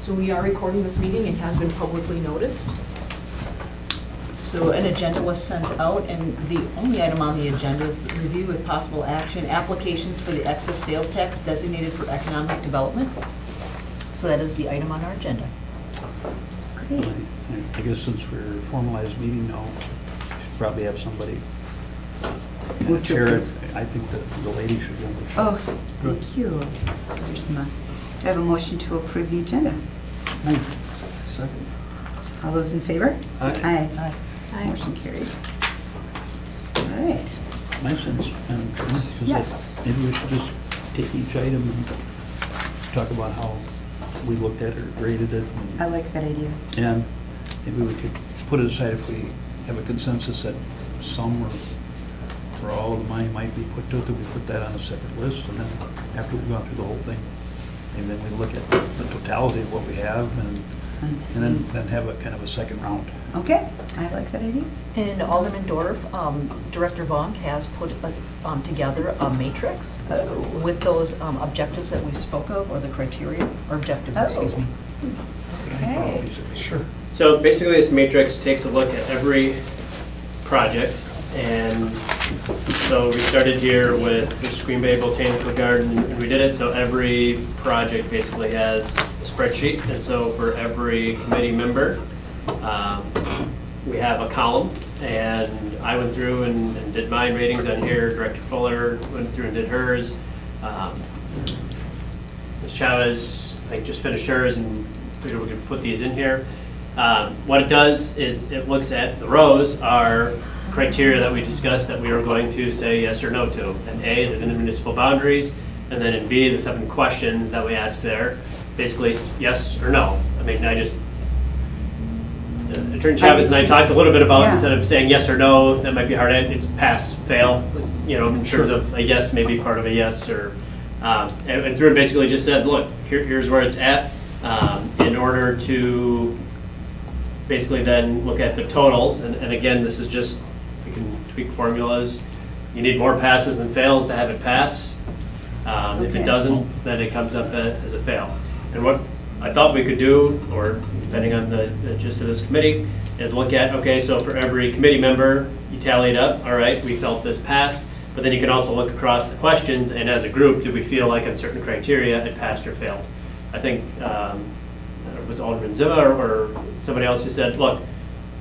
So we are recording this meeting. It has been publicly noticed. So an agenda was sent out, and the only item on the agenda is the review with possible action, applications for the excess sales tax designated for economic development. So that is the item on our agenda. Great. I guess since we're a formalized meeting now, we should probably have somebody Move to chair it. approve. I think the lady should go. Oh, thank you. There's my, do I have a motion to approve the agenda? Second. All those in favor? Aye. Aye. Aye. Motion carried. All right. My sense, Madam Chairman, is Yes. that maybe we should just take each item and talk about how we looked at it or graded it. I like that idea. And maybe we could put it aside if we have a consensus that some or all of the money might be put to it, that we put that on a separate list. And then after we've gone through the whole thing, maybe then we look at the totality of what we have Let's and see. then have a kind of a second round. Okay, I like that idea. And Alderman Dorff, Director Vonk has put together a matrix with those objectives that we spoke of, or the criteria, or objectives, excuse me. Okay. Sure. So basically, this matrix takes a look at every project, and so we started here with the Green Bay Botanical Garden, and we did it, so every project basically has a spreadsheet, and so for every committee member, we have a column, and I went through and did my ratings on here, Director Fuller went through and did hers. Ms. Chavez, I think, just finished hers, and figured we could put these in here. What it does is it looks at the rows are criteria that we discussed that we were going to say yes or no to. And A is in the municipal boundaries, and then in B, the 7 questions that we asked there, basically yes or no. I mean, Attorney Chavez and I talked a little bit about, Yeah. instead of saying yes or no, that might be hard, it's pass, fail, you know, in terms of a yes, maybe part of a yes, or, and through it basically just said, look, here's where it's at, in order to basically then look at the totals, and again, this is just, we can tweak formulas. You need more passes than fails to have it pass. If Okay. it doesn't, then it comes up as a fail. And what I thought we could do, or depending on the gist of this committee, is look at, okay, so for every committee member, you tally it up, all right, we felt this passed, but then you can also look across the questions, and as a group, did we feel like on certain criteria it passed or failed? I think, it was Alderman Zima or somebody else who said, look,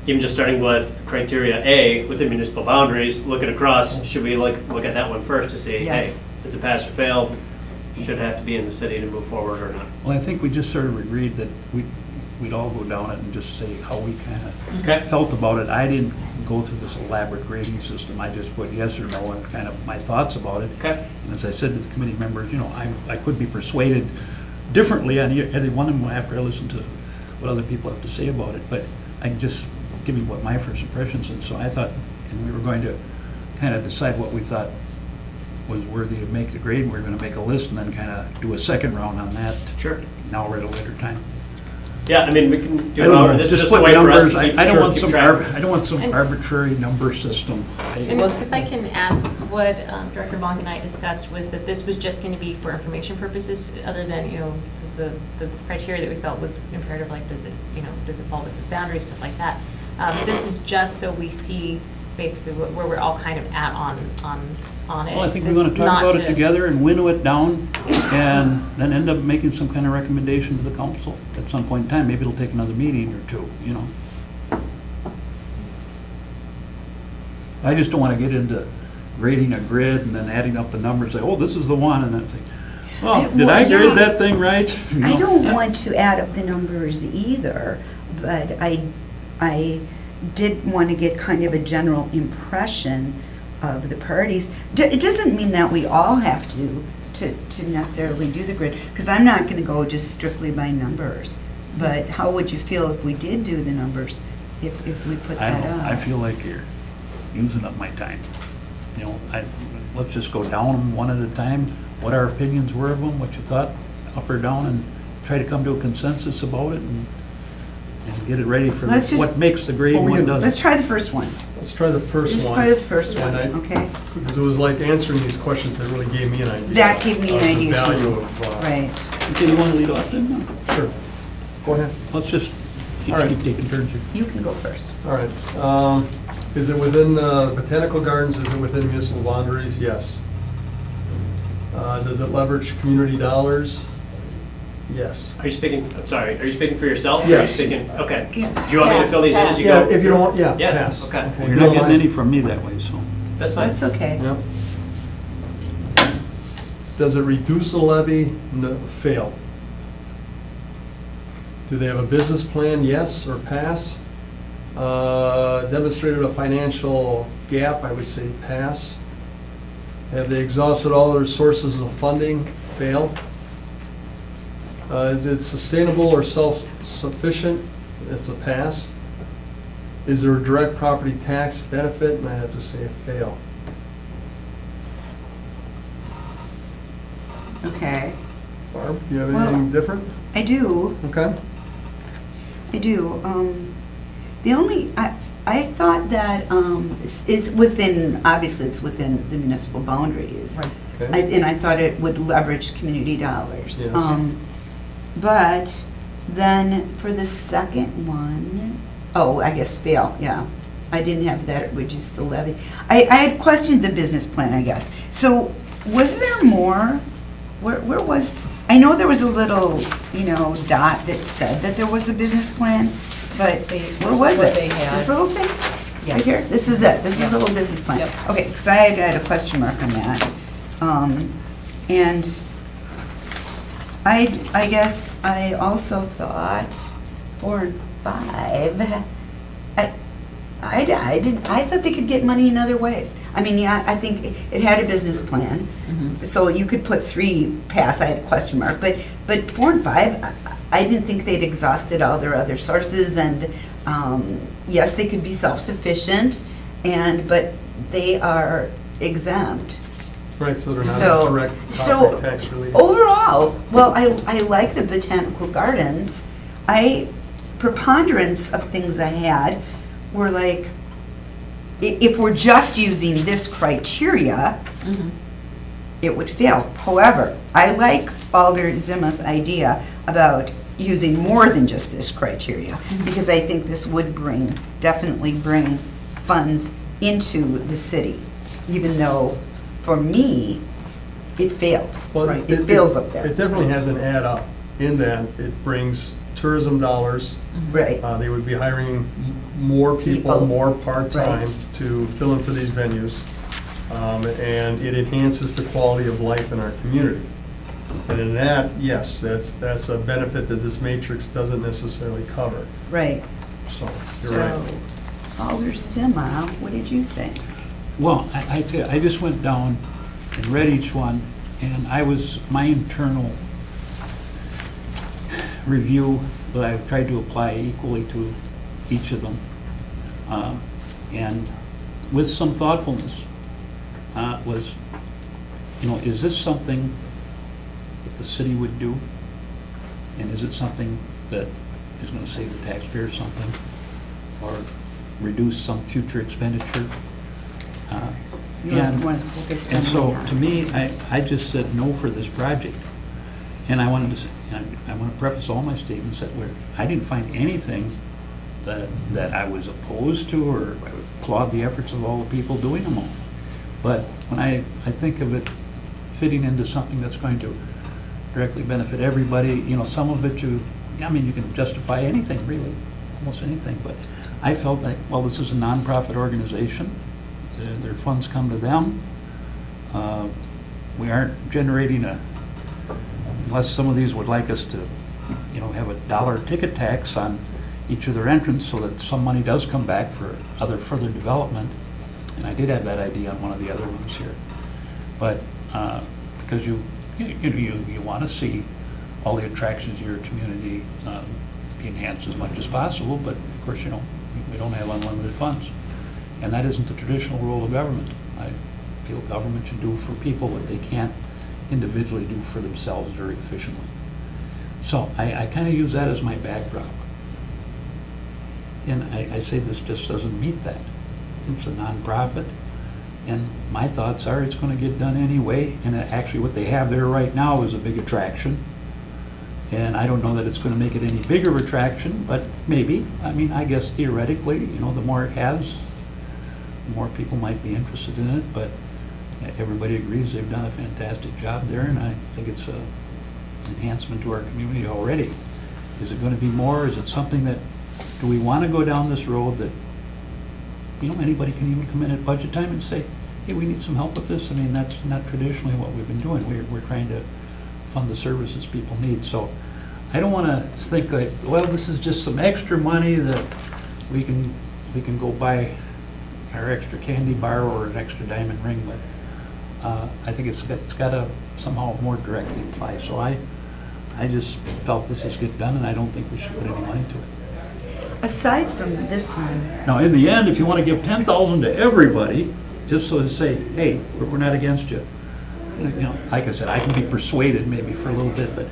even just starting with criteria A within municipal boundaries, looking across, should we look at that one first to see, hey, Yes. does it pass or fail? Should it have to be in the city to move forward or not? Well, I think we just sort of agreed that we'd all go down it and just say how we kind of Okay. felt about it. I didn't go through this elaborate grading system. I just put yes or no and kind of my thoughts about it. Okay. And as I said to the committee members, you know, I could be persuaded differently on any one of them after I listen to what other people have to say about it. But I can just give you what my first impressions. And so I thought, and we were going to kind of decide what we thought was worthy of make the grade. We were going to make a list and then kind of do a second round on that. Sure. Now we're at a later time. Yeah, I mean, we can do I don't know, this is just put a way for us numbers. to keep I don't want keep some, track. I don't want some And- arbitrary number system. And if I can add, what Director Bonk and I discussed was that this was just going to be for information purposes, other than, you know, the criteria that we felt was imperative, like does it fall within the boundaries, stuff like that. This is just so we see basically where we're all kind of at on it. Well, I think we're This going to talk not about it to- together and winnow it down and then end up making some kind of recommendation to the council at some point in time. Maybe it'll take another meeting or two, you know. I just don't want to get into grading a grid and then adding up the numbers, say, oh, this is the one, and then say, well, did I grade that thing right? You I know? don't want to add up the numbers either, but I did want to get kind of a general impression of the parties. It doesn't mean that we all have to necessarily do the grid, because I'm not going to go just strictly by numbers. But how would you feel if we did do the numbers, if we put I that don't know, up? I feel like you're using up my time. You know, let's just go down them one at a time, what our opinions were of them, what you thought, up or down, and try to come to a consensus about it and get it ready for Let's just- what makes the grade, Well, we what can- doesn't. Let's try the first one. Let's try the first one. Just try the first one, And okay? Because it was like answering these questions that really gave me an idea. That gave me an of the idea value too. of, Right. Okay, you want to lead off then? Sure. Go ahead. Let's just keep All right. taking turns here. You can go first. All right. Is it within Botanical Gardens, is it within municipal boundaries? Yes. Does it leverage community dollars? Yes. Are you speaking, I'm sorry, are you speaking for yourself? Or Yes. Are you speaking, okay. Yeah. Do you want me to fill these in as you go? Yeah, if you don't want, yeah, Yeah, pass. okay. if You're you not don't getting mind. any from me that way, so. That's fine. That's okay. Yep. Does it reduce the levy? No, fail. Do they have a business plan? Yes, or pass? Demonstrated a financial gap? I would say pass. Have they exhausted all their sources of funding? Fail. Is it sustainable or self-sufficient? It's a pass. Is there a direct property tax benefit? And I have to say a fail. Okay. Barb, do you have Well- anything different? I do. Okay. I do. The only, I thought that it's within, obviously it's within the municipal boundaries. Okay. And I thought it would leverage community dollars. Yes. But then for the second one, oh, I guess fail, yeah. I didn't have that, it reduce the levy. I had questioned the business plan, I guess. So was there more? Where was, I know there was a little, dot that said that there was a business plan, but where was what it? they had. This little thing? Yeah. Right here? This is it, this is Yeah. the little business plan. Yep. Okay, because I had a question mark on that. And I guess I also thought 4 and 5, I thought they could get money in other ways. I mean, yeah, I think it had a business plan, so you could put 3 pass, I had a question mark, but 4 and 5, I didn't think they'd exhausted all their other sources, and yes, they could be self-sufficient, but they are exempt. Right, so they're not So- a direct so property tax relief. Overall, well, I like the Botanical Gardens. Preponderance of things I had were like, if we're just using this criteria, it would fail. However, I like Alder Zimma's idea about using more than just this criteria, because I think this would definitely bring funds into the city, even though, for me, it failed. Well, It fails up there. It definitely has an add up in that it brings tourism dollars. Right. They would be hiring more people, People. more part-time Right. to fill in for these venues. And it enhances the quality of life in our community. And in that, yes, that's a benefit that this matrix doesn't necessarily cover. Right. So, So, you're right. Alder Zimma, what did you think? Well, I just went down and read each one, and my internal review that I've tried to apply equally to each of them, and with some thoughtfulness, was, is this something that the city would do? And is it something that is going to save the taxpayers something, or reduce some future expenditure? You want to focus on And so, that. to me, I just said no for this project. And I wanted to say, I want to preface all my statements that I didn't find anything that I was opposed to or I would applaud the efforts of all the people doing them all. But when I think of it fitting into something that's going to directly benefit everybody, some of it you can justify anything, really, almost anything. But I felt like, well, this is a nonprofit organization. Their funds come to them. We aren't generating unless some of these would like us to, have a $1 ticket tax on each of their entrants so that some money does come back for further development. And I did have that idea on one of the other ones here. But because you want to see all the attractions of your community be enhanced as much as possible, but of course, we don't have unlimited funds. And that isn't the traditional role of government. I feel government should do for people what they can't individually do for themselves very efficiently. So I kind of use that as my backdrop. And I say this just doesn't meet that. It's a nonprofit, and my thoughts are it's going to get done anyway, and actually what they have there right now is a big attraction. And I don't know that it's gonna make it any bigger attraction, but maybe. I mean, I guess theoretically, the more it has, the more people might be interested in it, but everybody agrees they've done a fantastic job there, and I think it's a enhancement to our community already. Is it gonna be more? Is it something that, do we wanna go down this road that, anybody can even come in at budget time and say, hey, we need some help with this? I mean, that's not traditionally what we've been doing. We're trying to fund the services people need. So I don't want to think like, well, this is just some extra money that we can go buy our extra candy bar or an extra diamond ring with. I think it's got to somehow more directly apply. So I just felt this is get done, and I don't think we should put any money to it. Aside from this one, Now, in the end, if you want to give 10,000 to everybody, just so to say, hey, we're not against you. Like I said, I can be persuaded maybe for a little bit, but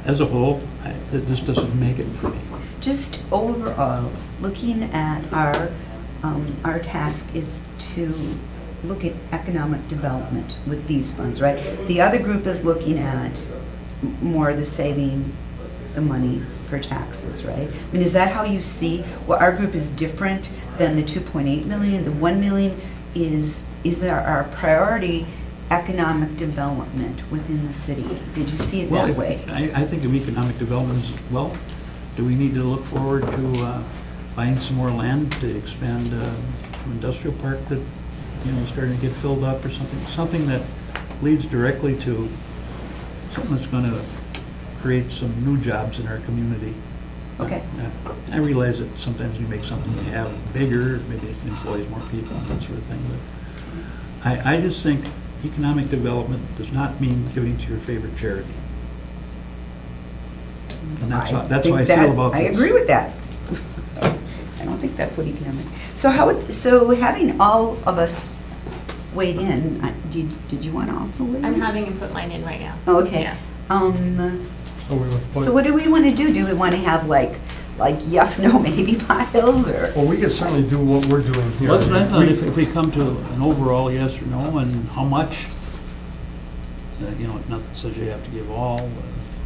as a whole, this doesn't make it for me. just overall, looking at our task is to look at economic development with these funds, right? The other group is looking at more the saving the money for taxes, right? I mean, is that how you see, well, our group is different than the 2.8 million, the 1 million is our priority economic development within the city? Did you see it that way? I think of economic development as, well, do we need to look forward to buying some more land to expand an industrial park that, starting to get filled up or something? Something that leads directly to something that's going to create some new jobs in our community. Okay. I realize that sometimes you make something you have bigger, maybe it employs more people and that sort of thing, but I just think economic development does not mean giving to your favorite charity. And that's how I feel about this. I agree with that. I don't think that's what economic, so having all of us weighed in, did you want to also weigh in? I'm having him put mine in right now. Oh, okay. Yeah. So what do we want to do? Do we want to have like yes, no, maybe piles, or? Well, we could certainly do what we're doing here. Well, that's what I thought, if we come to an overall yes or no, and how much, it's not that says you have to give all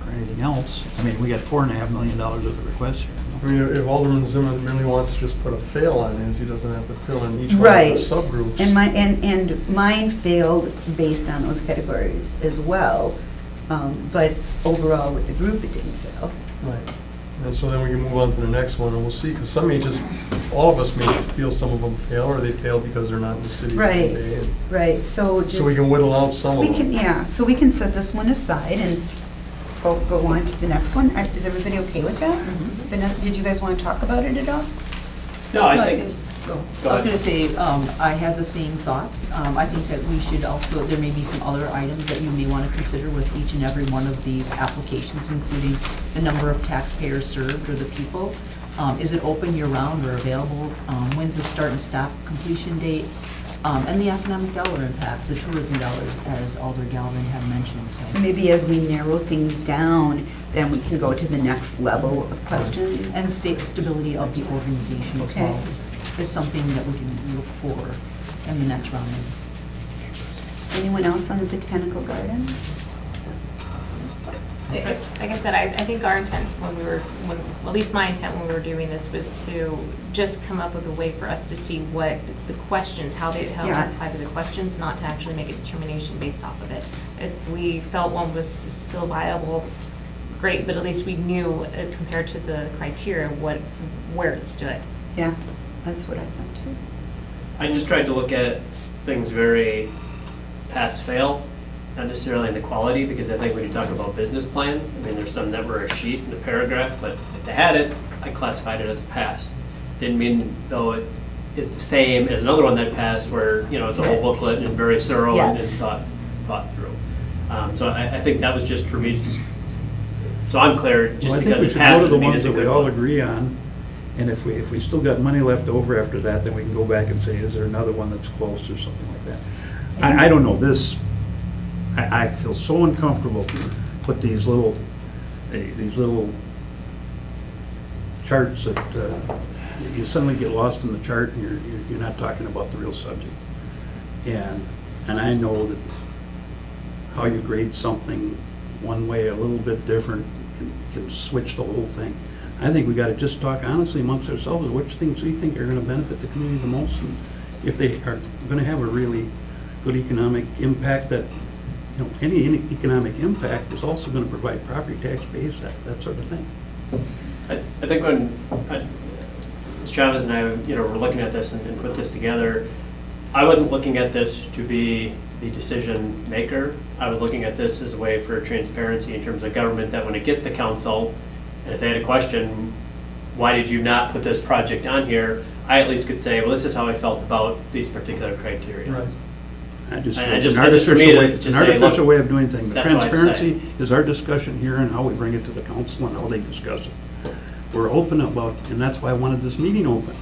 or anything else. I mean, we got $4.5 million of the request here. I mean, if Alderman Zimmerman really wants to just put a fail on his, he doesn't have to fill in each one of Right. the subgroups. And mine failed based on those categories as well, but overall with the group it didn't fail. Right. And so then we can move on to the next one, and we'll see, because all of us may feel some of them fail, or they fail because they're not in the city Right. today. And Right, so just. so we can whittle out some of them. So we can set this one aside and go on to the next one. Is everybody okay with that? Vanessa, did you guys want to talk about it at all? No, I think, I Go was ahead. going to say, I have the same thoughts. I think that we should also, there may be some other items that you may want to consider with each and every one of these applications, including the number of taxpayers served or the people. Is it open year-round or available? When's the start and stop completion date? And the economic dollar impact, the tourism dollars, as Alder Galvin had mentioned. So maybe as we narrow things down, then we can go to the next level of questions. And stability of the organization as Okay. well is something that we can look for in the next round. Anyone else on the Botanical Garden? Like I said, I think our intent at least my intent when we were doing this was to just come up with a way for us to see what the questions, how they Yeah. apply to the questions, not to actually make a determination based off of it. If we felt one was still viable, great, but at least we knew compared to the criteria where it stood. Yeah, that's what I thought too. I just tried to look at things very pass-fail, not necessarily in the quality, because I think when you talk about business plan, I mean, there's some that were a sheet and a paragraph, but if they had it, I classified it as pass. Didn't mean, though, it is the same as another one that passed where, it's a whole booklet and very thorough and Yes. thought through. So I think that was just for me, so I'm clear, just Well, I think because we it should go to passes the means ones it's a that we good all one. agree on, and if we still got money left over after that, then we can go back and say, is there another one that's close or something like that? I don't know, I feel so uncomfortable to put these little charts that you suddenly get lost in the chart and you're not talking about the real subject. And I know that how you grade something one way a little bit different can switch the whole thing. I think we gotta just talk honestly amongst ourselves, which things we think are gonna benefit the community the most, and if they are gonna have a really good economic impact that, you know, any economic impact is also gonna provide property tax base, that sort of thing. I think when Ms. Chavez and I, were looking at this and put this together, I wasn't looking at this to be the decision maker. I was looking at this as a way for transparency in terms of government, that when it gets to council, and if they had a question, why did you not put this project on here? I at least could say, well, this is how I felt about these particular criteria. Right. It's And an just for artificial me to way, it's an just say, artificial look, way of doing things. The that's why I transparency is our discussion here and how we bring it to the council and how they discuss it. We're open about, and that's why I wanted this meeting open,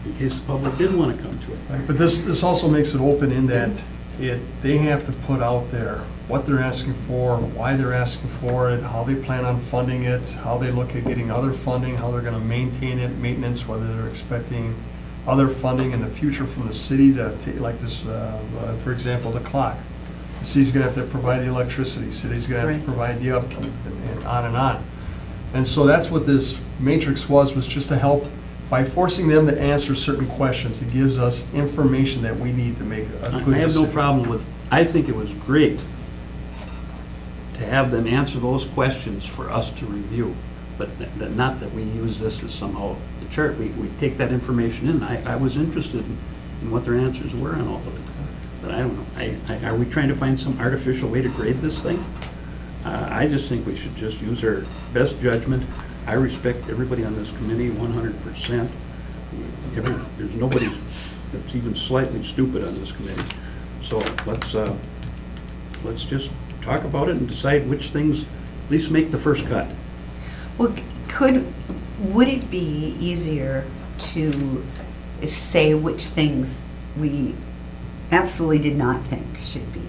in case the public did want to come to it. Right, but this also makes it open in that they have to put out there what they're asking for, why they're asking for it, how they plan on funding it, how they look at getting other funding, how they're gonna maintain it, maintenance, whether they're expecting other funding in the future from the city to take, like this, for example, the clock. The city's gonna have to provide the electricity, city's gonna have to Right. provide the upkeep, and on and on. And so that's what this matrix was just to help, by forcing them to answer certain questions, it gives us information that we need to make a good decision. I have no problem with, I think it was great to have them answer those questions for us to review, but not that we use this as somehow the chart. We take that information in. I was interested in what their answers were on all of it. But I don't know. Are we trying to find some artificial way to grade this thing? I just think we should just use our best judgment. I respect everybody on this committee 100%. There's nobody that's even slightly stupid on this committee. So let's just talk about it and decide which things at least make the first cut. Well, would it be easier to say which things we absolutely did not think should be?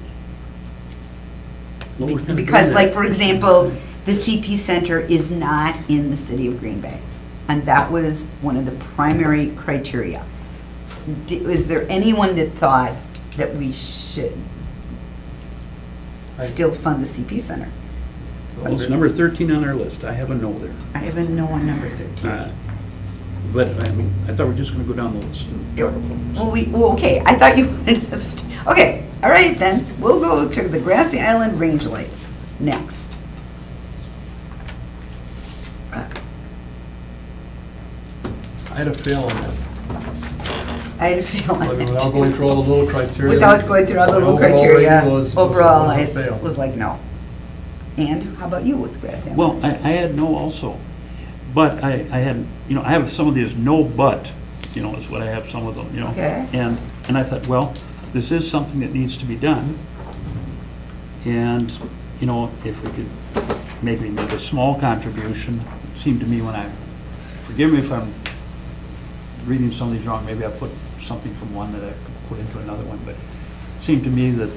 Well, we're kinda Because, doing like, that. for example, the CP Center is not in the city of Green Bay, and that was one of the primary criteria. Was there anyone that thought that we should still fund the CP Center? Well, it's number 13 on our list. I have a no there. I have a no on number 13. But I mean, I thought we were just going to go down the list. Well, okay, I thought you wanted us to, okay, all right then, we'll go to the Grassy Island Range Lights next. I had a fail on that. I had a feeling. I mean, without going through all the little criteria. Without going through all the my little overall criteria, rating was overall, a I fail. was like, no. And how about you with Grassy Island? Well, I had no also. But I had, I have some of these no but, is what I have some of them, Okay. And I thought, well, this is something that needs to be done. And, if we could maybe make a small contribution, it seemed to me forgive me if I'm reading some of these wrong, maybe I put something from one that I could put into another one, but it seemed to me that,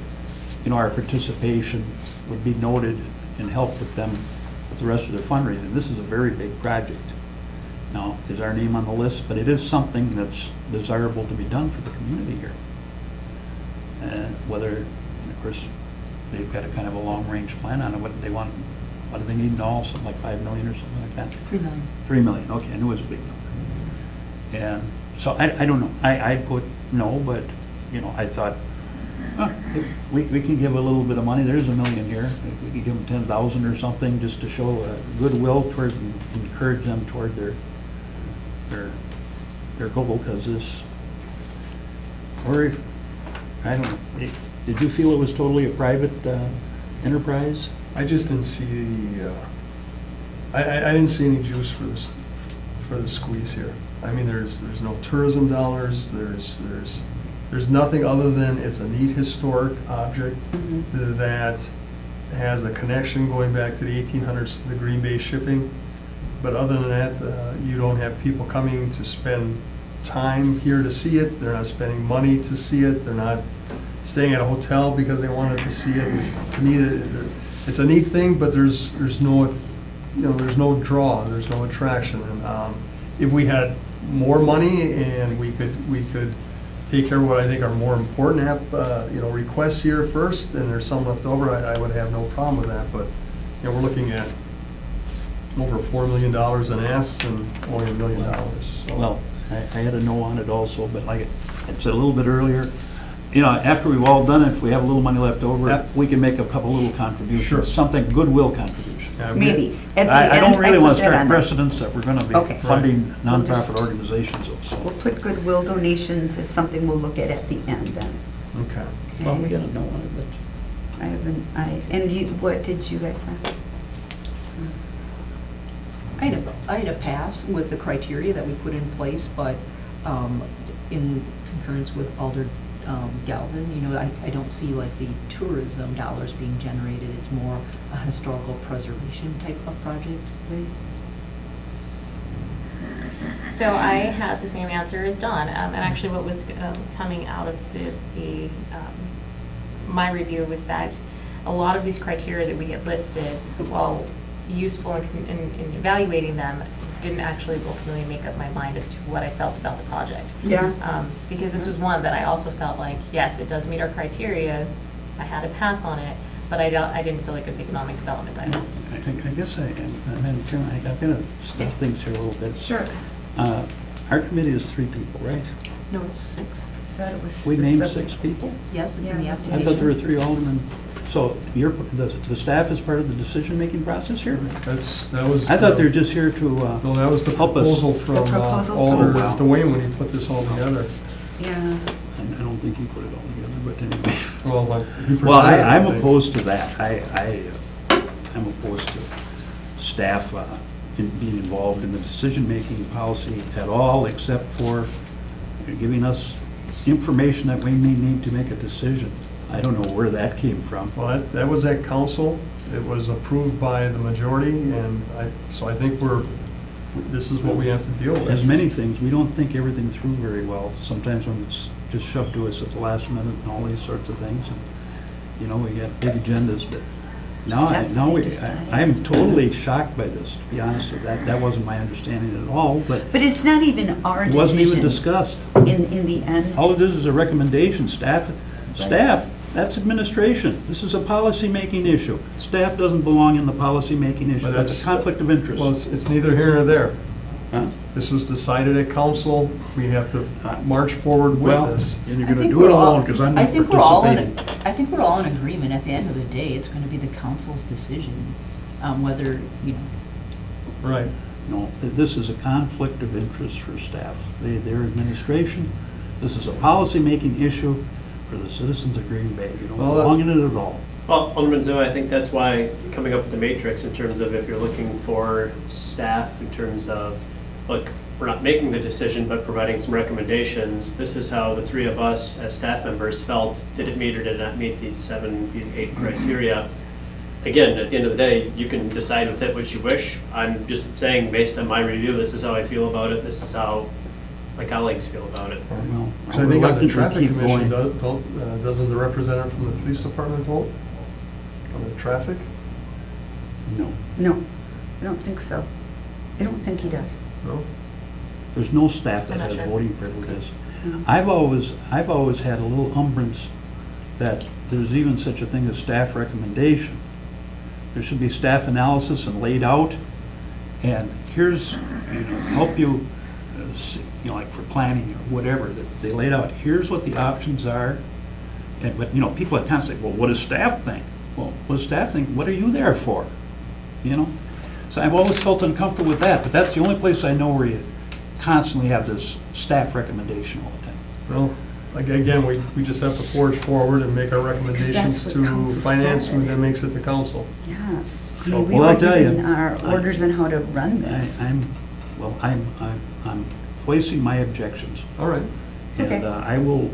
our participation would be noted and help with them with the rest of their fundraising. This is a very big project. Now, is our name on the list, but it is something that's desirable to be done for the community here. And and of course, they've got a kind of a long-range plan on it, what they want, what do they need in all, something like 5 million or something like that? 3 million. 3 million, okay, I knew it was a big number. And so I don't know, I put no, but, I thought, we can give a little bit of money, there's $1 million here. We could give them 10,000 or something, just to show goodwill toward, and encourage them toward their goal, because this, or, I don't know, did you feel it was totally a private enterprise? I just didn't see I didn't see any juice for this, for the squeeze here. I mean, there's no tourism dollars, there's nothing other than it's a neat historic object that has a connection going back to the 1800s to the Green Bay shipping. But other than that, you don't have people coming to spend time here to see it. They're not spending money to see it. They're not staying at a hotel because they wanted to see it. To me, it's a neat thing, but there's no, there's no draw, there's no attraction. And if we had more money and we could take care of what I think are more important requests here first, and there's some left over, I would have no problem with that. But we're looking at over $4 million in asks and only $1 million, so. Well, I had a no on it also, but like I said a little bit earlier, you know, after we've all done it, if we have a little money left over, Yep. we can make a couple little contributions. Sure. Something, goodwill contribution. Yeah, we- Maybe. At the I don't end, really put want to that start on there. precedents that we're going to be Okay. funding We'll just- nonprofit organizations also. We'll put goodwill donations as something we'll look at the end then. Okay. Well, we got a no on it, but. And you, what did you guys have? I had a pass with the criteria that we put in place, but in concurrence with Alder Galvin, you know, I don't see like the tourism dollars being generated. It's more a historical preservation type of project. So I had the same answer as Dawn, and actually what was coming out of my review was that a lot of these criteria that we had listed, while useful in evaluating them, didn't actually ultimately make up my mind as to what I felt about the project. Yeah. Because this was one that I also felt like, yes, it does meet our criteria, I had a pass on it, but I didn't feel like it was economic development either. I guess Madam Chairman, I've got to stop things here a little bit. Sure. Our committee is 3 people, right? No, it's 6. I thought it was. We named the- 6 people? Yes, it's in the Yeah. I application. thought there were 3 aldermen. So the staff is part of the decision-making process here? That was. I thought they were just here to, No, that was the help us. proposal from The proposal from- Alder Oh, wow. Dwayne when he put this all together. Yeah. I don't think he put it all together, but anyway. Well, like, he presented Well, it, I'm I think. opposed to that. I'm opposed to staff being involved in the decision-making policy at all, except for giving us information that we may need to make a decision. I don't know where that came from. Well, that was at council. It was approved by the majority, and so I think this is what we have to deal with. As many things, we don't think everything through very well. Sometimes when it's just shoved to us at the last minute and all these sorts of things. And, you know, we got big agendas, but That's now what they decide. I'm totally shocked by this, to be honest with that. That wasn't my understanding at all, but But it's not even our it decision. wasn't even discussed. In the end. All it is a recommendation. Staff, that's administration. This is a policy-making issue. Staff doesn't belong in the policy-making issue. But That's a conflict of interest. Well, it's neither here nor there. Huh? This was decided at council. We have to march forward with Well, this. and you're I gonna think do it we're all- alone, because I'm I not think we're all participating. I think we're all in agreement. At the end of the day, it's going to be the council's decision, whether, you know, Right. No, this is a conflict of interest for staff. Their administration, this is a policy-making issue for the citizens of Green Bay. You don't Well, belong in it at all. Well, Alderman Zima, I think that's why coming up with the matrix in terms of if you're looking for staff in terms of, look, we're not making the decision, but providing some recommendations. This is how the 3 of us as staff members felt, did it meet or did it not meet these 8 criteria? Again, at the end of the day, you can decide with it what you wish. I'm just saying, based on my review, this is how I feel about it, this is how my colleagues feel about it. Well, So I think on the reluctantly traffic keep commission, going. doesn't the representative from the police department vote on the traffic? No, No, I don't think so. I don't think he does. No? there's no staff that I'm not has sure. voting privileges. No. I've always had a little umbrance that there's even such a thing as staff recommendation. There should be staff analysis and laid out, and here's, help you, like for planning or whatever, that they laid out, here's what the options are. But, people are constantly, well, what does staff think? Well, what does staff think? What are you there for? So I've always felt uncomfortable with that, but that's the only place I know where you constantly have this staff recommendation all the time. Well, again, we just have to forge forward and make our recommendations what to council finance, said. who then makes it to council. Yes. I So- mean, we Well, I'll were tell you, given our orders on how to run this. I'm voicing my objections. All right. Okay. And I will,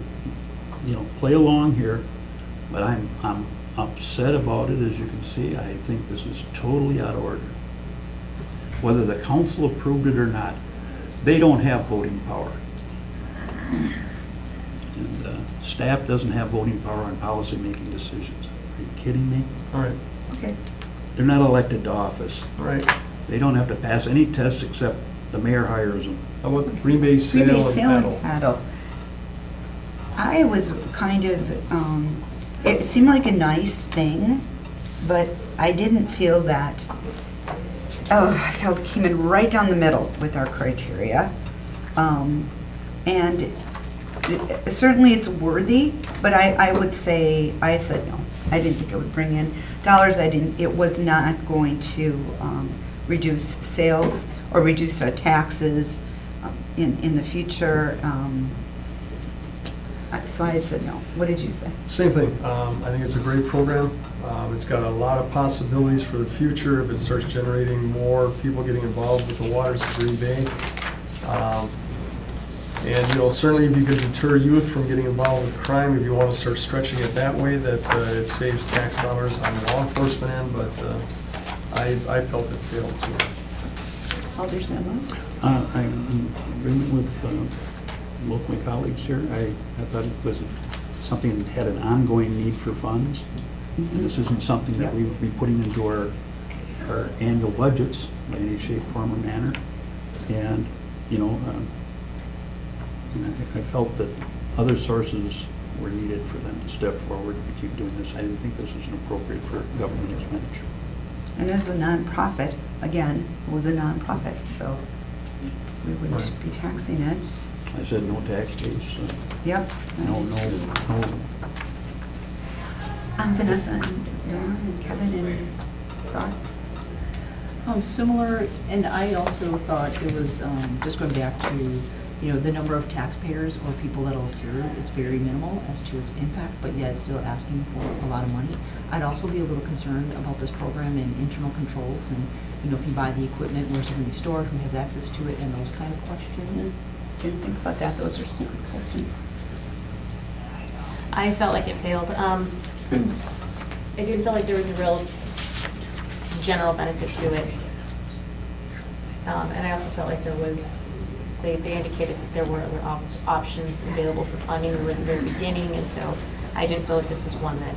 play along here, but I'm upset about it, as you can see. I think this is totally out of order. Whether the council approved it or not, they don't have voting power. And staff doesn't have voting power on policy-making decisions. Are you kidding me? All right. Okay. They're not elected to office. All right. They don't have to pass any tests except the mayor hires them. How about the Green Bay Green Bay Sail and Sail and Paddle? Paddle. I was kind of, it seemed like a nice thing, but I didn't feel that I felt came in right down the middle with our criteria. And certainly it's worthy, but I would say, I said no. I didn't think it would bring in dollars. It was not going to reduce sales or reduce our taxes in the future. So I had said no. What did you say? Same thing. I think it's a great program. It's got a lot of possibilities for the future if it starts generating more people getting involved with the waters of Green Bay. And, you know, certainly if you can deter youth from getting involved with crime, if you want to start stretching it that way, that it saves tax dollars on the law enforcement end, but I felt it failed too. Alder Zima? I'm in agreement with both my colleagues here. I thought it was something that had an ongoing need for funds. And this isn't something that we would be putting into our annual budgets by any shape, form, or manner. And, you know, I felt that other sources were needed for them to step forward and keep doing this. I didn't think this was appropriate for government expenditure. And as a nonprofit, again, it was a nonprofit, so we wouldn't Right. be taxing it. I said no tax case. Yep. No. Vanessa and Dawn and Kevin, any thoughts? Similar, and I also thought it was, just going back to, you know, the number of taxpayers or people that will serve, it's very minimal as to its impact, but yet it's still asking for a lot of money. I'd also be a little concerned about this program and internal controls and, you know, if you buy the equipment, where's it going to be stored, who has access to it, and those kind of questions. Didn't think about that. Those are some good questions. I felt like it failed. I didn't feel like there was a real general benefit to it. And I also felt like there was, they indicated that there were other options available for funding. We were at the very beginning, and so I didn't feel like this was one that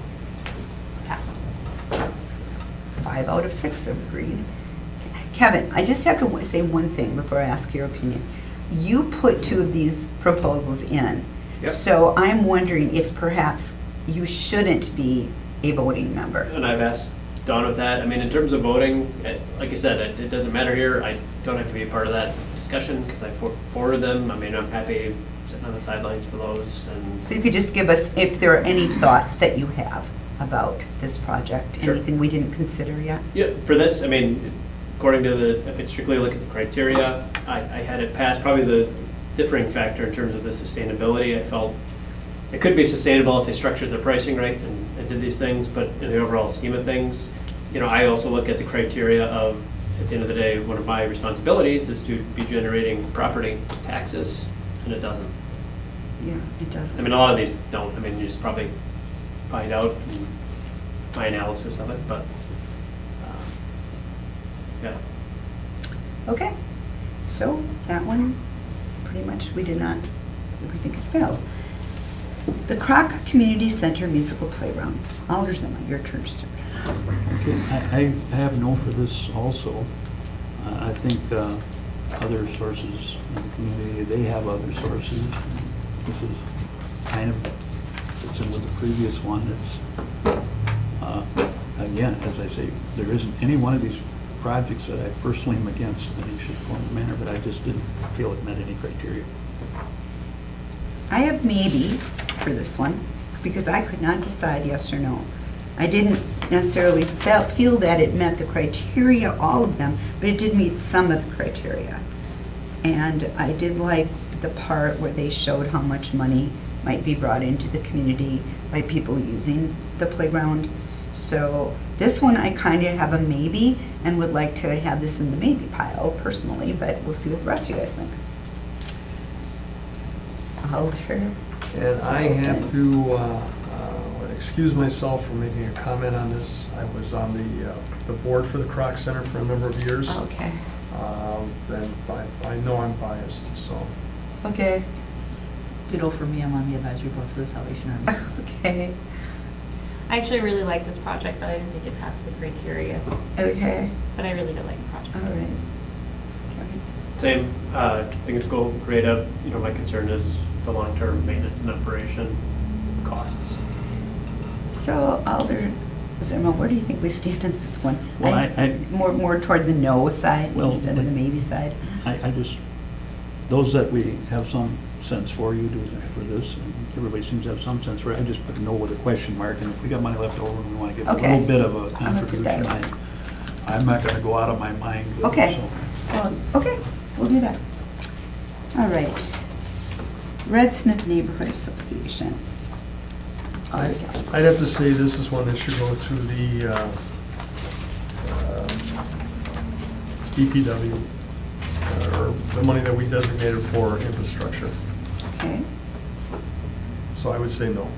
passed. 5 out of 6 have agreed. Kevin, I just have to say one thing before I ask your opinion. You put 2 of these proposals in. Yep. So I'm wondering if perhaps you shouldn't be a voting member. And I've asked Dawn with that. I mean, in terms of voting, like I said, it doesn't matter here. I don't have to be a part of that discussion because I forwarded them. I mean, I'm happy sitting on the sidelines for those. And So you could just give us, if there are any thoughts that you have about this project, Sure. anything we didn't consider yet? yeah, for this, I mean, according to if it's strictly look at the criteria, I had it pass. Probably the differing factor in terms of the sustainability. I felt it could be sustainable if they structured their pricing right and did these things, but in the overall scheme of things, you know, I also look at the criteria of, at the end of the day, one of my responsibilities is to be generating property taxes, and it doesn't. Yeah, it doesn't. I mean, a lot of these don't. I mean, you just probably find out in my analysis of it, but, yeah. Okay, so that one, pretty much, we think it fails. The Croc Community Center Musical Playground. Alder Zima, your turn to start. Okay, I have no for this also. I think other sources in the community, they have other sources. This is kind of fits in with the previous one. It's, again, as I say, there isn't any one of these projects that I personally am against in any shape, form, or manner, but I just didn't feel it met any criteria. I have maybe for this one, because I could not decide yes or no. I didn't necessarily feel that it met the criteria, all of them, but it did meet some of the criteria. And I did like the part where they showed how much money might be brought into the community by people using the playground. So this one I kind of have a maybe and would like to have this in the maybe pile personally, but we'll see what the rest of you guys think. Alder. And I have to excuse myself for making a comment on this. I was on the board for the Croc Center for a number of years. Okay. And I know I'm biased, so. Okay. Ditto for me, I'm on the advisory board for the Salvation Army. Okay. I actually really liked this project, but I didn't think it passed the criteria. Okay. But I really did like the project. All right. Kevin? Same, I think it's cool, creative. You know, my concern is the long-term maintenance and operation costs. So Alder Zimmerman, where do you think we stand on this one? Well, I- More toward the no side Well, instead of the maybe side? I just, those that we have some sense for, you do for this, and everybody seems to have some sense for it, I just put no with a question mark, and if we got money left over and we want to give a Okay. little bit of a I'm gonna put that contribution, I'm not going to go out of my mind with it, Okay, so. so, okay, we'll do that. All right. Red Smith Neighborhood Association. I'd have to say this is one that should go to the DPW, or the money that we designated for infrastructure. Okay. So I would say no.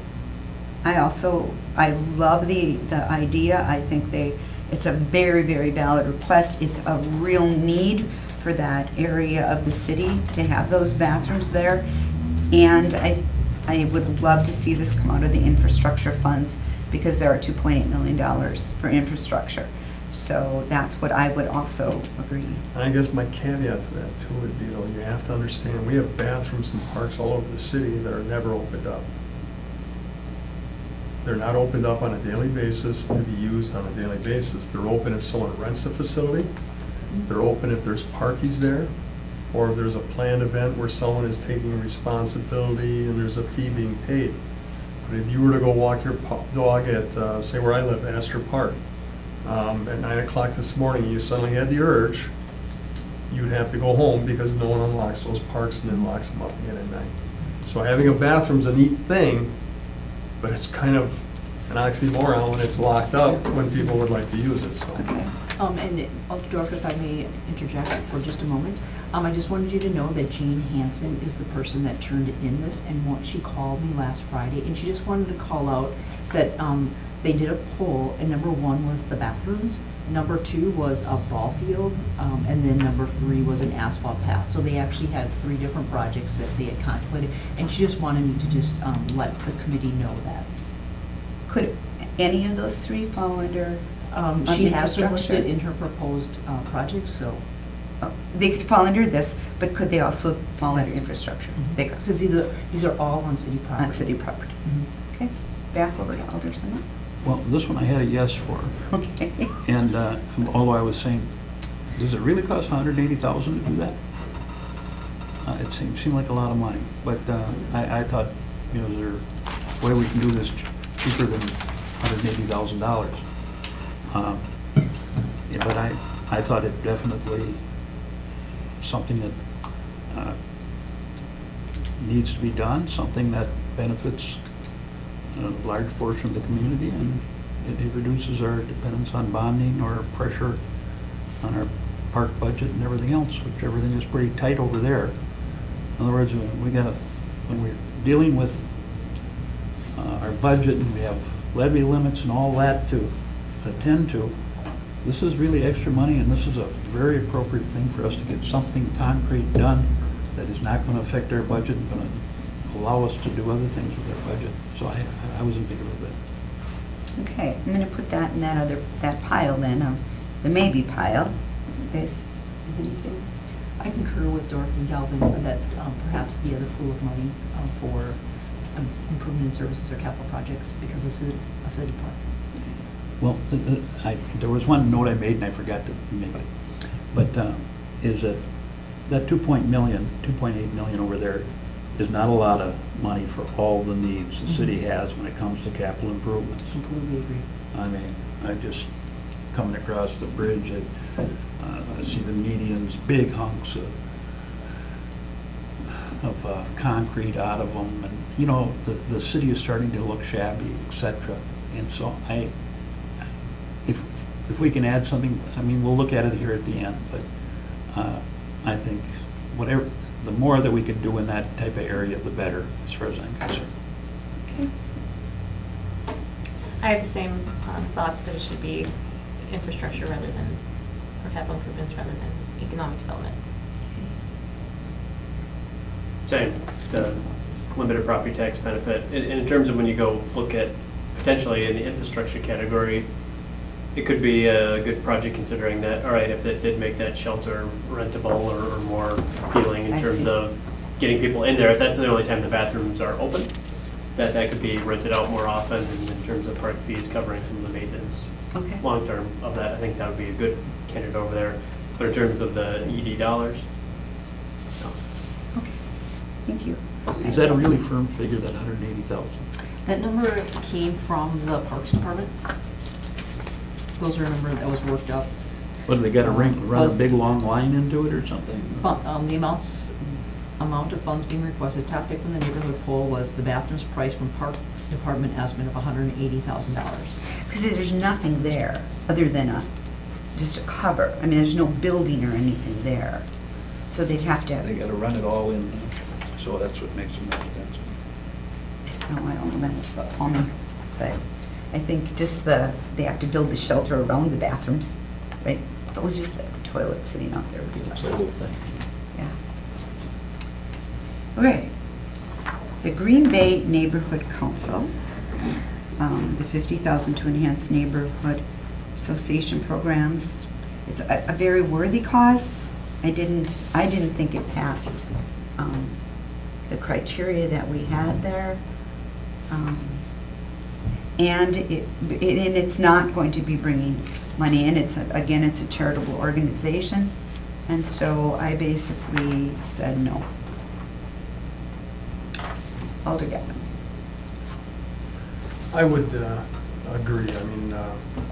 I love the idea. I think it's a very, very valid request. It's a real need for that area of the city to have those bathrooms there. And I would love to see this come out of the infrastructure funds because there are $2.8 million for infrastructure. So that's what I would also agree. And I guess my caveat to that too would be, though, you have to understand, we have bathrooms and parks all over the city that are never opened up. They're not opened up on a daily basis to be used on a daily basis. They're open if someone rents a facility. They're open if there's parties there, or if there's a planned event where someone is taking responsibility and there's a fee being paid. But if you were to go walk your dog at, say where I live, Astor Park, at 9 o'clock this morning, you suddenly had the urge, you'd have to go home because no one unlocks those parks and then locks them up again at night. So having a bathroom's a neat thing, but it's kind of an oxymoron when it's locked up when people would like to use it, so. Okay. And Dorf, if I may interject for just a moment, I just wanted you to know that Jean Hansen is the person that turned in this, and she called me last Friday, and she just wanted to call out that they did a poll, and number 1 was the bathrooms, number 2 was a ball field, and then number 3 was an asphalt path. So they actually had 3 different projects that they had contemplated, and she just wanted me to just let the committee know that. Could any of those 3 fall under? She has them infrastructure? listed in her proposed projects, so. They could fall under this, but could they also fall under Yes. infrastructure? Mhm. They could, Because these are all on city property. on city property. Mhm. Okay, back over to Alderson. Well, this one I had a yes for, Okay. and although I was saying, does it really cost $180,000 to do that? It seemed like a lot of money, but I thought, is there a way we can do this cheaper than $180,000? Yeah, but I thought it definitely something that needs to be done, something that benefits a large portion of the community, and it reduces our dependence on bonding or pressure on our park budget and everything else, which everything is pretty tight over there. In other words, when we're dealing with our budget and we have levy limits and all that to attend to, this is really extra money, and this is a very appropriate thing for us to get something concrete done that is not going to affect our budget and going to allow us to do other things with our budget. So I was in favor of it. Okay, I'm gonna put that in that pile then, the maybe pile. Is anything? I concur with Dorothy and Galvin that perhaps the other pool of money for improvement in services or capital projects, because this is a city park. Well, there was one note I made and I forgot to make it, but is that 2.8 million over there is not a lot of money for all the needs the city has when it comes to capital improvements. Completely agree. I mean, I just coming across the bridge, I see the medians, big hunks of concrete out of them, and the city is starting to look shabby, etc. And so if we can add something, I mean, we'll look at it here at the end, but I think the more that we can do in that type of area, the better, as far as I'm concerned. Okay. I have the same thoughts that it should be infrastructure rather than, or capital improvements rather than economic development. Same, the limited property tax benefit. In terms of when you go look at potentially in the infrastructure category, it could be a good project considering that, all right, if it did make that shelter rentable or more appealing in I terms see. of getting people in there, if that's the only time the bathrooms are open, that could be rented out more often, and in terms of park fees covering some of the maintenance Okay. long-term of that, I think that would be a good candidate over there. But in terms of the ED dollars, no. Okay, thank you. Is that a really firm figure, that 180,000? That number came from the Parks Department. Those are a number that was worked up. What, they got to run a Was- big, long line into it or something? The amount of funds being requested, top pick from the neighborhood poll was the bathrooms price from Park Department estimate of $180,000. Because there's nothing there other than just a cover. I mean, there's no building or anything there. So they'd have to, They got to run it all in, so that's what makes it more expensive. no, I don't know that much about plumbing, but I think just they have to build the shelter around the bathrooms, right? If it was just the toilet sitting out there, it would be It's less. the whole thing. Yeah. Okay. The Green Bay Neighborhood Council, the 50,000 to enhance neighborhood association programs. It's a very worthy cause. I didn't think it passed the criteria that we had there. And it's not going to be bringing money in. It's a charitable organization. And so I basically said no altogether. I would agree. I mean,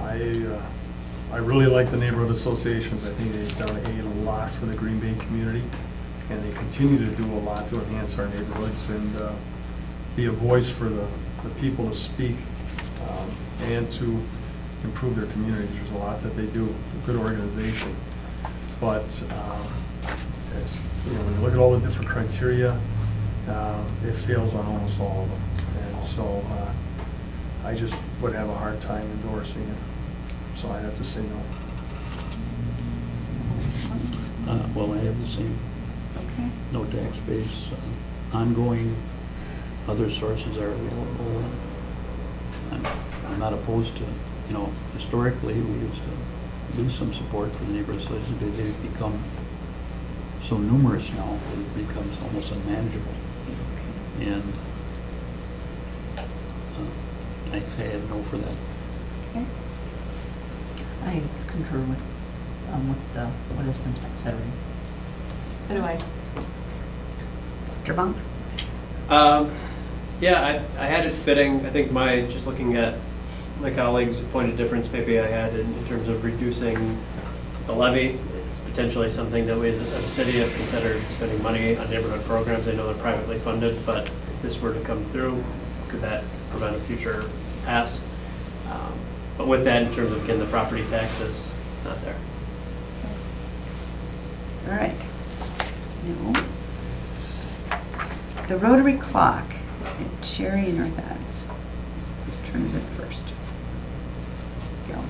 I really like the neighborhood associations. I think they've done a lot for the Green Bay community, and they continue to do a lot to enhance our neighborhoods and be a voice for the people to speak and to improve their communities. There's a lot that they do, a good organization. But as, you know, when you look at all the different criteria, it fails on almost all of them. And so I just would have a hard time endorsing it. So I'd have to say no. Well, I have the same, Okay. no tax base, ongoing, other sources are available. I'm not opposed to, you know, historically, we used to do some support for the neighborhood associations, but they've become so numerous now, it becomes almost unmanageable. And I had no for that. Okay. I concur with what has been said already. So do I. Dr. Bunk? Yeah, I had it fitting. I think just looking at my colleagues' point of difference maybe I had in terms of reducing the levy. It's potentially something that we as a city have considered spending money on neighborhood programs. I know they're privately funded, but if this were to come through, could that prevent a future pass? But with that, in terms of, again, the property taxes, it's not there. All right. No. The Rotary Clock at Cherry and North Adams. Whose turn is it first? Go.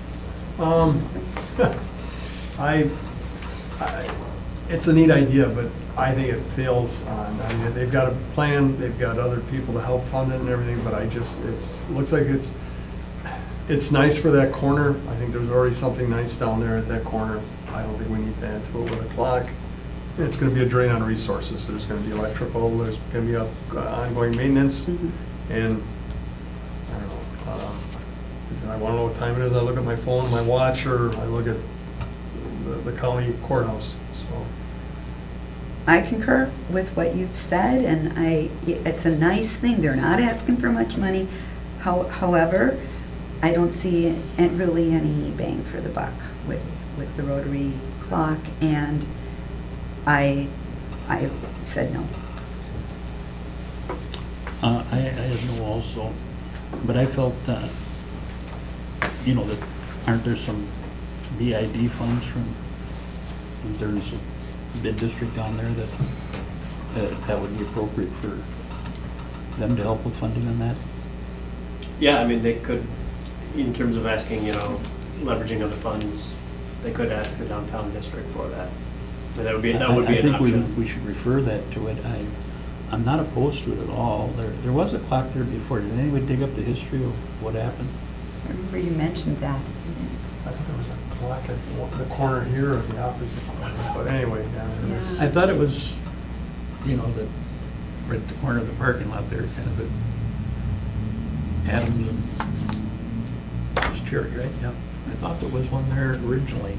It's a neat idea, but I think it fails on, I mean, they've got a plan, they've got other people to help fund it and everything, but looks like it's nice for that corner. I think there's already something nice down there at that corner. I don't think we need to add to it with a clock. It's gonna be a drain on resources. There's gonna be electrical, there's gonna be ongoing maintenance, Mhm. and I don't know. If I wanna know what time it is, I look at my phone, my watch, or I look at the county courthouse, so. I concur with what you've said, and it's a nice thing. They're not asking for much money. However, I don't see really any bang for the buck with the Rotary Clock, and I said no. I had no also, but I felt, you know, that aren't there some BID funds from, there's a bid district down there that would be appropriate for them to help with funding on that? Yeah, I mean, they could, in terms of asking, you know, leveraging other funds, they could ask the downtown district for that. But that would be an I think option. we should refer that to it. I'm not opposed to it at all. There was a clock there before. Did anyone dig up the history of what happened? I remember you mentioned that. I thought there was a clock at the corner here or the opposite corner, but anyway, yeah, it was. I thought it was, you know, right at the corner of the parking lot there, kind of Adams and it's Cherry, right? Yeah. I thought there was one there originally.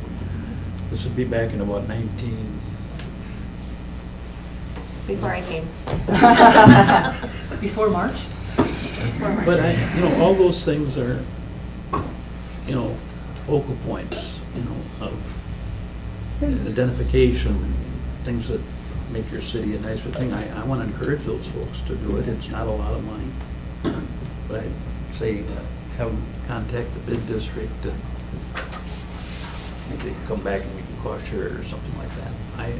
This would be back in about 19. Before I came. Before March? But all those things are, focal points, of identification, things that make your city a nicer thing. I want to encourage those folks to do it. It's not a lot of money. But I say, have them contact the bid district and maybe they can come back and we can cost share it or something like that. I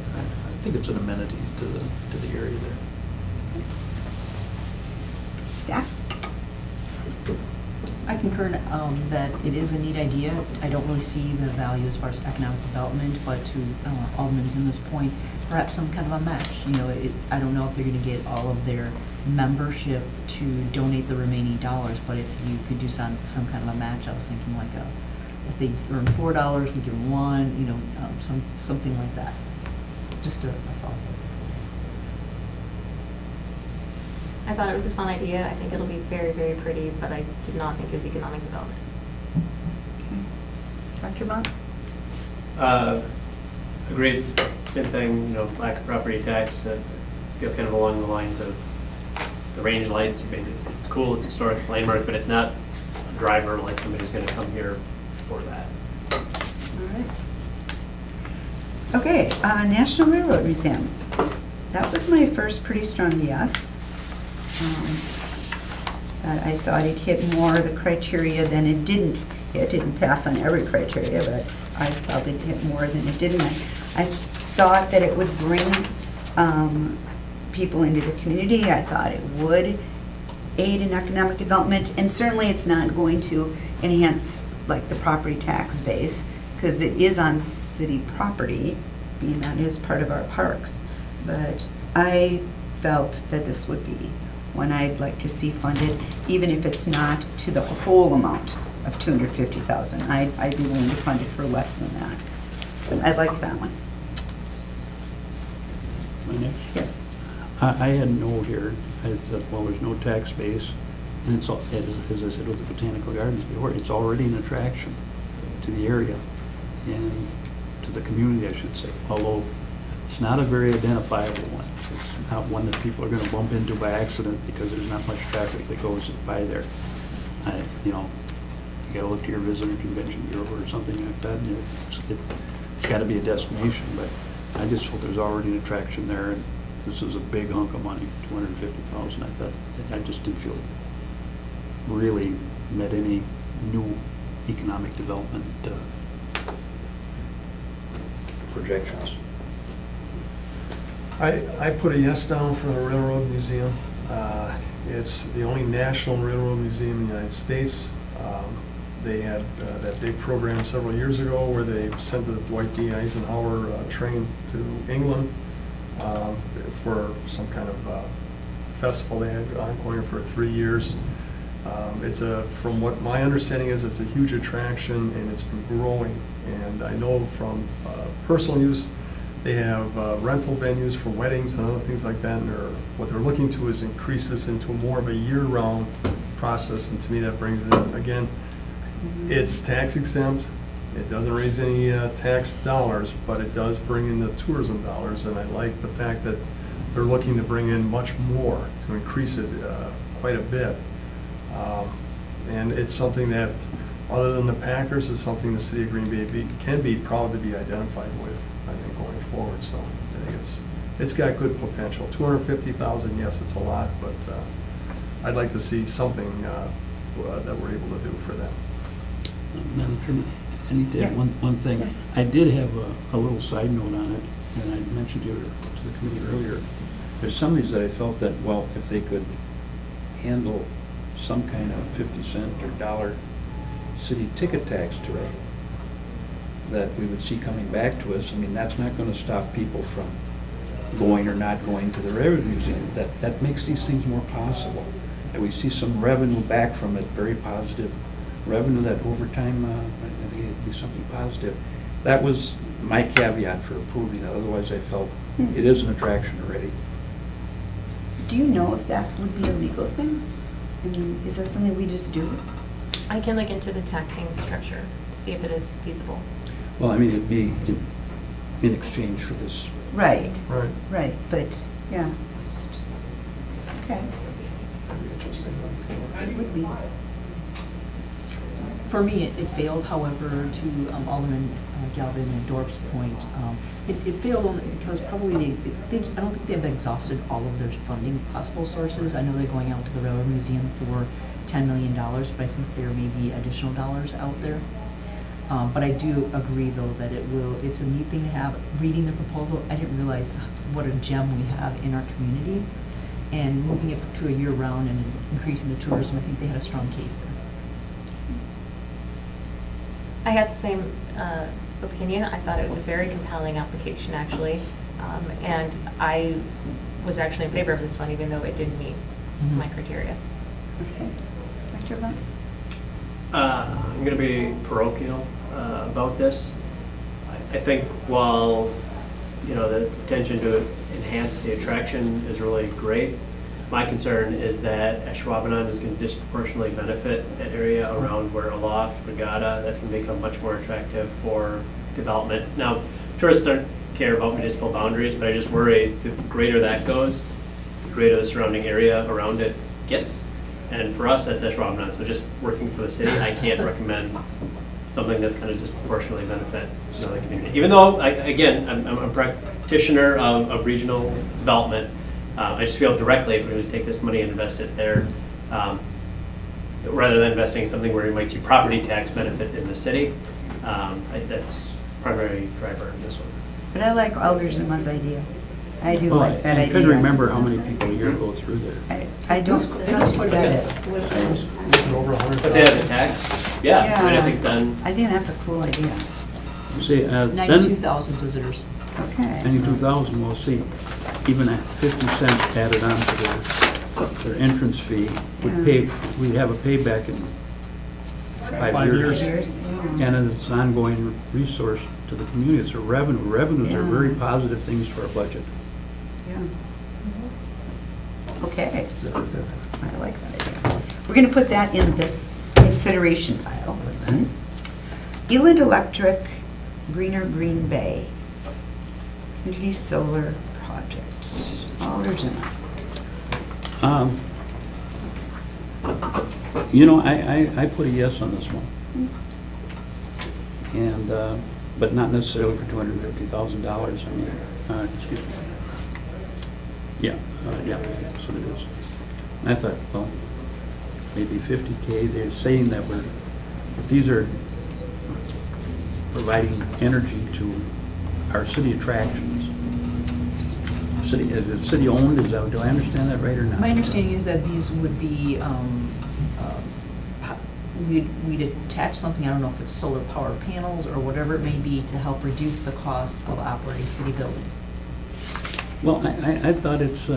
think it's an amenity to the area there. Staff? I concur that it is a neat idea. I don't really see the value as far as economic development, but to Alderman Zimmer's point, perhaps some kind of a match. I don't know if they're going to get all of their membership to donate the remaining dollars, but if you could do some kind of a match, I was thinking like if they earn $4, we give them $1, something like that. Just a thought. I thought it was a fun idea. I think it'll be very, very pretty, but I did not think it was economic development. Dr. Monk? Agreed, same thing, lack of property tax, feel kind of along the lines of the range lights. I mean, it's cool, it's a historic landmark, but it's not a driver like somebody's gonna come here for that. All right. Okay, National Railroad Museum. That was my first pretty strong yes. That I thought it hit more of the criteria than it didn't. It didn't pass on every criteria, but I felt it hit more than it didn't. I thought that it would bring people into the community. I thought it would aid in economic development, and certainly it's not going to enhance like the property tax base because it is on city property, being that it is part of our parks. But I felt that this would be one I'd like to see funded, even if it's not to the whole amount of $250,000. I'd be willing to fund it for less than that. I like that one. My next? Yes. I had no here. I said, well, there's no tax base. And it's, as I said with the Botanical Gardens before, it's already an attraction to the area and to the community, I should say. Although it's not a very identifiable one. It's not one that people are going to bump into by accident because there's not much traffic that goes by there. You got to look to your visitor convention bureau or something like that. And it's got to be a destination, but I just felt there's already an attraction there, and this is a big hunk of money, $250,000. I thought I just didn't feel it really met any new economic development projections. I put a yes down for the Railroad Museum. It's the only national railroad museum in the United States. They had that big program several years ago where they sent the Dwight D. Eisenhower train to England for some kind of festival they had ongoing for 3 years. From what my understanding is, it's a huge attraction and it's been growing. And I know from personal use, they have rental venues for weddings and other things like that. And what they're looking to is increase this into more of a year-round process. And to me, that brings in, again, it's tax exempt. It doesn't raise any tax dollars, but it does bring in the tourism dollars. And I like the fact that they're looking to bring in much more to increase it quite a bit. And it's something that, other than the Packers, is something the city of Green Bay can be proud to be identified with, I think, going forward. So I think it's got good potential. $250,000, yes, it's a lot, but I'd like to see something that we're able to do for them. Madam Chairman, I need to add one thing. Yes. I did have a little side note on it, and I mentioned to the committee earlier. There's some of these that I felt that, well, if they could handle some kind of 50-cent or dollar city ticket tax to it, that we would see coming back to us. I mean, that's not going to stop people from going or not going to the Railroad Museum. That makes these things more possible. And we see some revenue back from it, very positive revenue that over time, I think it'd be something positive. That was my caveat for approving it. Otherwise, I felt it is an attraction already. Do you know if that would be a legal thing? I mean, is that something we just do? I can look into the taxing structure to see if it is feasible. Well, I mean, it'd be in exchange for this. Right, Right. right, but, yeah, just, okay. It would be. For me, it failed, however, to Alderman Galvin and Dorf's point. It failed only because probably I don't think they've exhausted all of their funding possible sources. I know they're going out to the Railroad Museum for $10 million, but I think there may be additional dollars out there. But I do agree, though, that it's a neat thing to have. Reading the proposal, I didn't realize what a gem we have in our community. And moving it to a year-round and increasing the tourism, I think they had a strong case there. I had the same opinion. I thought it was a very compelling application, actually. And I was actually in favor of this one, even though it didn't meet my criteria. Okay. Dr. Bunt? I'm going to be parochial about this. I think while, the intention to enhance the attraction is really great, my concern is that Ashwaubenon is going to disproportionately benefit that area around where Aloft, Regatta, that's going to become much more attractive for development. Now, tourists don't care about municipal boundaries, but I just worry the greater that goes, the greater the surrounding area around it gets. And for us, that's Ashwaubenon. So just working for the city, I can't recommend something that's going to disproportionately benefit another community. Even though, I'm a practitioner of regional development, I just feel directly if we're going to take this money and invest it there, rather than investing in something where you might see property tax benefit in the city, that's primary driver in this one. But I like Alderman's idea. I do Well, like that I idea. couldn't remember how many people a year go through there. I don't, That's what said it it. is. Over 100,000. If they have the tax, yeah, I think then, I think that's a cool idea. See, then 92,000 visitors. Okay. 92,000, we'll see, even at 50 cents added on to their entrance fee, we'd have a payback in 5 5 years. years. And it's an ongoing resource to the community. It's a revenue. Revenues are very positive things for our budget. Yeah. Okay. I like that idea. We're going to put that in this consideration file. then. Eland Electric, Greener Green Bay, Community Solar Project. Alderman. I put a yes on this one. And, but not necessarily for $250,000. I mean, excuse me. Yeah, that's what it is. I thought, well, maybe 50K. They're saying that if these are providing energy to our city attractions. Is it city owned? Do I understand that right or not? My understanding is that these would be, we'd attach something, I don't know if it's solar power panels or whatever it may be, to help reduce the cost of operating city buildings. Well, I thought it's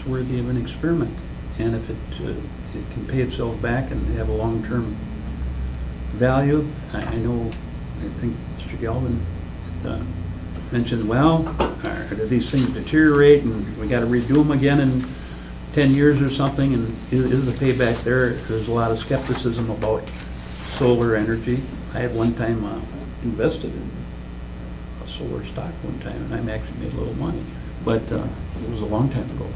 worthy of an experiment, and if it can pay itself back and have a long-term value, I think Mr. Galvin mentioned, well, do these things deteriorate and we got to redo them again in 10 years or something, and is the payback there? There's a lot of skepticism about solar energy. I had one time invested in a solar stock one time, and I actually made a little money, but it was a long time ago.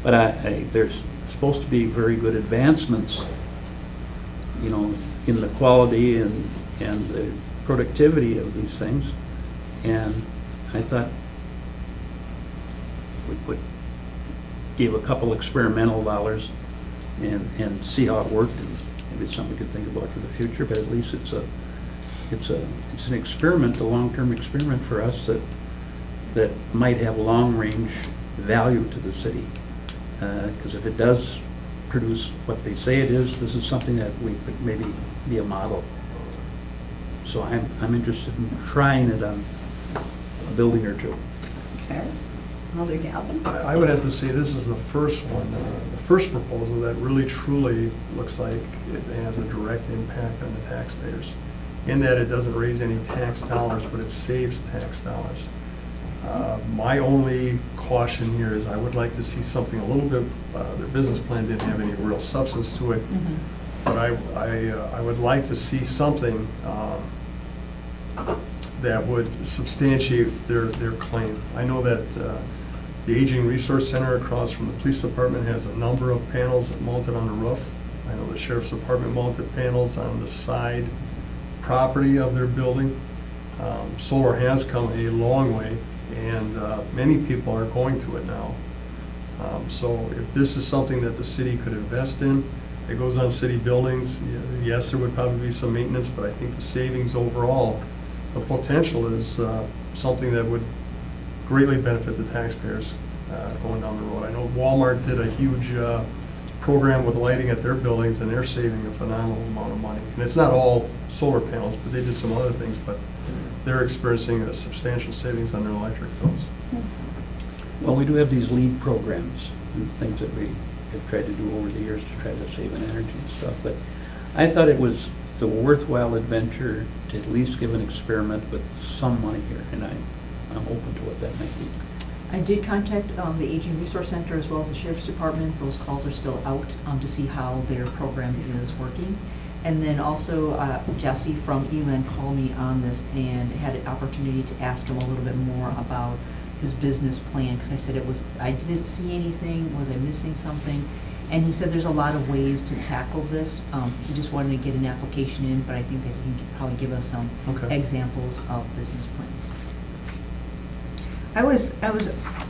But there's supposed to be very good advancements, in the quality and the productivity of these things, and I thought we gave a couple experimental dollars and see how it worked, and maybe it's something we could think about for the future, but at least it's an experiment, a long-term experiment for us that might have long-range value to the city. Because if it does produce what they say it is, this is something that we could maybe be a model. So I'm interested in trying it on a building or two. Okay. Alder Galvin? I would have to say this is the first one, the first proposal that really truly looks like it has a direct impact on the taxpayers, in that it doesn't raise any tax dollars, but it saves tax dollars. My only caution here is I would like to see something a little bit, their business plan didn't have any real substance to it, but I would like to see something that would substantiate their claim. I know that the Aging Resource Center across from the police department has a number of panels mounted on the roof. I know the sheriff's department mounted panels on the side property of their building. Solar has come a long way, and many people are going to it now. So if this is something that the city could invest in, it goes on city buildings, yes, there would probably be some maintenance, but I think the savings overall, the potential is something that would greatly benefit the taxpayers going down the road. I know Walmart did a huge program with lighting at their buildings, and they're saving a phenomenal amount of money. And it's not all solar panels, but they did some other things, but they're experiencing a substantial savings on their electric bills. Well, we do have these LEED programs and things that we have tried to do over the years to try to save on energy and stuff, but I thought it was a worthwhile adventure to at least give an experiment with some money here, and I'm open to what that might be. I did contact the Aging Resource Center as well as the Sheriff's Department. Those calls are still out to see how their program is working. And then also Jesse from Elan called me on this and had an opportunity to ask him a little bit more about his business plan, because I said I didn't see anything, was I missing something? And he said there's a lot of ways to tackle this. He just wanted to get an application in, but I think that he can probably give us some Okay. examples of business plans. I was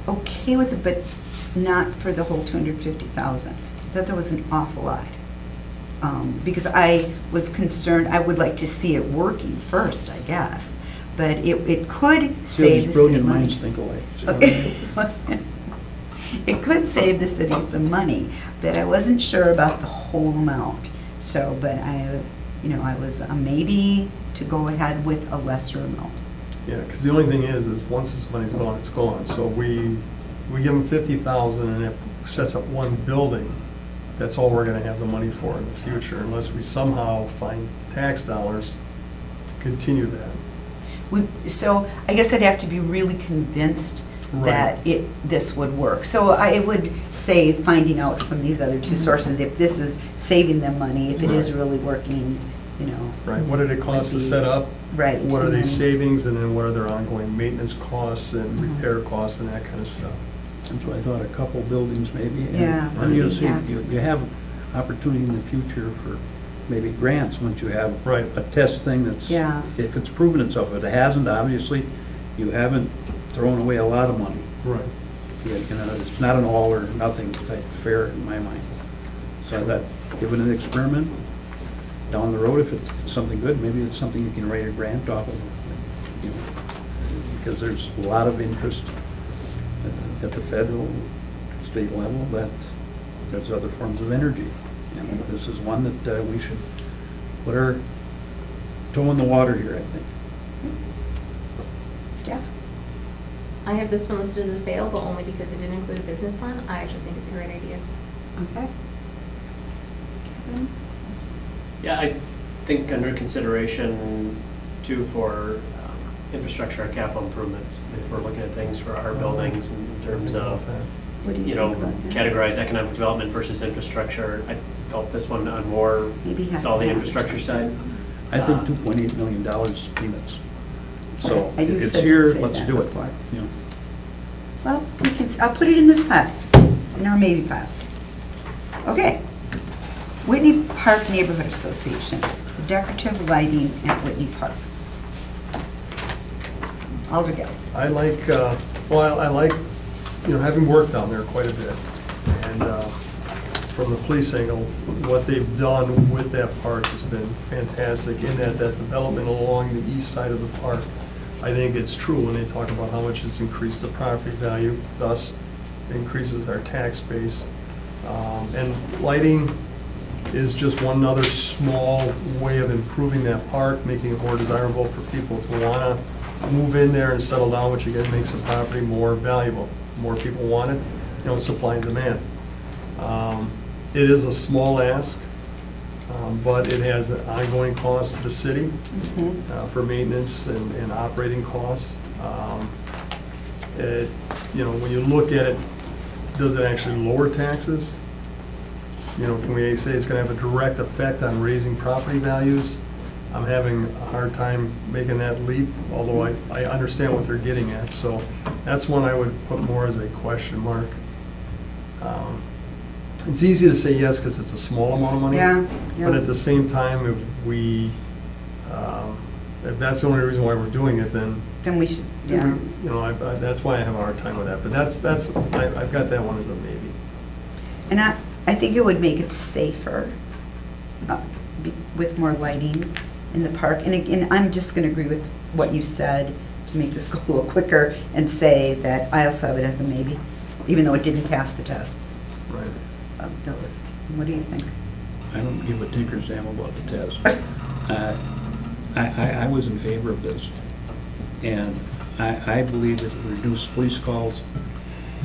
okay with it, but not for the whole 250,000. I thought that was an awful lot. Because I was concerned, I would like to see it working first, I guess. But it could save the city Brilliant money. minds think alike. It could save the city some money, but I wasn't sure about the whole amount. So, but I was a maybe to go ahead with a lesser amount. Yeah, because the only thing is once this money's gone, it's gone. So we give them 50,000 and it sets up one building. That's all we're gonna have the money for in the future, unless we somehow find tax dollars to continue that. So I guess I'd have to be really convinced that this would work. So I would say finding out from these other two sources if this is saving them money, if it is really working, Right, what did it cost to set up? right. What are and they then- savings, and then what are their ongoing maintenance costs and repair costs and that kind of stuff? That's why I thought a couple buildings maybe. And Yeah, then you'll maybe see, half. you have opportunity in the future for maybe grants once you have Right. a test thing that's, Yeah. if it's proven itself. If it hasn't, obviously, you haven't thrown away a lot of money. Right. It's not an all or nothing type affair in my mind. So I thought, give it an experiment. Down the road, if it's something good, maybe it's something you can write a grant off of, because there's a lot of interest at the federal, state level that there's other forms of energy. And this is one that we should put our toe in the water here, I think. Staff? I have this one listed as a fail, but only because it didn't include a business plan. I actually think it's a great idea. Okay. Kevin? Yeah, I think under consideration too for infrastructure and capital improvements. If we're looking at things for our buildings in terms of, What do you think about that? categorize economic development versus infrastructure, I felt this one on more, Maybe half all the and half or infrastructure side. I think $2.8 million is peanuts. So I used it's to here, say let's that do it. before. You know. Well, I'll put it in this pile, it's in our maybe pile. Okay. Whitney Park Neighborhood Association, decorative lighting at Whitney Park. Altogether. I like, I like, having worked down there quite a bit. And from the police angle, what they've done with that park has been fantastic in that development along the east side of the park. I think it's true when they talk about how much it's increased the property value, thus increases our tax base. And lighting is just one other small way of improving that park, making it more desirable for people to want to move in there and settle down, which again makes the property more valuable. More people want it, supply and demand. It is a small ask, but it has an ongoing cost to the city for maintenance and operating costs. You know, when you look at it, does it actually lower taxes? You know, can we say it's gonna have a direct effect on raising property values? I'm having a hard time making that leap, although I understand what they're getting at, so that's one I would put more as a question mark. It's easy to say yes, because it's a small amount of money. Yeah, But yeah. at the same time, if we, if that's the only reason why we're doing it, then, Then we should, yeah. you know, that's why I have a hard time with that. But I've got that one as a maybe. And I think it would make it safer with more lighting in the park. And again, I'm just going to agree with what you said to make this go a little quicker and say that I also have it as a maybe, even though it didn't pass the tests Right. of those. What do you think? I don't give a tinker's damn about the test. I was in favor of this, and I believe it would reduce police calls.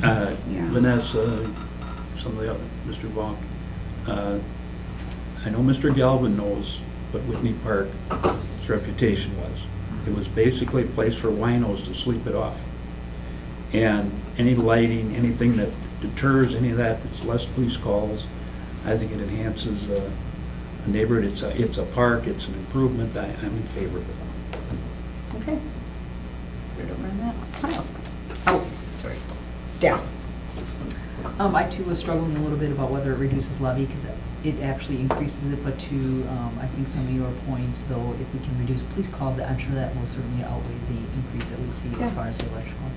Yeah. Vanessa, some of the other, Mr. Vonk. I know Mr. Galvin knows what Whitney Park's reputation was. It was basically a place for winos to sleep it off. And any lighting, anything that deters any of that, it's less police calls. I think it enhances the neighborhood. It's a park, it's an improvement. I'm in favor of it. Okay. Right over on that pile. Oh, sorry. Staff. I too was struggling a little bit about whether it reduces levy, because it actually increases it, but to, I think some of your points, though, if we can reduce police calls, I'm sure that will certainly outweigh the increase that we see Yeah. as far as the electrical.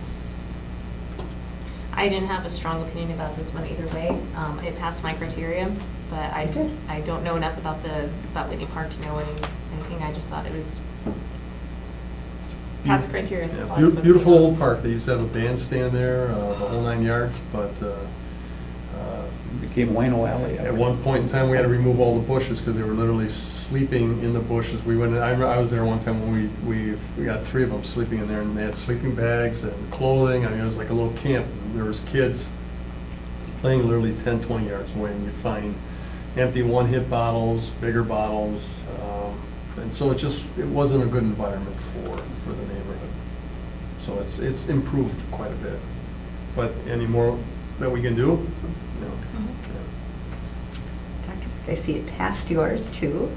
I didn't have a strong opinion about this one either way. It passed my criteria, but I don't know enough about Whitney Park to know anything. I just thought it was past the criteria. That's all I was gonna say. Beautiful old park. They used to have a bandstand there, the whole 9 yards, but It became Wino Alley. at one point in time, we had to remove all the bushes because they were literally sleeping in the bushes. We went, I was there one time when we got 3 of them sleeping in there, and they had sleeping bags and clothing. I mean, it was like a little camp. There was kids playing literally 10, 20 yards away, and you'd find empty one-hit bottles, bigger bottles, and so it wasn't a good environment for the neighborhood. So it's improved quite a bit. But any more that we can do? No. Dr. I see it passed yours too.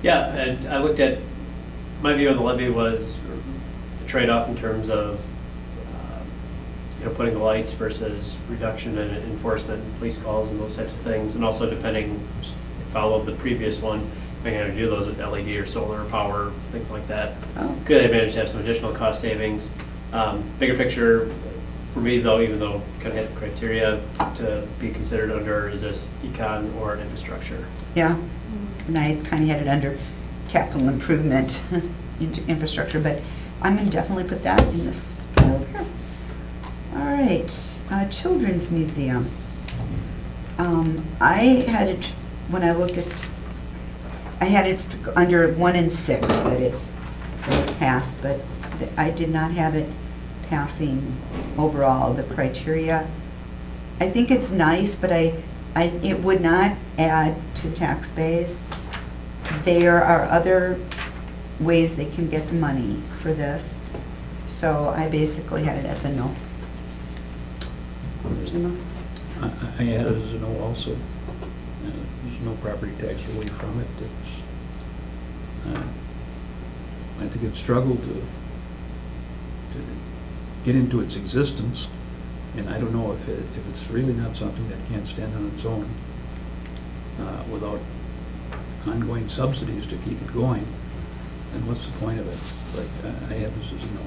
Yeah, and I looked at, my view on the levy was the trade-off in terms of, putting the lights versus reduction in enforcement, and police calls and those types of things, and also depending, follow the previous one, depending on how to do those with LED or solar power, things like that. Oh. Good advantage to have some additional cost savings. Bigger picture, for me though, even though kind of hit the criteria to be considered under, is this econ or infrastructure? Yeah. And I kind of had it under capital improvement into infrastructure, but I'm going to definitely put that in this pile over here. All right, Children's Museum. I had it, when I looked at, I had it under 1 and 6 that it passed, but I did not have it passing overall the criteria. I think it's nice, but it would not add to tax base. There are other ways they can get the money for this, so I basically had it as a no. There's a no. I had it as a no also. There's no property tax relief from it. I think it struggled to get into its existence, and I don't know if it's really not something that can't stand on its own without ongoing subsidies to keep it going, then what's the point of it? But I had this as a no.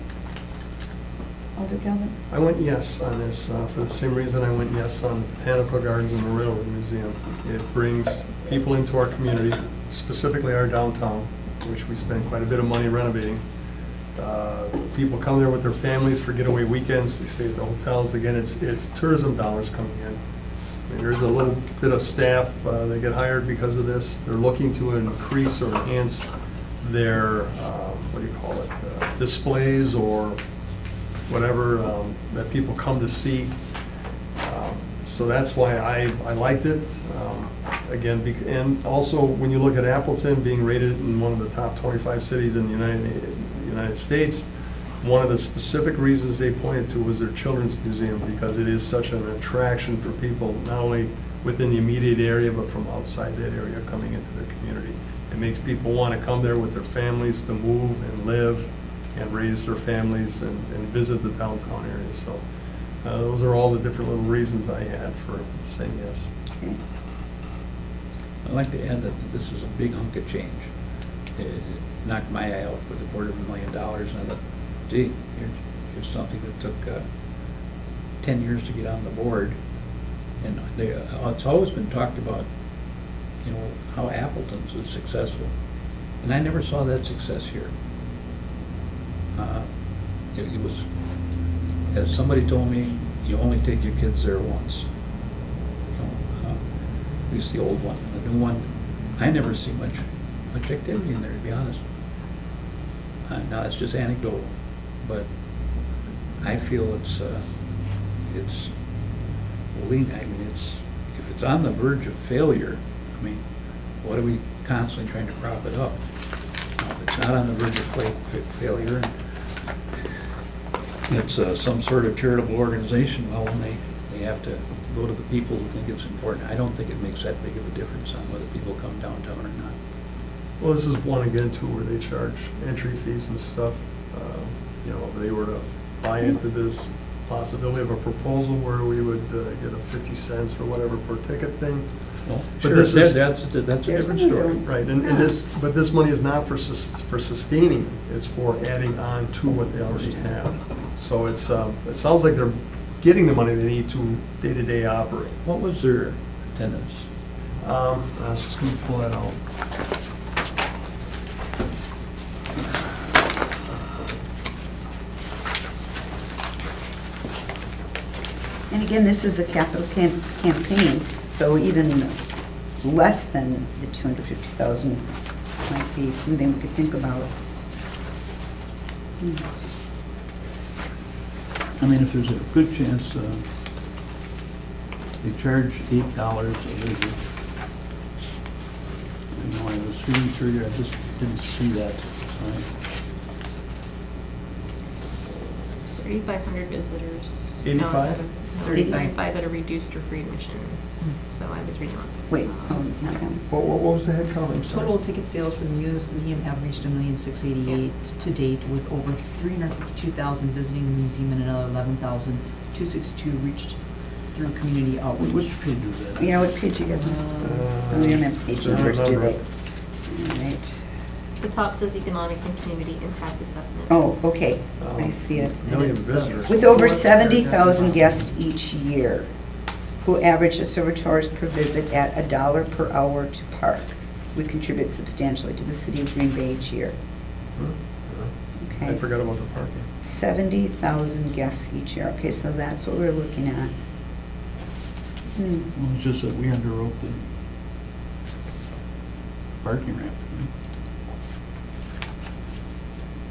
Alder Galvin? I went yes on this, for the same reason I went yes on Botanical Gardens and the Railroad Museum. It brings people into our community, specifically our downtown, which we spend quite a bit of money renovating. People come there with their families for getaway weekends, they stay at the hotels. Again, it's tourism dollars coming in. I mean, there's a little bit of staff that get hired because of this. They're looking to increase or enhance their, displays or whatever that people come to see. So that's why I liked it. Again, and also when you look at Appleton being rated in one of the top 25 cities in the United States, one of the specific reasons they pointed to was their children's museum, because it is such an attraction for people, not only within the immediate area, but from outside that area coming into their community. It makes people want to come there with their families to move and live and raise their families and visit the downtown area. So those are all the different little reasons I had for saying yes. Okay. I'd like to add that this is a big hunk of change. It knocked my eye out with $250,000, and I thought, gee, here's something that took 10 years to get on the board. And it's always been talked about, you know, how Appleton's is successful. And I never saw that success here. It was, as somebody told me, you only take your kids there once. You know, at least the old one. The new one, I never see much activity in there, to be honest. Now, it's just anecdotal, but I feel it's lean. I mean, if it's on the verge of failure, I mean, what are we constantly trying to prop it up? Now, if it's not on the verge of failure, it's some sort of charitable organization, well, when they have to go to the people who think it's important. I don't think it makes that big of a difference on whether people come downtown or not. Well, this is one again too where they charge entry fees and stuff. You know, if they were to buy into this possibility of a proposal where we would get a 50 cents or whatever per ticket thing. Well, But sure, this is- that's a different story. Right, and but this money is not for sustaining, it's for adding on to what they already have. So it's, it sounds like they're getting the money they need to day-to-day operate. What was their attendance? I was just gonna pull that out. And again, this is a capital campaign, so even less than the 250,000 might be something we could think about. I mean, if there's a good chance, they charge $8 a visit. You know, I was reading through here, I just didn't see that sign. 3,500 visitors. 85? 35 at a reduced or free admission. So I was reading on. Wait, oh, it's not them. What was the head count, I'm sorry? Total ticket sales for the museum have reached $1,688,000 to date, with over 352,000 visiting the museum and another 11,262 reached through community outreach. Which page was that? Yeah, what page you guys on? We don't have page don't numbers, do remember. they? All right. The top says economic and community impact assessment. Oh, okay, I see it. Million it's the- visitors. With over 70,000 guests each year, who average the servitors per visit at $1 per hour to park, we contribute substantially to the city of Green Bay each year. I Okay, forgot about the parking. 70,000 guests each year. Okay, so that's what we're looking at. Well, it's just that we underwrote the parking ramp, didn't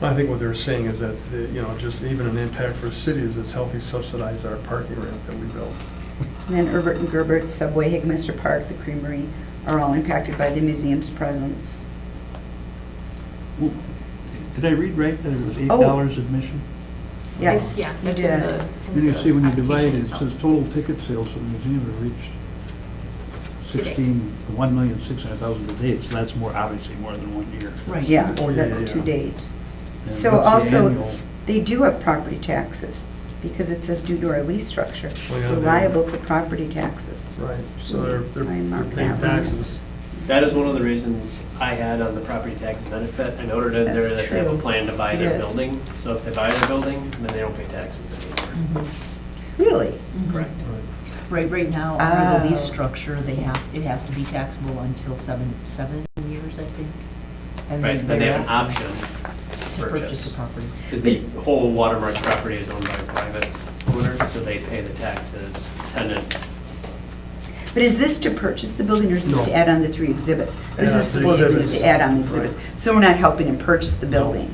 we? I think what they're saying is that, you know, just even an impact for the city is it's helping subsidize our parking ramp that we built. And then Herbert and Gerbert, Subway, Higmaster Park, the Creamery are all impacted by the museum's presence. Well, did I read right that it was Oh. $8 admission? Yes, Yeah, you that's did. in the. Then you see when you divide it, it application says total ticket sales for the museum have reached Today. 1,600,000 to date, so that's more, obviously more than 1 year. Right. Yeah, Oh, yeah, that's yeah, to yeah. date. And So what's the also, annual? they do have property taxes, because it says due to our lease structure, Oh, yeah, we're they- liable for property taxes. Right, so they're I mark paying that one. taxes. That is one of the reasons I had on the property tax benefit. I noted in there That's that they have a true. plan to buy It their is. building. So if they buy their building, then they don't pay taxes anymore. Really? Correct. Right now, under the lease Oh. structure, it has to be taxable until seven years, I think. And Right, then they have an thereafter, option to to purchase purchase. the property. Because the whole Watermark property is owned by a private owner, so they pay the taxes. Tenant, But is this to purchase the building, or is this No. to add on the 3 exhibits? This Add is the supposed to be exhibits. to add on the exhibits. So we're not helping them purchase the building?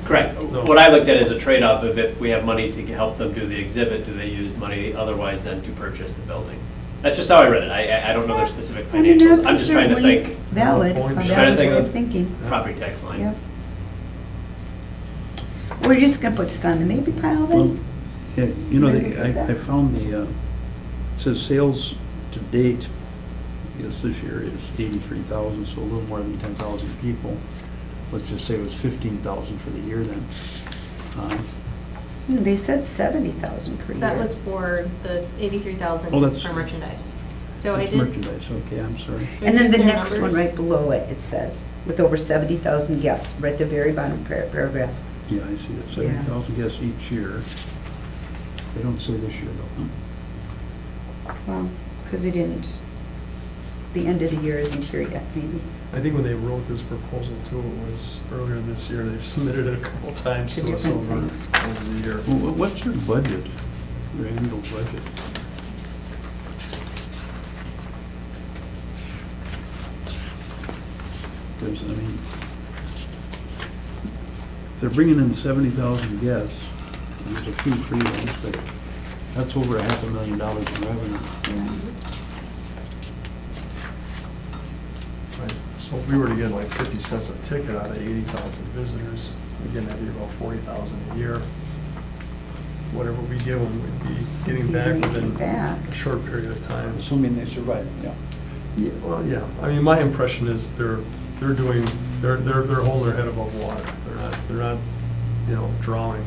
correct. No. What I looked at is a trade-off of if we have money to help them do the exhibit, do they use money otherwise than to purchase the building? That's just how I read it. I don't know their specific I mean, financials. that's I'm just trying to certainly think valid, Point. a Just trying to valid think way of- of thinking. property tax line. Yep. We're just gonna put this on the maybe pile Well, then? yeah, you know, You guys okay with I that? found it says sales to date, I guess this year is 83,000, so a little more than 10,000 people. Let's just say it was 15,000 for the year then. They said 70,000 per year. That was for the 83,000 Oh, that's- for merchandise. So I That's did. merchandise, okay, I'm sorry. so And then these the are next one numbers. right below it, it says, with over 70,000 guests, right at the very bottom paragraph. Yeah, I see that, 70,000 guests each year. They don't say this year though, huh? Well, because they didn't, the end of the year isn't here yet, maybe. I think when they wrote this proposal too, it was earlier this year. They've submitted it a couple times To to us different over things. the year. Well, what's their budget, their annual budget? Because, I mean, if they're bringing in 70,000 guests, and there's a few free ones, but that's over $500,000 in revenue. Right. So if we were to get like 50 cents a ticket out of 80,000 visitors, again, that'd be about 40,000 a year. Whatever we give them, we'd be getting back within Back. a short period of time. Assuming they survive, yeah. Yeah, well, yeah, I mean, my impression is they're holding their head above water. They're not, you know, drowning.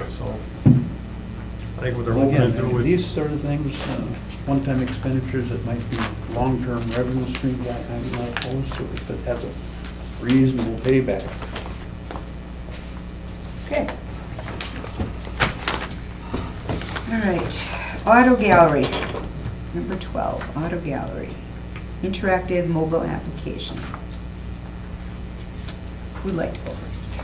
So I think what they're Well, hoping to again, do with. these sort of things, one-time expenditures that might be long-term revenue streams, I'm not opposed to it if it has a reasonable payback. Okay. All right, auto gallery, number 12, auto gallery, interactive mobile application. Who'd like to go first?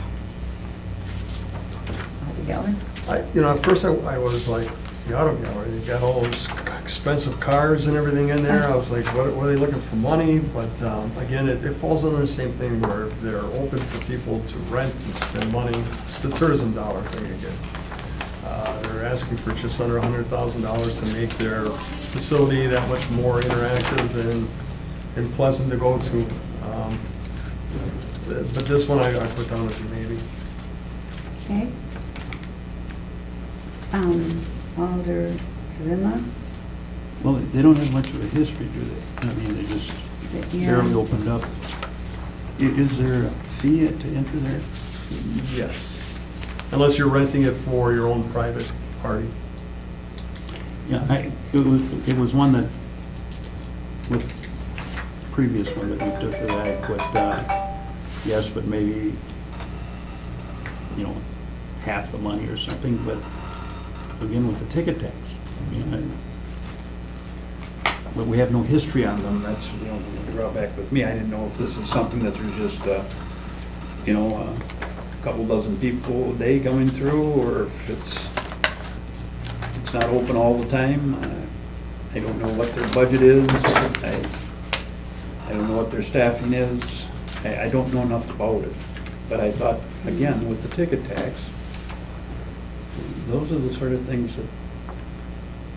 Auto gallery? At first I was like, the auto gallery, they got all those expensive cars and everything in there. I was like, what are they looking for money? But again, it falls under the same thing where they're open for people to rent and spend money. It's the tourism dollar thing again. They're asking for just under $100,000 to make their facility that much more interactive and pleasant to go to. But this one I put down as a maybe. Okay. Alder Zima? Well, they don't have much of a history, do they? I mean, they just Is it here? barely opened up. Is there a fee to enter there? Yes. Unless you're renting it for your own private party. Yeah, it was one that, with previous one that we took, that I put, yes, but maybe, you know, half the money or something, but again, with the ticket tax, but we have no history on them, that's, you know, the drawback with me. I didn't know if this is something that there's just, you know, a couple dozen people a day coming through, or if it's not open all the time. I don't know what their budget is. I don't know what their staffing is. I don't know enough about it. But I thought, again, with the ticket tax, those are the sort of things that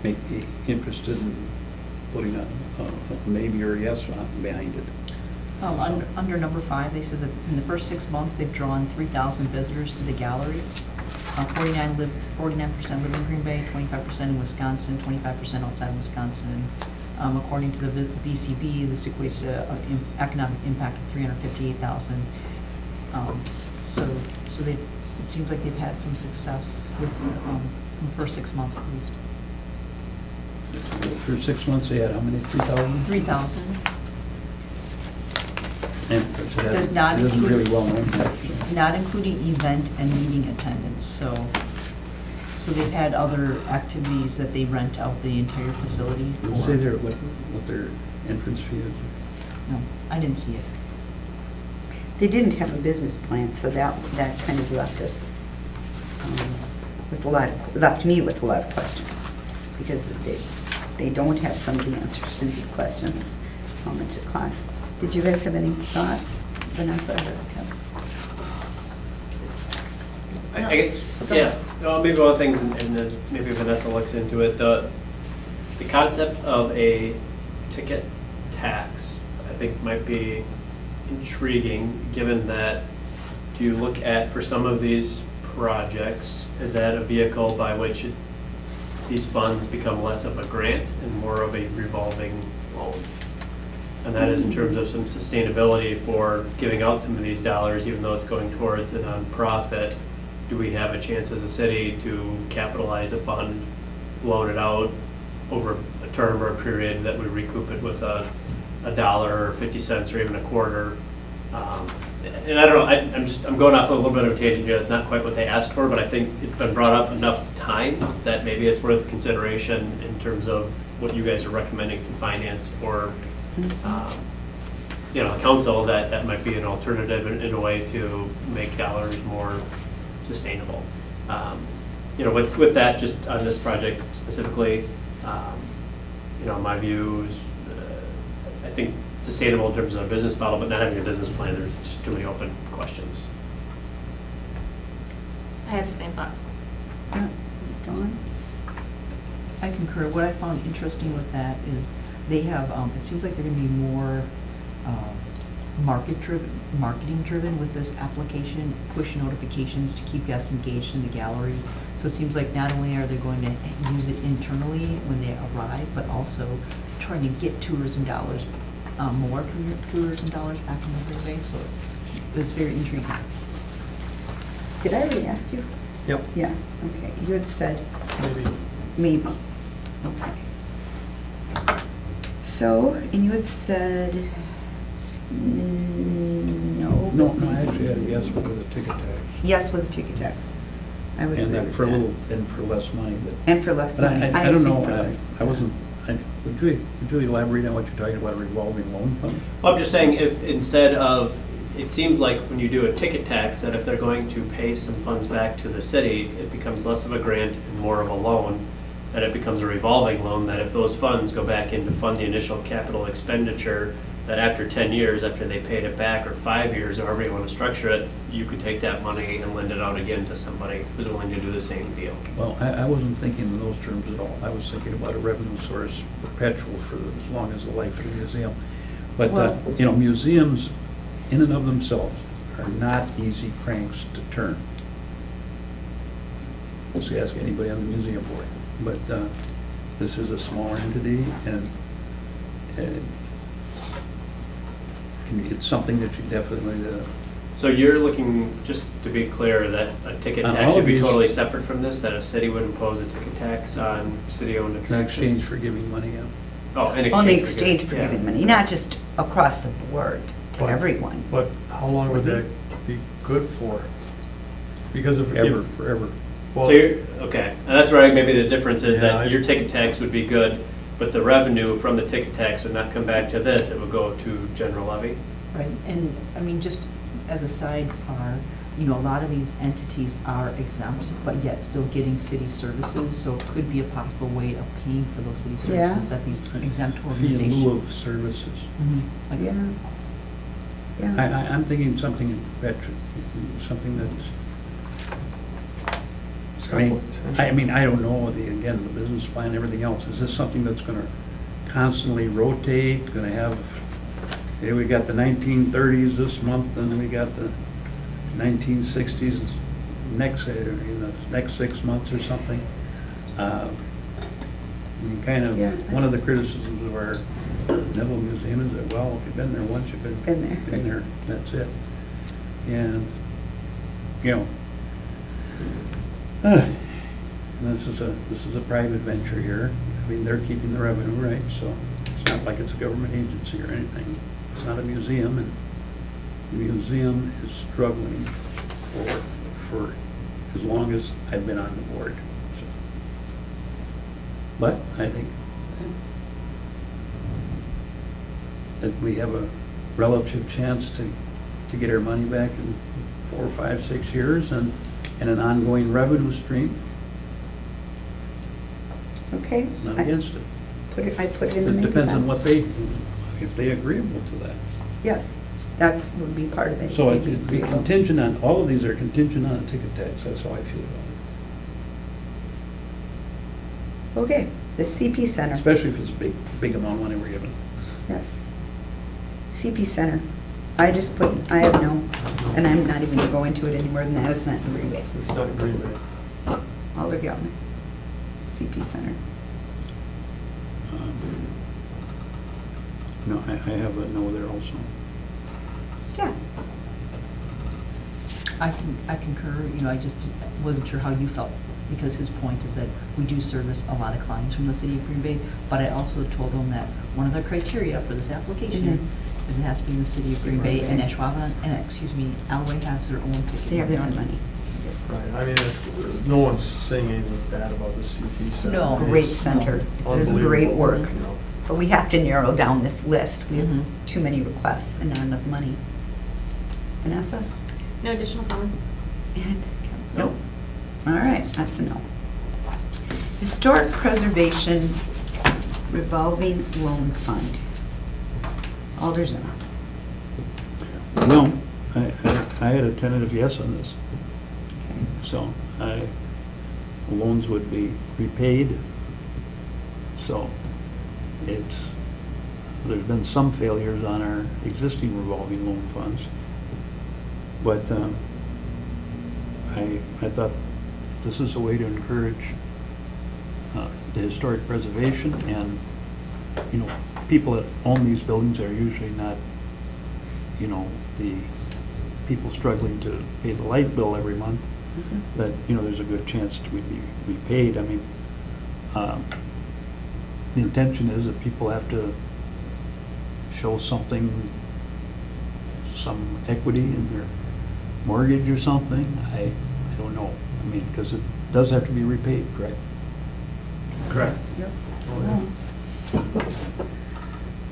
make me interested in putting a maybe or yes behind it. Under number 5, they said that in the first 6 months, they've drawn 3,000 visitors to the gallery. 49% live in Green Bay, 25% in Wisconsin, 25% outside Wisconsin. According to the BCB, this equates to an economic impact of $358,000. So it seems like they've had some success with in the first 6 months at least. For 6 months, they had how many, 3,000? 3,000. And Does not it isn't include- really well known. So. Not including event and meeting attendance, so they've had other activities that they rent out the entire facility for. Did it say there what their entrance fee is? No, I didn't see it. They didn't have a business plan, so that kind of left us left me with a lot of questions, because they don't have some of the answers to these questions, how much it costs. Did you guys have any thoughts, Vanessa or Kevin? I guess, yeah, well, maybe one of the things, and as maybe Vanessa looks into it, the concept of a ticket tax, I think might be intriguing, given that do you look at, for some of these projects, is that a vehicle by which these funds become less of a grant and more of a revolving loan? And that is in terms of some sustainability for giving out some of these dollars, even though it's going towards a nonprofit. Do we have a chance as a city to capitalize a fund, loan it out over a term or a period that we recoup it with a dollar or 50 cents or even a quarter? And I don't know, I'm going off a little bit of a tangent here. That's not quite what they asked for, but I think it's been brought up enough times that maybe it's worth consideration in terms of what you guys are recommending to finance or, the council, that might be an alternative in a way to make dollars more sustainable. With that, just on this project specifically, my views, I think sustainable in terms of a business model, but not having a business plan, there's just too many open questions. I had the same thoughts. Dawn? I concur. What I found interesting with that is they have, it seems like they're gonna be more marketing driven with this application, push notifications to keep guests engaged in the gallery. So it seems like not only are they going to use it internally when they arrive, but also trying to get tourism dollars, more tourism dollars back in the Green Bay. So it's very intriguing. Did I already ask you? Yep. Yeah, okay. You had said Maybe. maybe. Okay. So, and you had said, no. No, I actually had a yes with the ticket tax. Yes with the ticket tax. I would And agree then with for a that. little, and for less money, but. And for less But money. I don't know, think for less. I wasn't, would you elaborate on what you're talking about, a revolving loan fund? Well, I'm just saying, if instead of, it seems like when you do a ticket tax, that if they're going to pay some funds back to the city, it becomes less of a grant and more of a loan, that it becomes a revolving loan, that if those funds go back in to fund the initial capital expenditure, that after 10 years, after they paid it back, or 5 years, or however you want to structure it, you could take that money and lend it out again to somebody who's willing to do the same deal. Well, I wasn't thinking in those terms at all. I was thinking about a revenue source perpetual for as long as the life of the museum. But, Well- museums in and of themselves are not easy cranks to turn. Let's ask anybody on the museum board. But this is a smaller entity, and it's something that you definitely, So you're looking, just to be clear, that a ticket On tax all would of be these- totally separate from this, that a city would impose a ticket tax on city-owned in attractions? exchange for giving money out. Oh, in exchange. On the for exchange for yeah. giving money, not just across the board to But- everyone. But how long would that be good for? Because if. Forever. Well, So you're, okay, and that's where maybe the difference is Yeah, I- that your ticket tax would be good, but the revenue from the ticket tax would not come back to this, it would go to general levy? Right, and I mean, just as a sidebar, a lot of these entities are exempt, but yet still getting city services, so it could be a possible way of paying for those city Yeah. services that these exempt Fee organizations. in lieu of services. Mhm, like- Yeah. Yeah. I'm thinking something in perpetual, something that's, it's got potential. I don't know, again, the business plan, everything else. Is this something that's gonna constantly rotate, gonna have, hey, we got the 1930s this month, and we got the 1960s next 6 months or something? Yeah. One of the criticisms of our Neville Museum is that, well, if you've been there once, you've been there, that's it. And, this is a private venture here. I mean, they're keeping the revenue, right? So it's not like it's a government agency or anything. It's not a museum, and the museum is struggling for as long as I've been on the board. So. But I think that we have a relative chance to get our money back in 4, 5, 6 years, and an ongoing revenue stream. Okay. Not I against it. I put it in the It maybe depends on then. if they agreeable to that. Yes, that's, would be part of it. So They'd be it'd be agreeable. contingent on, all of these are contingent on a ticket tax. That's how I feel about Okay, the CP it. Center. Especially if it's big amount of money we're giving. Yes. CP Center. I just put, I have no, and I'm not even gonna go into it any more than that, it's not in Green Bay. It's not Green Bay. Alder Gilman, CP Center. No, I have a no there also. Staff. I concur, you know, I just wasn't sure how you felt, because his point is that we do service a lot of clients from the city of Green Bay, but I also told him that one of the criteria for this application is it has to be in the city of Green Bay, and Ashwaubenon, and, Alway has their own ticket. They have their own money. Right, I mean, no one's saying anything bad about the CP Center. No. Great It's center. It does unbelievable, great work. you know. But we have to narrow down this list. We have Mhm. too many requests and not enough money. Vanessa? No additional comments? And, nope. All right, that's a no. Historic Preservation Revolving Loan Fund. Alder Zima. Well, I had a tentative yes on this, Okay. so loans would be repaid. So there's been some failures on our existing revolving loan funds. But I thought this is a way to encourage the historic preservation, and, you know, people that own these buildings are usually not, you know, the people struggling to pay the light bill every month, that, you know, there's a good chance that we'd be repaid. I mean, the intention is that people have to show something, some equity in their mortgage or something. I don't know. I mean, because it does have to be repaid, correct? Correct.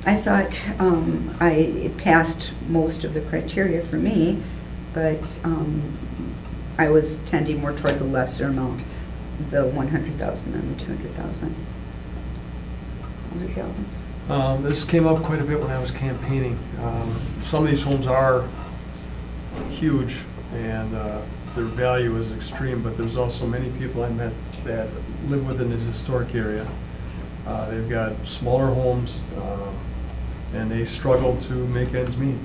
I thought it passed most of the criteria for me, but I was tending more toward the lesser amount, the 100,000 and the 200,000. Alder Galvin? This came up quite a bit when I was campaigning. Some of these homes are huge, and their value is extreme, but there's also many people I met that live within this historic area. They've got smaller homes, and they struggle to make ends meet.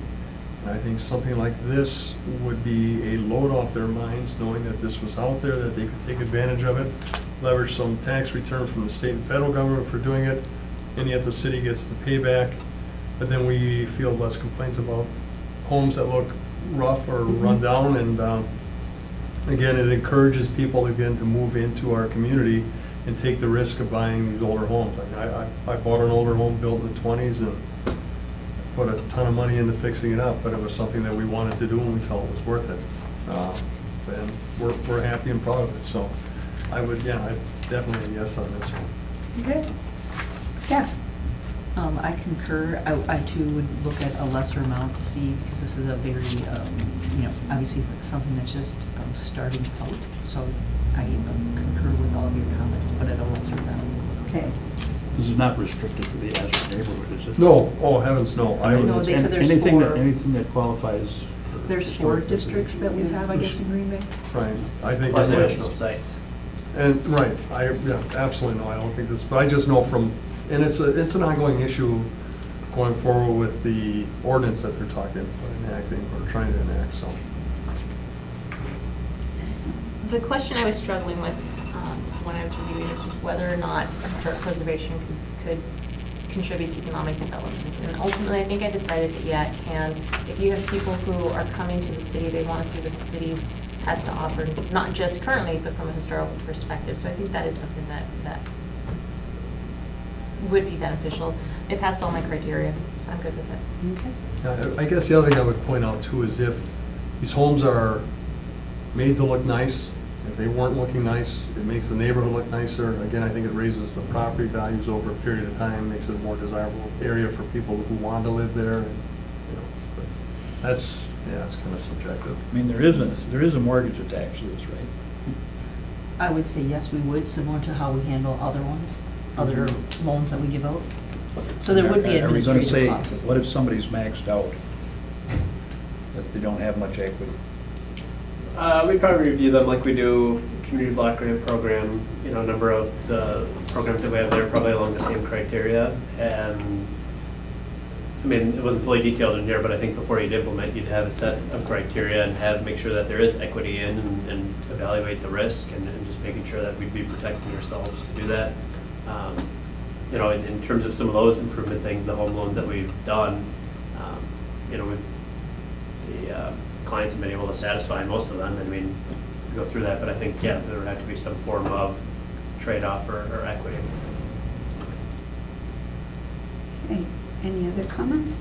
And I think something like this would be a load off their minds, knowing that this was out there, that they could take advantage of it, leverage some tax return from the state and federal government for doing it, and yet the city gets the payback. But then we field less complaints about homes that look rough or run down, and again, it encourages people again to move into our community and take the risk of buying these older homes. I bought an older home built in the 20s and put a ton of money into fixing it up, but it was something that we wanted to do and we felt it was worth it. And we're happy and proud of it, so I definitely a yes on this one. Okay. Staff? I concur. I too would look at a lesser amount to see, because this is a very, obviously something that's just starting out. So I concur with all of your comments, but at a lesser amount. Okay. This is not restricted to the Ashland neighborhood, is it? No, oh heavens no. I mean, No, they said there's anything four. anything that qualifies. for There's 4 historic districts that we have, I guess, in Green Bay. Right, I think. Plus it's- additional sites. And, right, absolutely no, I don't think this, but I just know from, and it's an ongoing issue going forward with the ordinance that they're talking about enacting, or trying to enact, so. The question I was struggling with when I was reviewing this was whether or not historic preservation could contribute to economic development. And ultimately, I think I decided that, yeah, it can. If you have people who are coming to the city, they want to see what the city has to offer, not just currently, but from a historical perspective. So I think that is something that would be beneficial. It passed all my criteria, so I'm good with it. Okay. I guess the other thing I would point out too is if these homes are made to look nice, if they weren't looking nice, it makes the neighborhood look nicer. Again, I think it raises the property values over a period of time, makes it a more desirable area for people who want to live there. And, but that's kind of subjective. I mean, there is a mortgage attached to this, right? I would say yes, we would, similar to how we handle other ones, other loans that we give out. So there would be Are we gonna administrative say, costs. what if somebody's maxed out? That they don't have much equity? We'd probably review them like we do community block grant program, a number of the programs that we have there probably along the same criteria. And I mean, it wasn't fully detailed in here, but I think before you'd implement, you'd have a set of criteria and make sure that there is equity in and evaluate the risk and just making sure that we'd be protecting ourselves to do that. You know, in terms of some of those improvement things, the home loans that we've done, you know, the clients have been able to satisfy most of them. I mean, we go through that, but I think, yeah, there would have to be some form of trade-off or equity. Okay. Any other comments?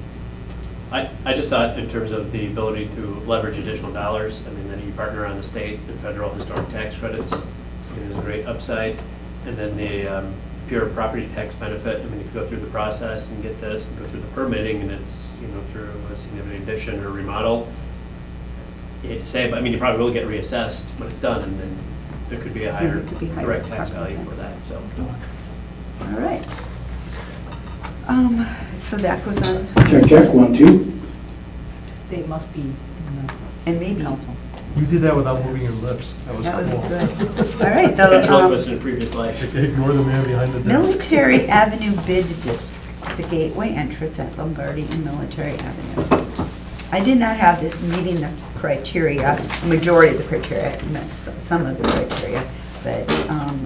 I just thought in terms of the ability to leverage additional dollars, I mean, then you partner on the state and federal historic tax credits, I mean, there's a great upside. And then the pure property tax benefit, I mean, if you go through the process and get this, and go through the permitting, and it's, you know, through a significant addition or remodel, you hate to say it, but I mean, you probably will get reassessed when it's done, and then there could be a higher There could be higher direct tax property value for that, taxes. so. All right. So that goes on. Check one, too. They must be in And the maybe. council. You did that without moving your lips. That was That was cool. good. All right, Ventriloquist the in a previous life. Ignore the man behind the desk. Military Avenue Bid District, the gateway entrance at Lombardi and Military Avenue. I did not have this meeting the criteria, a majority of the criteria, I met some of the criteria, but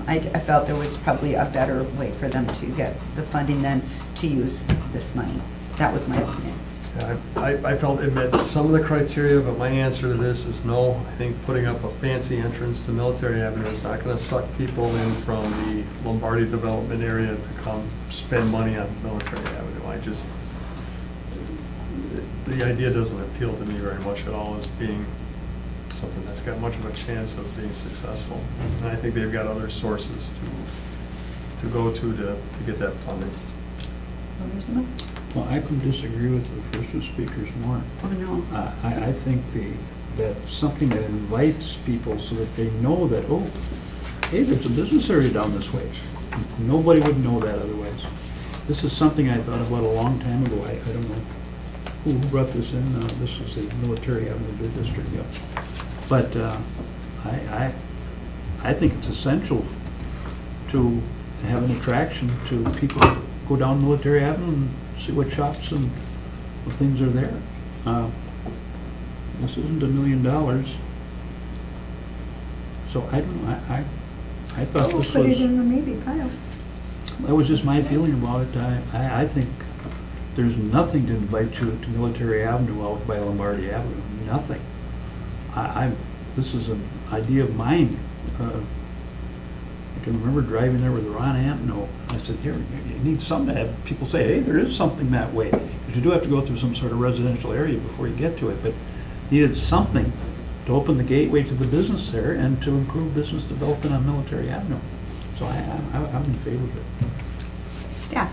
I felt there was probably a better way for them to get the funding than to use this money. That was my opinion. Yeah, I felt it met some of the criteria, but my answer to this is no. I think putting up a fancy entrance to Military Avenue is not gonna suck people in from the Lombardi development area to come spend money on Military Avenue. The idea doesn't appeal to me very much at all as being something that's got much of a chance of being successful. And I think they've got other sources to go to get that funding. Well, I couldn't disagree with the first two speakers more. Oh, no. I think that's something that invites people so that they know that, oh, hey, there's a business area down this way. Nobody would know that otherwise. This is something I thought about a long time ago. I don't know who brought this in. This was the Military Avenue Bid District, yep. But I think it's essential to have an attraction to people who go down Military Avenue and see what shops and what things are there. This isn't $1 million. So I don't know, I thought We'll this put it was, in the maybe pile. that was just my feeling about it. I think there's nothing to invite you to Military Avenue out by Lombardi Avenue, nothing. This is an idea of mine. I can remember driving there with Ron Antino. I said, here, you need something to have people say, hey, there is something that way. Because you do have to go through some sort of residential area before you get to it, but needed something to open the gateway to the business there and to improve business development on Military Avenue. So I'm in favor of it. Staff.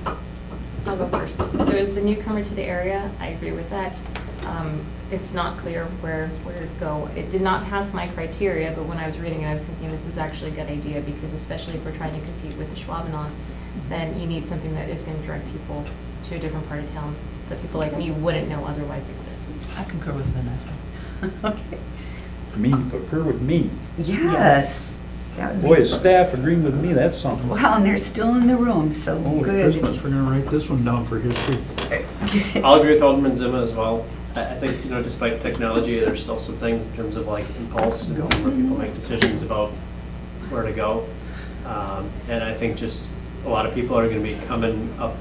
I'll go first. So as the newcomer to the area, I agree with that. It's not clear where to go. It did not pass my criteria, but when I was reading it, I was thinking this is actually a good idea because especially if we're trying to compete with the Schwabenon, then you need something that is going to direct people to a different part of town that people like me wouldn't know otherwise exists. I concur with Vanessa. Okay. I mean, you concur with me. Yes. That would be- Boy, staff agreeing with me, that's something. Wow, and they're still in the room, so Holy good. Christmas, we're gonna write this one down for history. I'll agree with Alderman Zima as well. I think, you know, despite technology, there's still some things in terms of like impulse and where people make decisions about where to go. And I think just a lot of people are gonna be coming up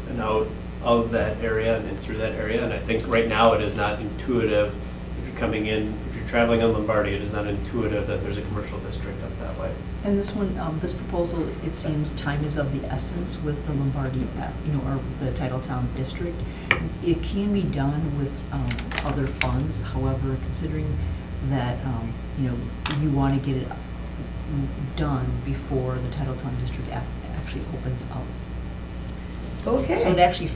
and out of that area and through that area. And I think right now it is not intuitive, if you're coming in, if you're traveling on Lombardi, it is not intuitive that there's a commercial district up that way. And this one, this proposal, it seems time is of the essence with the Lombardi, or the Titletown district. It can be done with other funds, however, considering that, you want to get it done before the Titletown district actually opens up. So it Okay. actually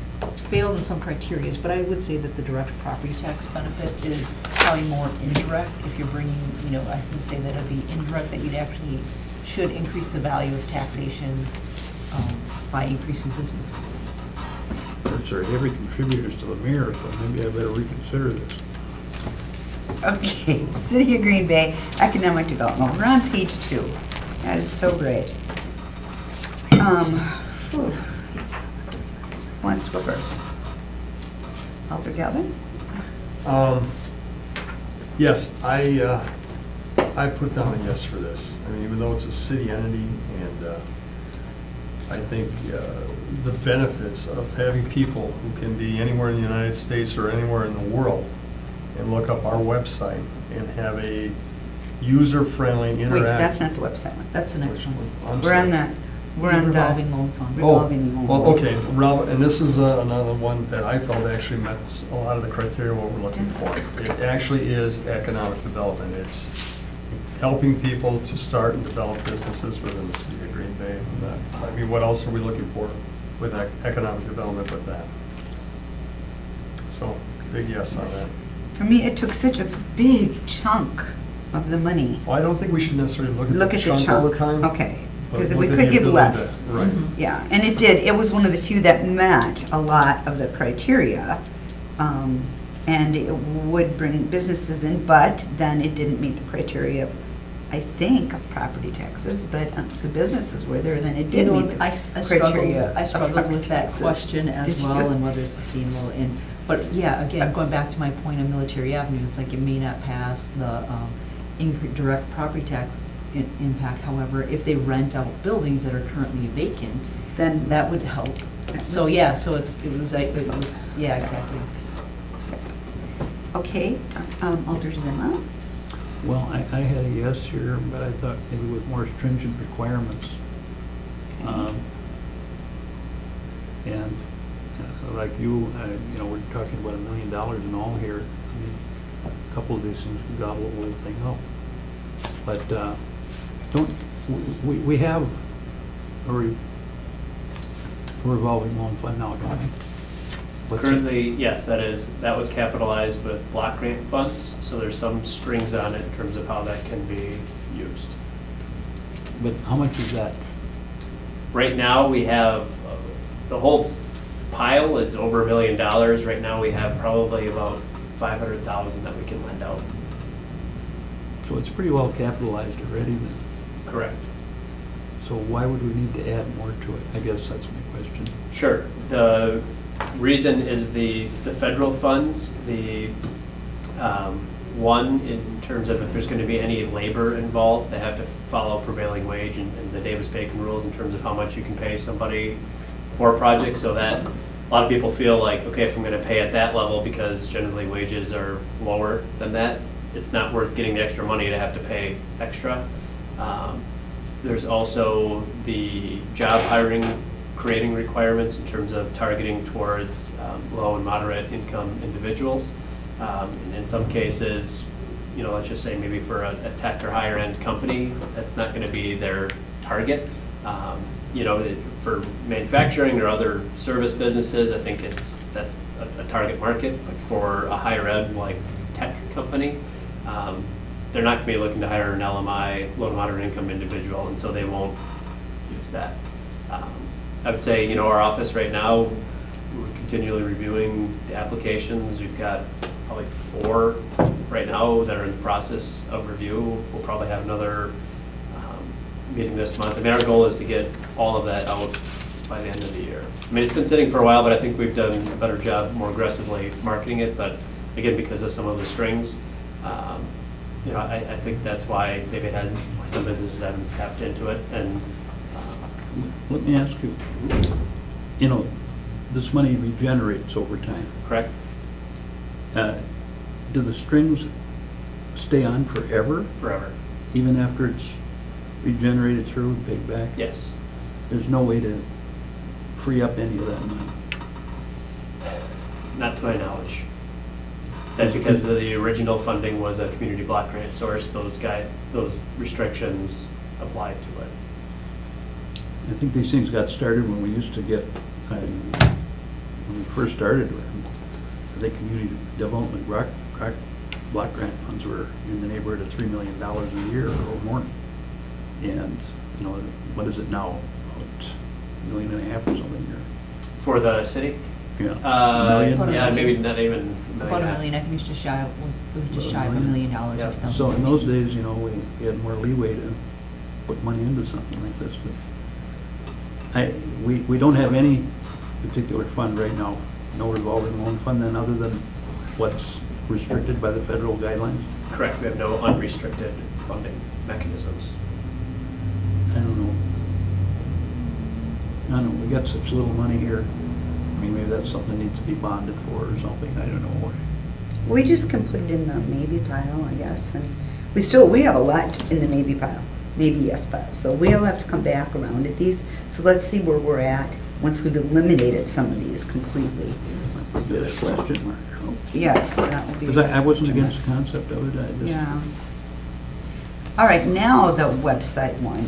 failed in some criteria, but I would say that the direct property tax benefit is probably more indirect. If you're bringing, I would say that it'd be indirect, that you'd actually should increase the value of taxation by increasing business. Those are heavy contributors to the mayor, so maybe I better reconsider this. Okay, City of Green Bay Economic Development, we're on page 2. That is so great. Who wants to go first? Alder Galvin? Yes, I put down a yes for this. I mean, even though it's a city entity, and I think the benefits of having people who can be anywhere in the United States or anywhere in the world and look up our website and have a user-friendly Wait, interaction. that's not the website one. That's the next one. I'm We're on sorry. that, we're on the. Revolving loan fund. Revolving loan. Well, okay, and this is another one that I felt actually met a lot of the criteria what we're looking for. It actually is economic development. It's helping people to start and develop businesses within the city of Green Bay. And that- I mean, what else are we looking for with economic development but that? So, big yes on that. For me, it took such a big chunk of the money. Well, I don't think we should necessarily look Look at the at the chunk all the chunk, time. okay, but because look we at could the give ability less. to- Right. Yeah, and it did, it was one of the few that met a lot of the criteria, and it would bring businesses in, but then it didn't meet the criteria of, I think, of property taxes, but the businesses were there, then it You did know, meet the I criteria. I of struggled property with that taxes. question as Did you? well, and whether it's sustainable, and, but yeah, again, going back to my point on Military Avenue, it's like it may not pass the direct property tax impact, however, if they rent out buildings that are currently vacant, Then, that would help. So, yeah, so it was, yeah, exactly. okay, Alder Zima? Well, I had a yes here, but I thought maybe with more stringent requirements. And like you know, we're talking about $1 million and all here. I mean, a couple of these things could gobble the whole thing up. But we have a revolving loan fund now, don't we? What's it? Currently, yes, that was capitalized with block grant funds, so there's some strings on it in terms of how that can be used. But how much is that? Right now, we have, the whole pile is over $1 million. Right now, we have probably about 500,000 that we can lend out. So it's pretty well capitalized already then. Correct. So why would we need to add more to it? I guess that's my question. Sure. The reason is the federal funds, one, in terms of if there's going to be any labor involved, they have to follow prevailing wage and the Davis-Bacon rules in terms of how much you can pay somebody for a project, so that a lot of people feel like, okay, if I'm going to pay at that level, because generally wages are lower than that, it's not worth getting the extra money to have to pay extra. There's also the job hiring creating requirements in terms of targeting towards low and moderate income individuals. And in some cases, you know, let's just say maybe for a tech or higher end company, that's not going to be their target. You know, for manufacturing or other service businesses, I think that's a target market. But for a higher ed like tech company, they're not going to be looking to hire an LMI, low to moderate income individual, and so they won't use that. I would say, you know, our office right now, we're continually reviewing the applications. We've got probably 4 right now that are in the process of review. We'll probably have another meeting this month. I mean, our goal is to get all of that out by the end of the year. I mean, it's been sitting for a while, but I think we've done a better job more aggressively marketing it. But again, because of some of the strings, you know, I think that's why maybe it hasn't, why some businesses haven't tapped into it. And Let me ask you, you know, this money regenerates over time. correct? Do the strings stay on forever, Forever. even after it's regenerated through and paid back? Yes. There's no way to free up any of that money. Not to my knowledge. That's because the original funding was a community block grant source. Those restrictions applied to it. I think these things got started when we used to get, when we first started, I think community development block grant funds were in the neighborhood of $3 million a year or more. And, you know, what is it now? About $1.5 million or something? For the city? Yeah. $1 million? Yeah, maybe not even About $1 $1.5 million, I think it was just shy of $1 million or Yeah. something. So in those days, you know, we had more leeway to put money into something like this, but we don't have any particular fund right now no revolving loan fund then, other than what's restricted by the federal guidelines? Correct, we have no unrestricted funding mechanisms. I don't know. I don't know, we got such little money here. I mean, maybe that's something that needs to be bonded for or something, I don't know. We just can put it in the maybe pile, I guess, and we have a lot in the maybe pile, maybe yes pile. So we'll have to come back around at these. So let's see where we're at once we've eliminated some of these completely. Is that a question mark? Yes, that would be. Because I wasn't against the concept of it, I just. Yeah. All right, now the website one,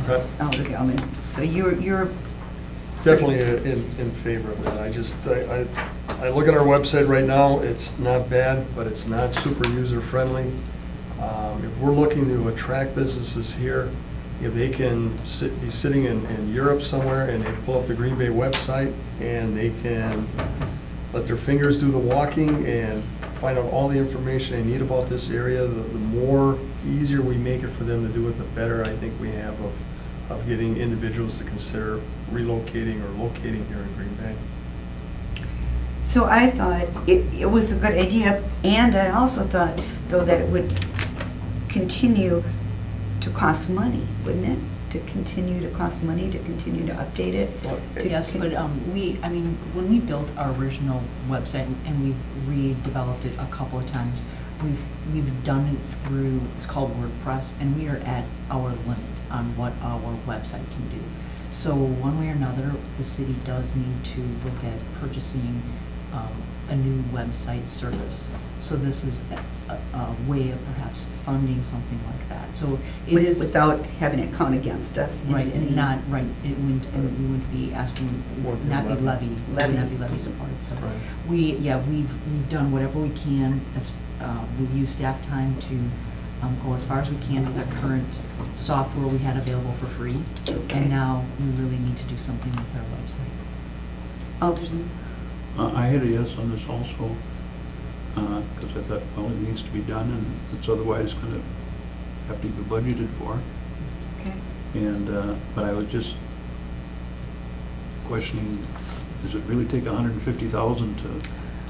Okay. Elder Galvin. So you're Definitely in favor of that. I look at our website right now, it's not bad, but it's not super user-friendly. If we're looking to attract businesses here, if they can be sitting in Europe somewhere and they pull up the Green Bay website and they can let their fingers do the walking and find out all the information they need about this area, the more easier we make it for them to do it, the better I think we have of getting individuals to consider relocating or locating here in Green Bay. So I thought it was a good idea, and I also thought, though, that it would continue to cost money, wouldn't it? To continue to cost money, to continue to update it? to Yes, con- but when we built our original website and we redeveloped it a couple of times, we've done it through, it's called WordPress, and we are at our limit on what our website can do. So one way or another, the city does need to look at purchasing a new website service. So this is a way of perhaps funding something like that. So it is. Without having it count against us. in Right, and any- not, right, it wouldn't, and we wouldn't be asking, Won't be not be levy. levy, would not be levy supported, so. Right. We've done whatever we can, as, we've used staff time to, go as far as we can with our current software we had available for free. Okay. And now we really need to do something with our website. Alderson? I had a yes on this also, because I thought, well, it needs to be done, and it's otherwise going to have to be budgeted for. Okay. And, but I was just questioning, does it really take 150,000 to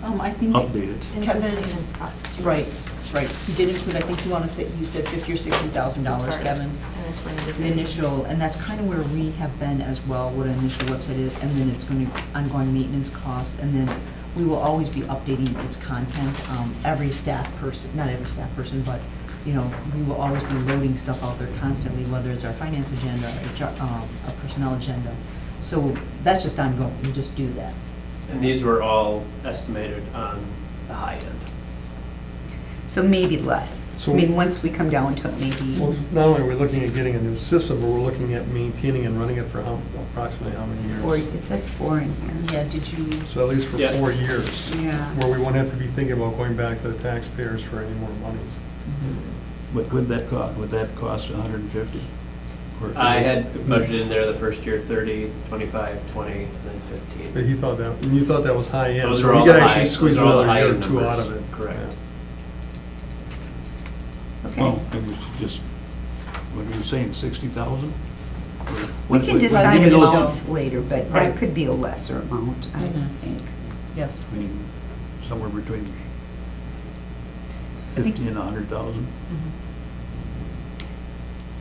I think. update it? And Kevin- maintenance costs too. Right, right. He did include, I think you want to say, you said $50,000 or $60,000, To start. Kevin. And then 20 to The initial, and that's kind of where we have been as well, what an initial website is, and then it's going to, ongoing maintenance costs, and then we will always be updating its content. Every staff person, not every staff person, but, you know, we will always be loading stuff out there constantly, whether it's our finance agenda, our personnel agenda. So that's just ongoing, we just do that. And these were all estimated on the high end. So maybe less. So- I mean, once we come down to it, maybe. Well, not only are we looking at getting a new system, but we're looking at maintaining and running it for approximately how many years? 4, it said 4 in here. Yeah, did you, So at least for Yeah. 4 years. Yeah. Where we won't have to be thinking about going back to the taxpayers for any more monies. But would that cost 150? Or- I had budgeted in there the first year 30, 25, 20, and then But 15. he thought that, and you thought that was high end. Those So are we all could the actually high- squeeze those are all the another year or high-end 2 out of numbers. it. Correct. Yeah. Okay. Well, maybe we should just, what are you saying, 60,000? We can decide give me those- amounts later, but that Right. could be a lesser amount, I Mhm. think. yes. I mean, somewhere between I think- 50 and 100,000.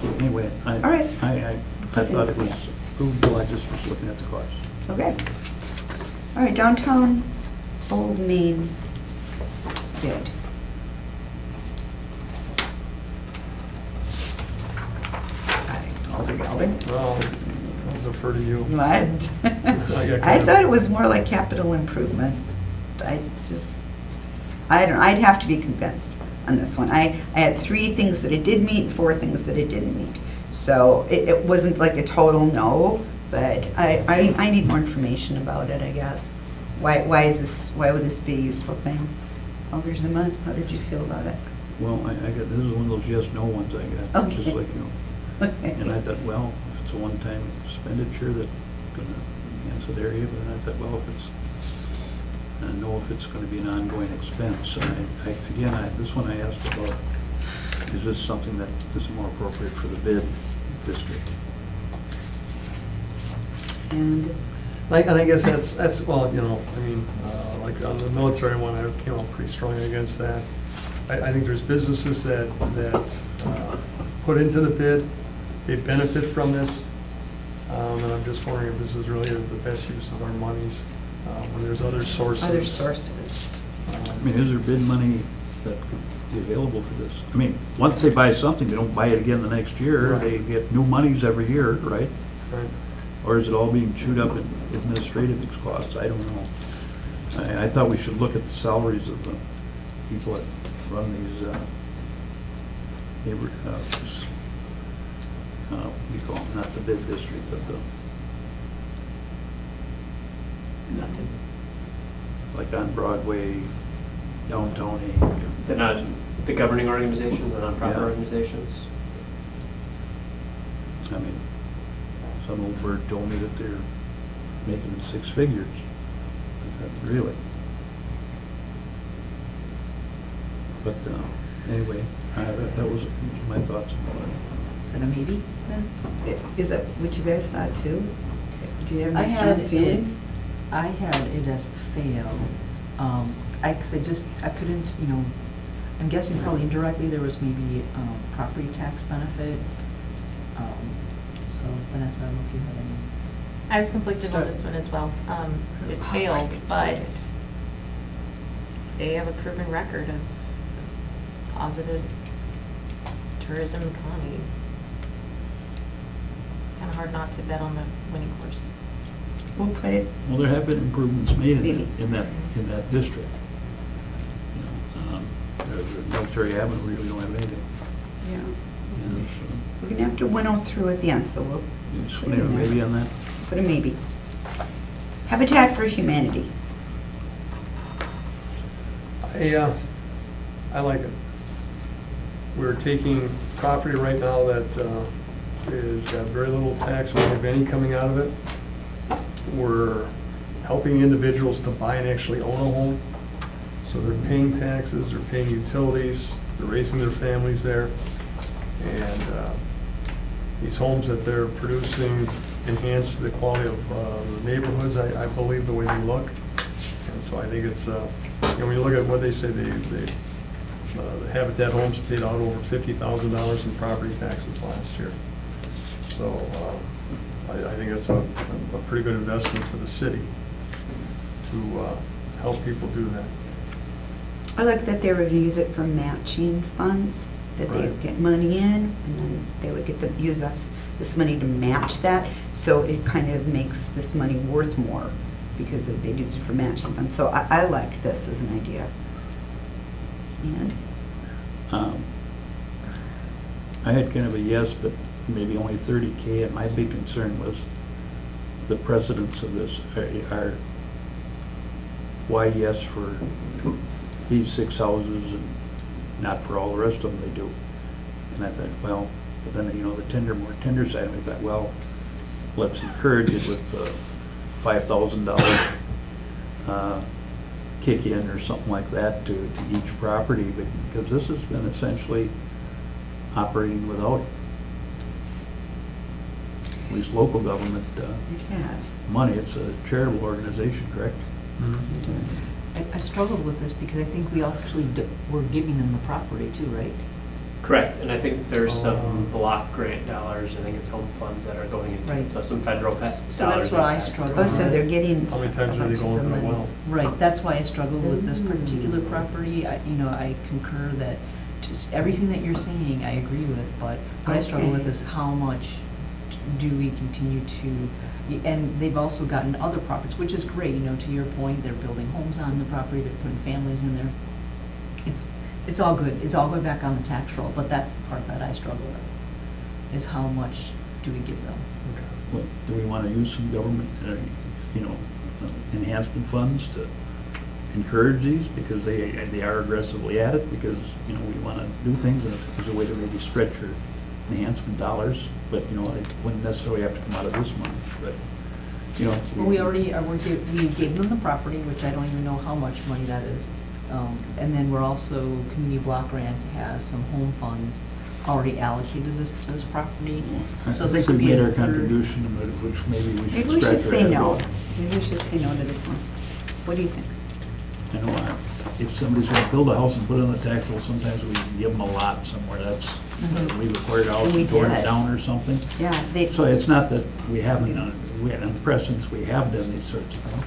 Mhm. Anyway, All right. I thought it was provable, I just was looking at the cost. Okay. All right, downtown Old Main bid. Alder Galvin? Well, I'll defer to you. What? got I kind thought of- it was more like capital improvement. I just, I don't, I'd have to be convinced on this one. I had 3 things that it did meet and 4 things that it didn't meet. So it wasn't like a total no, but I need more information about it, I guess. Why would this be a useful thing? Alder Zima, how did you feel about it? Well, I got, this is one of those yes/no ones I got, just Okay. like, you know. And I thought, well, if it's a one-time expenditure that's gonna enhance that area, but then I thought, well, if it's, I know if it's gonna be an ongoing expense. And this one I asked about, is this something that is more appropriate for the bid district? And And I guess that's, well, you know, I mean, like on the military one, I came out pretty strongly against that. I think there's businesses that put into the bid, they benefit from this, and I'm just wondering if this is really the best use of our monies, when there's other sources. Other sources. I mean, is there bid money that could be available for this? I mean, once they buy something, they don't buy it again the next year. Right. They get new monies every year, right? Right. Or is it all being chewed up in administrative costs? I don't know. I thought we should look at the salaries of the people that run these, what do you call them, not the bid district, but like on Broadway, downtown Inc. They're not the governing organizations, the nonprofit Yeah. organizations. I mean, some old bird told me that they're making 6 figures. I said, really? But anyway, that was my thoughts about it. Is that a maybe then? Is that what you guys thought too? Do you have I any had strong feelings? I had it as a fail. Cause I couldn't, you know, I'm guessing probably indirectly there was maybe property tax benefit. So Vanessa, I don't know if you had any. I was conflicted on this one as well. It failed, but they have a proven record of positive tourism economy. Kind of hard not to bet on the winning course. We'll put it, Well, there have been improvements made Maybe. in that district. You know, the Military Avenue really don't have anything. yeah. And so, We're gonna have to winnow through at the end, so we'll you just want to have a maybe on that? put a maybe. Habitat for Humanity. I like it. We're taking property right now that is got very little tax money, if any, coming out of it. We're helping individuals to buy and actually own a home. So they're paying taxes, they're paying utilities, they're raising their families there. And these homes that they're producing enhance the quality of the neighborhoods, I believe, the way they look. And so I think it's, you know, when you look at what they say, the Habitat Homes paid out over $50,000 in property taxes last year. So I think it's a pretty good investment for the city to help people do that. I like that they would use it for matching funds, that they would Right. get money in, and then they would get to use this money to match that. So it kind of makes this money worth more because they'd use it for matching funds. So I like this as an idea. And I had kind of a yes, but maybe only 30K. And my big concern was the precedence of this are why yes for these 6 houses and not for all the rest of them they do. And I thought, well, but then, you know, the more tender side of me thought, well, let's encourage it with $5,000 kick in or something like that to each property, but because this has been essentially operating without at least local government it has. money. It's a charitable organization, correct? I struggled with this because I think we actually were giving them the property too, right? Correct, and I think there's some block grant dollars, I think it's home funds that are going into Right. it, so some federal dollars. So that's what I being passed struggle through. Oh, so they're getting. How many times are they going to the well? Right, that's why I struggled with this particular property. I concur that just everything that you're saying, I agree with, but what I struggle with is how much do we continue to, and they've also gotten other properties, which is great, you know, to your point, they're building homes on the property, they're putting families in there. It's all good, it's all going back on the tax roll, but that's the part that I struggle with, is how much do we give them? Well, do we want to use some government, enhancement funds to encourage these? Because they are aggressively at it, because, you know, we want to do things as a way to maybe stretch your enhancement dollars, but, you know, it wouldn't necessarily have to come out of this money, but, you know. Well, we already, we gave them the property, which I don't even know how much money that is. And then we're also, Community Block Grant has some home funds already allocated to this property. I So this think would we be made a our third. contribution, which maybe we Maybe should we should scratch our say head no. about. Maybe we should say no to this one. What do you think? You know, if somebody's gonna build a house and put it on the tax roll, sometimes we give them a lot somewhere, that's, we required a house And we and tore it did. down or something. Yeah, they, So it's not that we haven't done, we had precedents, we have done these sorts of things.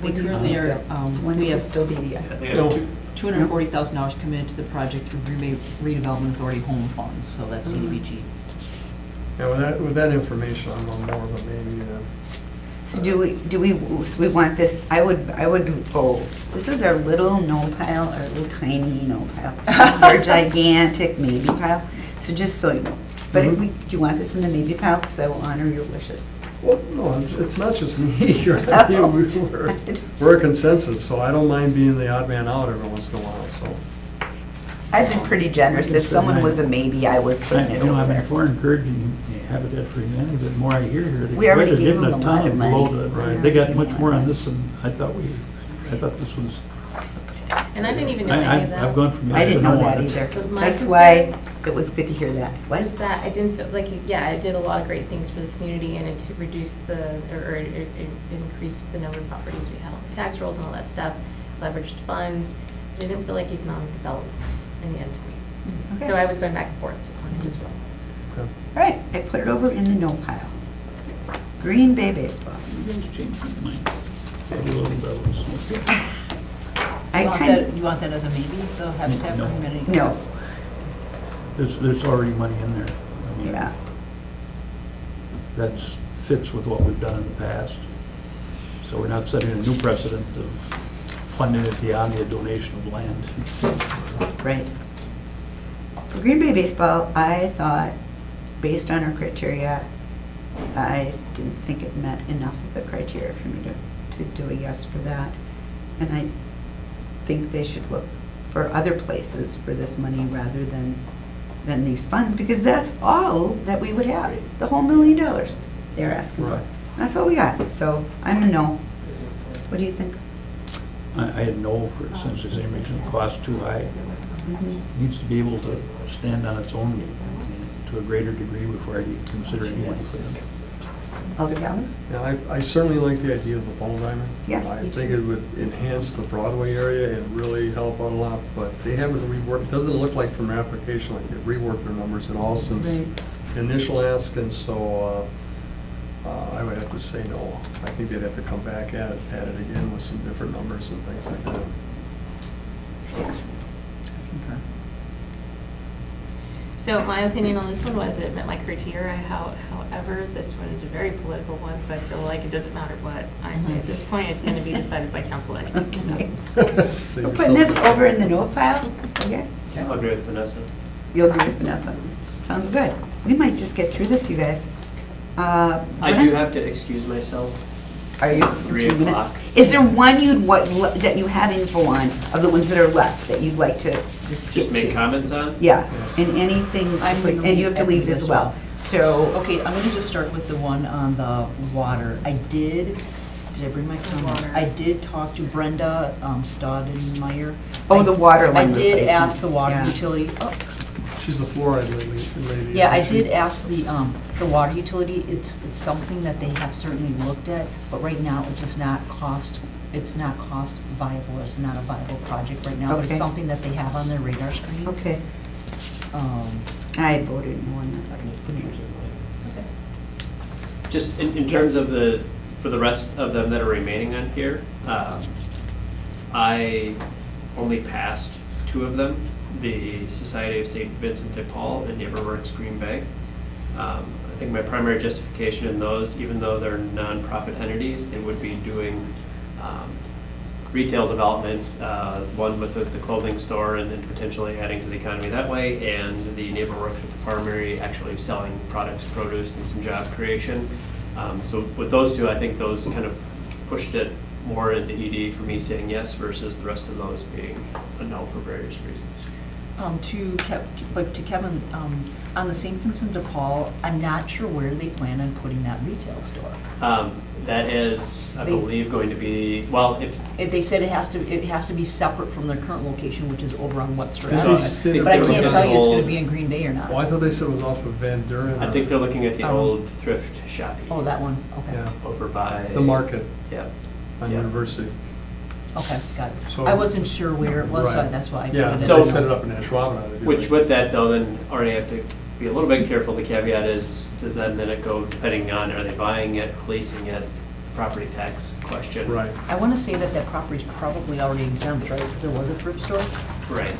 We currently are, want we it to have still be the, They No. got two- $240,000 committed to the project through Green Bay Redevelopment Authority home funds, so that's CDBG. Yeah, with that information, I'm on more of a maybe than. so so we want this, I would go, this is our little no pile, our little tiny no pile. This is our gigantic maybe pile, so just so you know. But if we, do you want this in the maybe pile, because I will honor your wishes. Well, no, it's not just me. We're a consensus, so I don't mind being the odd man out every once in a while, so. I've been pretty generous, if someone was a maybe, I was putting it You know, over I've been there. for encouraging Habitat for Humanity, but the more I hear here, We already they're gave getting them a a ton lot of of money. load. Right. They got much more on this than I thought this was. And I didn't even know any of that. I've gone from yes I to didn't no know on that it. either. But my That's why concern- it was good to hear that. What? Was that I didn't feel like, yeah, I did a lot of great things for the community and to reduce or increase the number of properties we had on the tax rolls and all that stuff, leveraged funds. But I didn't feel like economic development in the end to me. Okay. So I was going back and forth on it as well. All right, I put it over in the no pile. Green Bay baseball. You guys changed my mind. Little bellows. I kind You want that as a maybe, the Habitat No. for Humanity? no, There's already money in there. I mean, yeah. That's, fits with what we've done in the past. So we're not setting a new precedent of funding it beyond the donation of land. Right. For Green Bay baseball, I thought, based on our criteria, I didn't think it met enough of the criteria for me to do a yes for that. And I think they should look for other places for this money rather than these funds, because that's all that we would have, the whole $1 million they're asking for. Right. That's all we got, so I'm a no. What do you think? I had no, for essentially the same reason, cost too high. Mhm. Needs to be able to stand on its own to a greater degree before I consider any money for them. Alder Galvin? Yeah, I certainly like the idea of the ball diamond. Yes, I me think too. it would enhance the Broadway area and really help out a lot, but they haven't reworked, it doesn't look like from their application, like they've reworked their numbers at all since Right. initial ask, and so I would have to say no. I think they'd have to come back at it again with some different numbers and things like that. Concur. So my opinion on this one was it met my criteria. However, this one is a very political one, so I feel like it doesn't matter what I say at this point. It's going to be decided by council anyways. Okay. Save We're putting this yourself- over in the no pile? Okay. I'll agree with Vanessa. You'll agree with Vanessa. Sounds good. We might just get through this, you guys. I do Brent, have to excuse myself. Are you? 3 2 minutes? o'clock. Is there one that you have info on, of the ones that are left, that you'd like to just skip Just make to? comments on? Yeah, and anything, I'm gonna and you have to leave as well. So, Okay, I'm gonna just start with the one on the water. Did I bring my comments? water. I did talk to Brenda Staudenmeyer. oh, the water line I replacement. did ask the water Yeah. utility, She's the fluoride lady. yeah, I isn't she? did ask the water utility. It's something that they have certainly looked at, but right now it's just not cost viable. It's not a viable project right now, but it's Okay. something that they have on their radar screen. Okay, I voted no on that. Just in terms Yes. of for the rest of them that are remaining on here, I only passed 2 of them, the Society of St. Vincent de Paul and NeighborWorks Green Bay. I think my primary justification in those, even though they're nonprofit entities, they would be doing retail development, one with the clothing store and then potentially adding to the economy that way, and the NeighborWorks with the farmery actually selling products, produce, and some job creation. So with those 2, I think those kind of pushed it more into ED for me saying yes versus the rest of those being a no for various reasons. To Kevin, on the St. Vincent de Paul, I'm not sure where they plan on putting that retail store. That is, I They- believe, going to be, well, If they said it has to be separate from their current location, which is over on Webster Did they Avenue. say But I that they can't were tell you it's gonna gonna be in Green Bay or not. Well, I thought they said it was off of Van Duren. I think they're looking at the Oh. old thrift shop Oh, that one, okay. Yeah, over by. the market Yeah. on Yeah. University. Okay, got it. So- I wasn't sure where it was, so Right. that's why I. Yeah, put it so as- set it up in Ashwaubenon. Which with that though, then already have to be a little bit careful. The caveat is, does then it go depending on, are they buying it, leasing it, property tax question? Right. I wanna say that property's probably already exempt, right, because it was a thrift store? Right.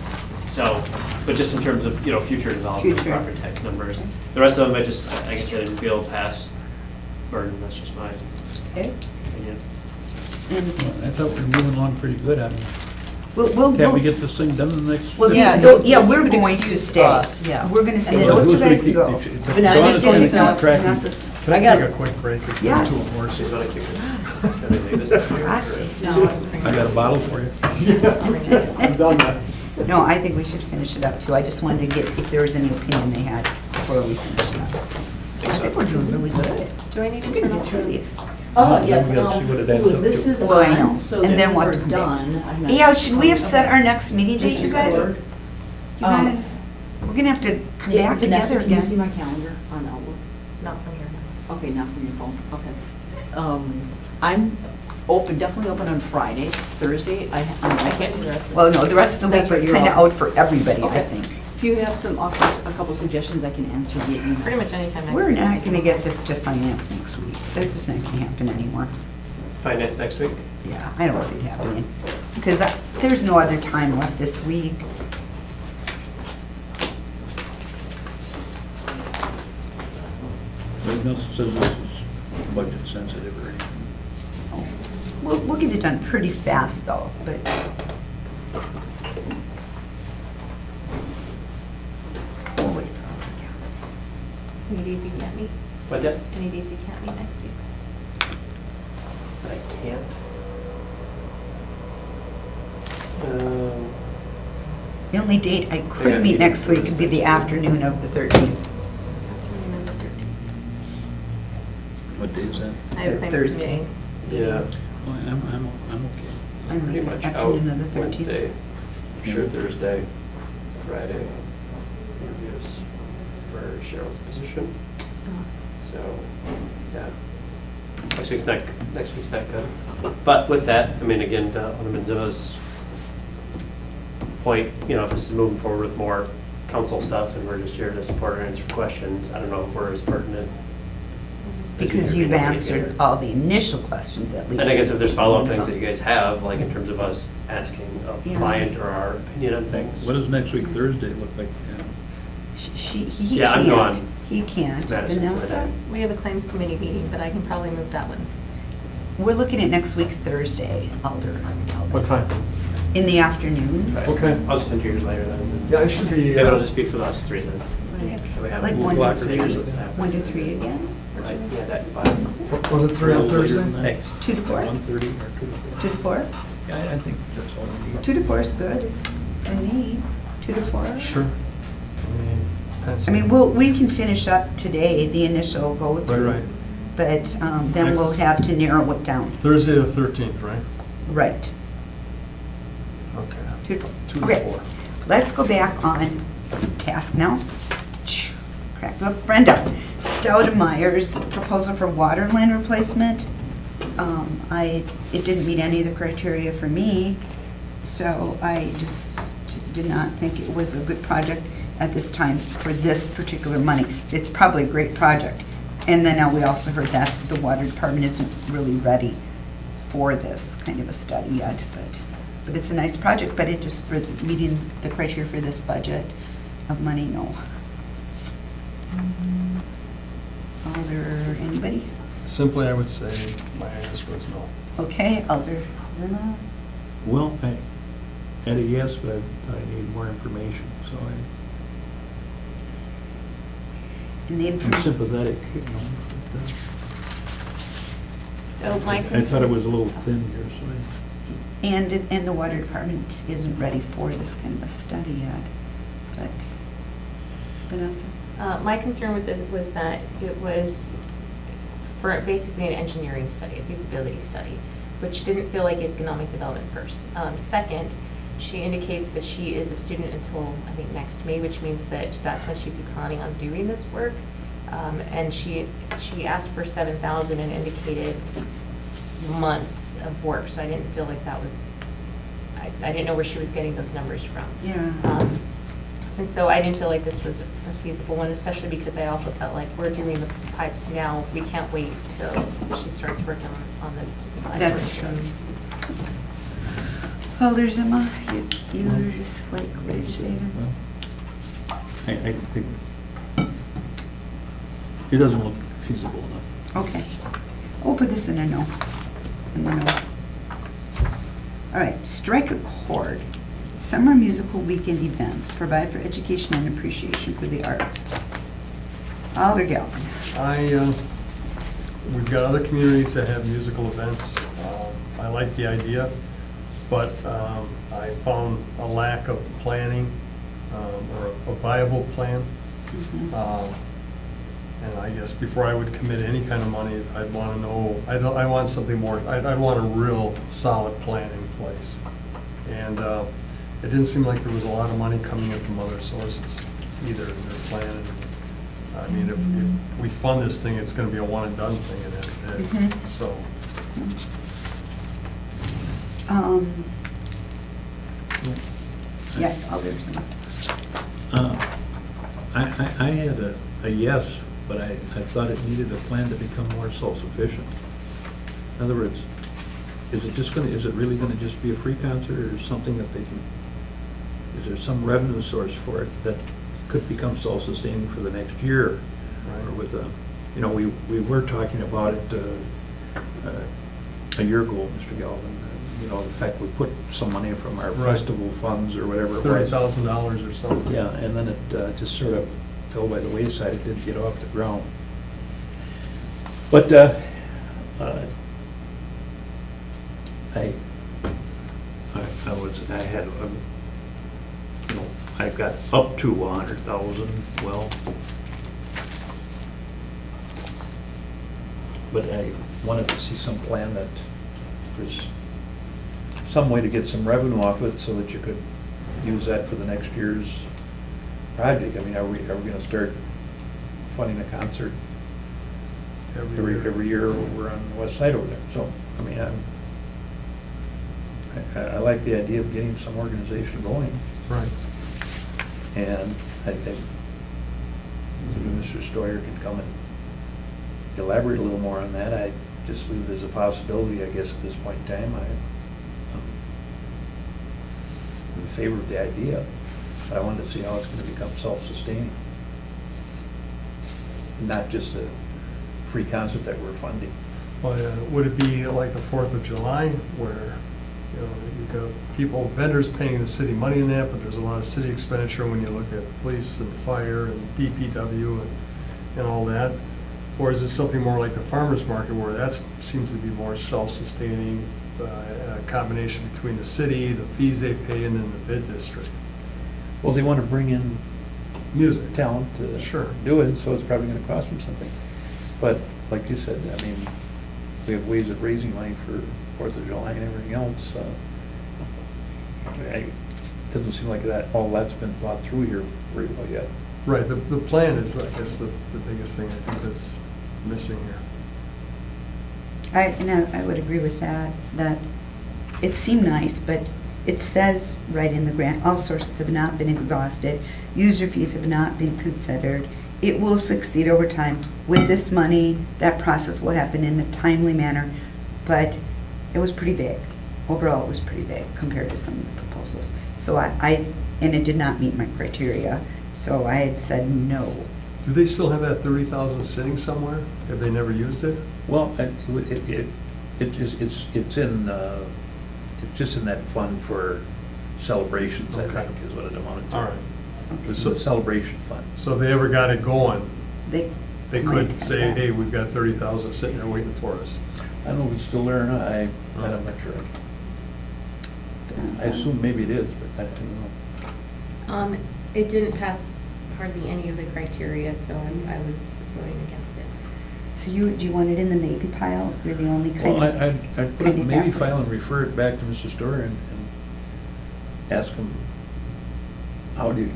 So, but just in terms of, future development, Future. property tax numbers. The rest of them, like I said, I didn't feel past burden. That's just my Okay. opinion. And I thought we were moving along pretty good. I mean, we'll. can't we get this thing done in the next? Well, Yeah, yeah, you we're could going to excuse stay. us, yeah. We're gonna stay. And then Those two Who's gonna guys can keep- go. if- Vanessa's Donna's gonna gonna take notes. track me. Vanessa's- Can I got take a it. quick break? It's been Yes. too horse. She's gonna keep it. Can I leave this up here? No, I'll just bring I it. got a bottle for you. I'm done now. No, I think we should finish it up too. I just wanted to get, if there was any opinion they had before we finish it up. I think we're doing really good. Do I need to We're turn gonna off? get through these. Oh, Then yes, we gotta see what it adds up this to. is Well, I know. on, so And that then when what we're to come back. done. I'm not- Yeah, should we have set our next meeting date, you guys? Just You guys, we're gonna have to come Yeah, back Vanessa, together can you see again. my calendar on Outlook? Not from here. Okay, not from your phone, okay. I'm definitely open on Friday, Thursday, I can't do the rest of it. Well, no, the rest of the That's week what was you're kinda on. out for everybody, I Okay. think. If you have a couple suggestions, I can answer via email. Pretty much anytime next We're week. not gonna get this to finance next week. This is not gonna happen anymore. Finance next week? Yeah, I don't see it happening. Because there's no other time left this week. There's nothing says this is budget sensitive or anything. We'll get it done pretty fast though, but we'll wait for it. Any days you can't meet? What's that? Any days you can't meet next week? I can't. The only date I Yeah, could meet next week would be the afternoon of the 13th. Afternoon of the 13th. What day is that? I have a claims Thursday. committee. Yeah, Oh, I'm okay. I'm Pretty like much out afternoon of the 13th. Wednesday, sure Thursday, Friday, interviews for Cheryl's position, so, yeah. next week's not good. But with that, I mean, again, to Alderman Ziva's point, if this is moving forward with more council stuff and we're just here to support and answer questions, I don't know if we're as pertinent. as Because we you've need to be answered here. all the initial questions at least. And I guess if there's follow-up things that you guys have, like in terms of us asking a Yeah. client or our opinion on things. What does next week Thursday look like? He Yeah, I'm can't. gone. He can't. Madison for the Vanessa? day. We have a claims committee meeting, but I can probably move that one. We're looking at next week, Thursday, Alder. What time? In the afternoon. Okay. I'll just send yours later then. Yeah, it should be. Maybe it'll just be for us three then. We have Like a 1 block to or 3. two. 1 to 3 again? Right, yeah, that, fine. What, the 3 on Thursday? Thanks. 2 to 4? 1:30 or 2 to 4? 2 to 4? Yeah, I think that's all we need. 2 to 4 is good for me. 2 to 4? Sure. I mean, we can finish up today, the initial go through. Right. But then we'll Next. have to narrow it down. Thursday the 13th, right? Right. Okay. 2 to 4. 2 to Okay. 4. Let's go back on task now. Crack up. Brenda, Stoudemire's proposal for water line replacement. It didn't meet any of the criteria for me, so I just did not think it was a good project at this time for this particular money. It's probably a great project. And then now we also heard that the water department isn't really ready for this kind of a study yet, but it's a nice project, but it just, for meeting the criteria for this budget of money, no. Alder, anybody? Simply, I would say my answer was no. Okay, Alder Zima? Well, I had a yes, but I need more information, so And the I'm information, sympathetic, but, So my I thought it was a little thin here, so and the water department isn't ready for this kind of a study yet. but Vanessa? My concern with this was that it was for basically an engineering study, a feasibility study, which didn't feel like economic development first. Second, she indicates that she is a student until, I think, next May, which means that that's when she'd be planning on doing this work. And she asked for 7,000 and indicated months of work, so I didn't feel like that was, I didn't know where she was getting those numbers from. Yeah. And so I didn't feel like this was a feasible one, especially because I also felt like we're doing the pipes now. We can't wait till she starts working on this to decide. That's where true. to go. Aldersma, you were just like, what did you say? Well, I think it doesn't look feasible enough. Okay. We'll put this in a no. In the notes. All right, strike a chord. Summer musical weekend events provide for education and appreciation for the arts. Alder Galvin. We've got other communities that have musical events. I like the idea, but I found a lack of planning or a viable plan. And I guess before I would commit any kind of money, I'd want to know, I want something more, I'd want a real solid plan in place. And it didn't seem like there was a lot of money coming in from other sources either in their plan. I mean, if we fund this thing, it's going to be a one and done thing, and that's it. Mhm. So, Yes, Aldersma. I had a yes, but I thought it needed a plan to become more self-sufficient. In other words, is it really gonna just be a free concert or something that they can, is there some revenue source for it that could become self-sustaining for the next year? Or with we were talking about it a year ago, Mr. Galvin, the fact we put some money from our Right. festival funds or whatever it was. $30,000 or something. Yeah, and then it just sort of fell by the wayside, it didn't get off the ground. But I've got up to 100,000, well, but I wanted to see some plan that there's some way to get some revenue off it so that you could use that for the next year's project. I mean, are we gonna start funding a concert every year over on the west side over there? So, I mean, I like the idea of getting some organization going. Right. And I think maybe Mr. Stoyer could come and elaborate a little more on that. I just leave it as a possibility, I guess, at this point in time. I'm in favor of the idea, but I wanted to see how it's going to become self-sustaining. Not just a free concert that we're funding. Well, would it be like the 4th of July where, you've got vendors paying the city money in that, but there's a lot of city expenditure when you look at police and fire and DPW and all that? Or is it something more like the farmer's market where that seems to be more self-sustaining, a combination between the city, the fees they pay, and then the bid district? Well, they want to bring in Music. talent to Sure. do it, so it's probably going to cost them something. But like you said, I mean, we have ways of raising money for 4th of July and everything else. It doesn't seem like all that's been thought through here very well yet. Right, the plan is, I guess, the biggest thing I think that's missing here. I would agree with that it seemed nice, but it says right in the grant, all sources have not been exhausted, user fees have not been considered. It will succeed over time. With this money, that process will happen in a timely manner, but it was pretty big. Overall, it was pretty big compared to some of the proposals. So and it did not meet my criteria, so I had said no. Do they still have that 30,000 sitting somewhere? Have they never used it? Well, it's just in that fund for celebrations, I Okay. think, is what it amounted to. All right. It's a celebration fund. So if they ever got it going, They they might could have say, that. hey, we've got 30,000 sitting there waiting for us. I don't know if it's still there or not, I'm not sure. I assume maybe it is, but I don't know. It didn't pass hardly any of the criteria, so I was voting against it. So do you want it in the maybe pile? You're the only kind Well, of. I'd put it in the kind of maybe effort. file and refer it back to Mr. Storer and ask him, how do you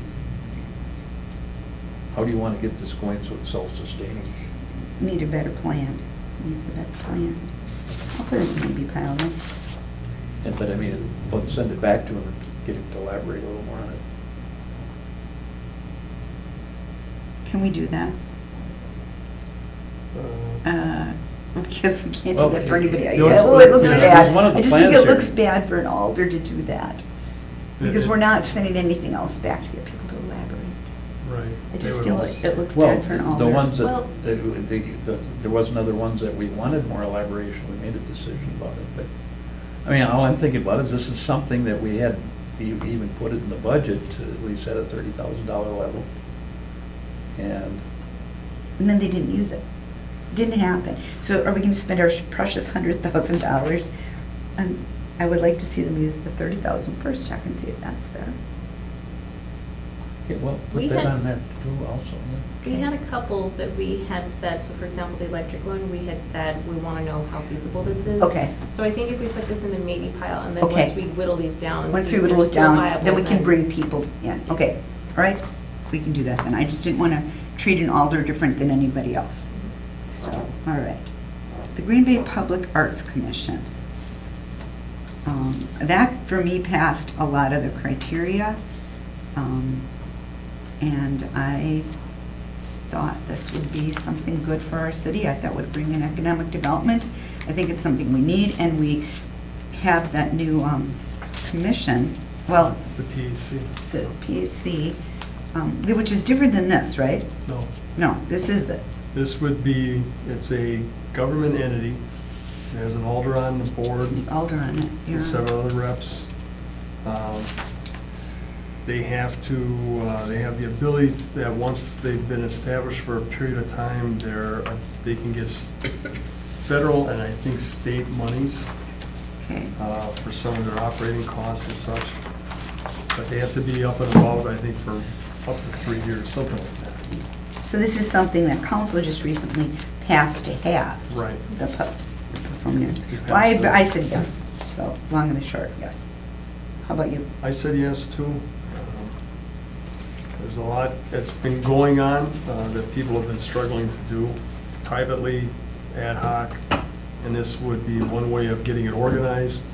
want to get this going so it's self-sustaining? Need a better plan. Needs a better plan. I'll put it in the maybe pile then. But I mean, let's send it back to him and get him to elaborate a little more on it. Can we do that? Because we can't do Well, that for anybody. you Yeah, know, well, it looks yeah, bad. there's one of the I just think plans it here. looks bad for an alder to do that. Because we're not sending anything else back to get people to elaborate. Right. I just They feel would- like it looks Well, bad for an alder. the ones Well- that, there wasn't other ones that we wanted more elaboration, we made a decision about it, but, I mean, all I'm thinking about is this is something that we had, even put it in the budget to at least at a $30,000 level. And And then they didn't use it. Didn't happen. So are we going to spend our precious $100,000? And I would like to see them use the $30,000 first, check and see if that's there. Okay, well, We put that had- on there too also. We had a couple that we had said, so for example, the electric one, we had said, we want to know how feasible this is. Okay. So I think if we put this in the maybe pile, and then Okay. once we whittle these down and Once see we if would they're look still down, viable, then we can bring people in. Okay, all right, we can do that then. I just didn't want to treat an alder different than anybody else. So, all right. The Green Bay Public Arts Commission. That, for me, passed a lot of the criteria. And I thought this would be something good for our city. I thought would bring in economic development. I think it's something we need, and we have that new commission, well, The PAC. the PAC, which is different than this, right? No. No, this is the, This would be, it's a government entity. It has an alder on the board. the alder on it, yeah. and several other reps. They have to, they have the ability that once they've been established for a period of time, they can get federal and I think state monies Okay, for some of their operating costs and such. But they have to be up and about, I think, for up to 3 years, something like that. so this is something that council just recently passed to have. Right. The performance. We Well, passed that. I said yes, so long and short, yes. How about you? I said yes too. There's a lot that's been going on that people have been struggling to do privately, ad hoc, and this would be one way of getting it organized,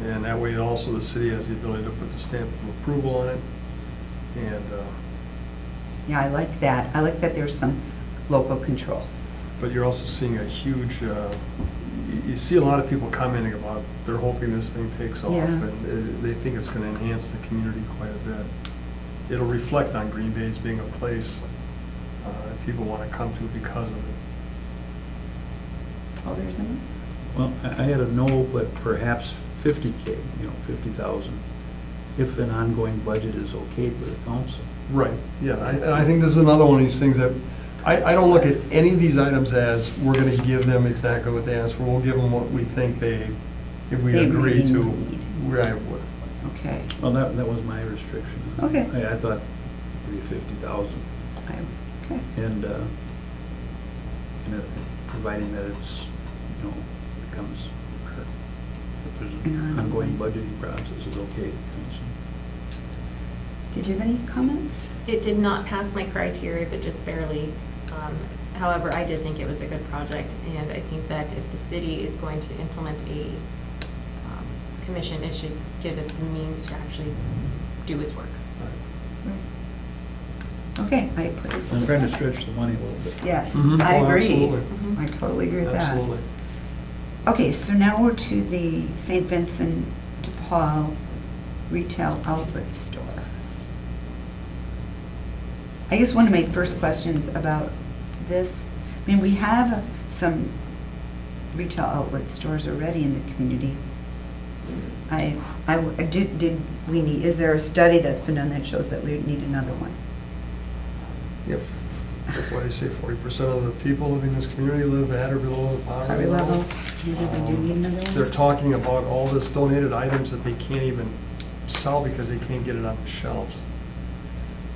and that way also the city has the ability to put the stamp of approval on it. And, Yeah, I like that. I like that there's some local control. but you're also seeing a huge, you see a lot of people commenting about, they're hoping this thing takes off, Yeah. and they think it's gonna enhance the community quite a bit. It'll reflect on Green Bay as being a place that people want to come to because of it. Alders in it? Well, I had a no, but perhaps 50K, 50,000, if an ongoing budget is okay for the council. Right, yeah, and I think this is another one of these things that, I don't look at any of these items as, we're gonna give them exactly what they asked for, we'll give them what we think if we They agree really to. need. Right, Okay. Well, that was my restriction. Okay. I thought maybe 50,000, Okay. and providing that it's, becomes, if there's an ongoing budgeting process is okay. Did you have any comments? It did not pass my criteria, but just barely. However, I did think it was a good project, and I think that if the city is going to implement a commission, it should give it the means to actually do its work. Okay, I put it. I'm trying to stretch the money a little bit. Yes, Mhm. I Oh, agree. absolutely. I totally agree with that. Absolutely. Okay, so now we're to the St. Vincent de Paul Retail Outlet Store. I just want to make first questions about this. I mean, we have some retail outlet stores already in the community. Did we need, is there a study that's been done that shows that we need another one? Yep. What do you say, 40% of the people living in this community live at or below the Poverty poverty level? level? Do you think we do need another one? They're talking about all this donated items that they can't even sell because they can't get it on the shelves.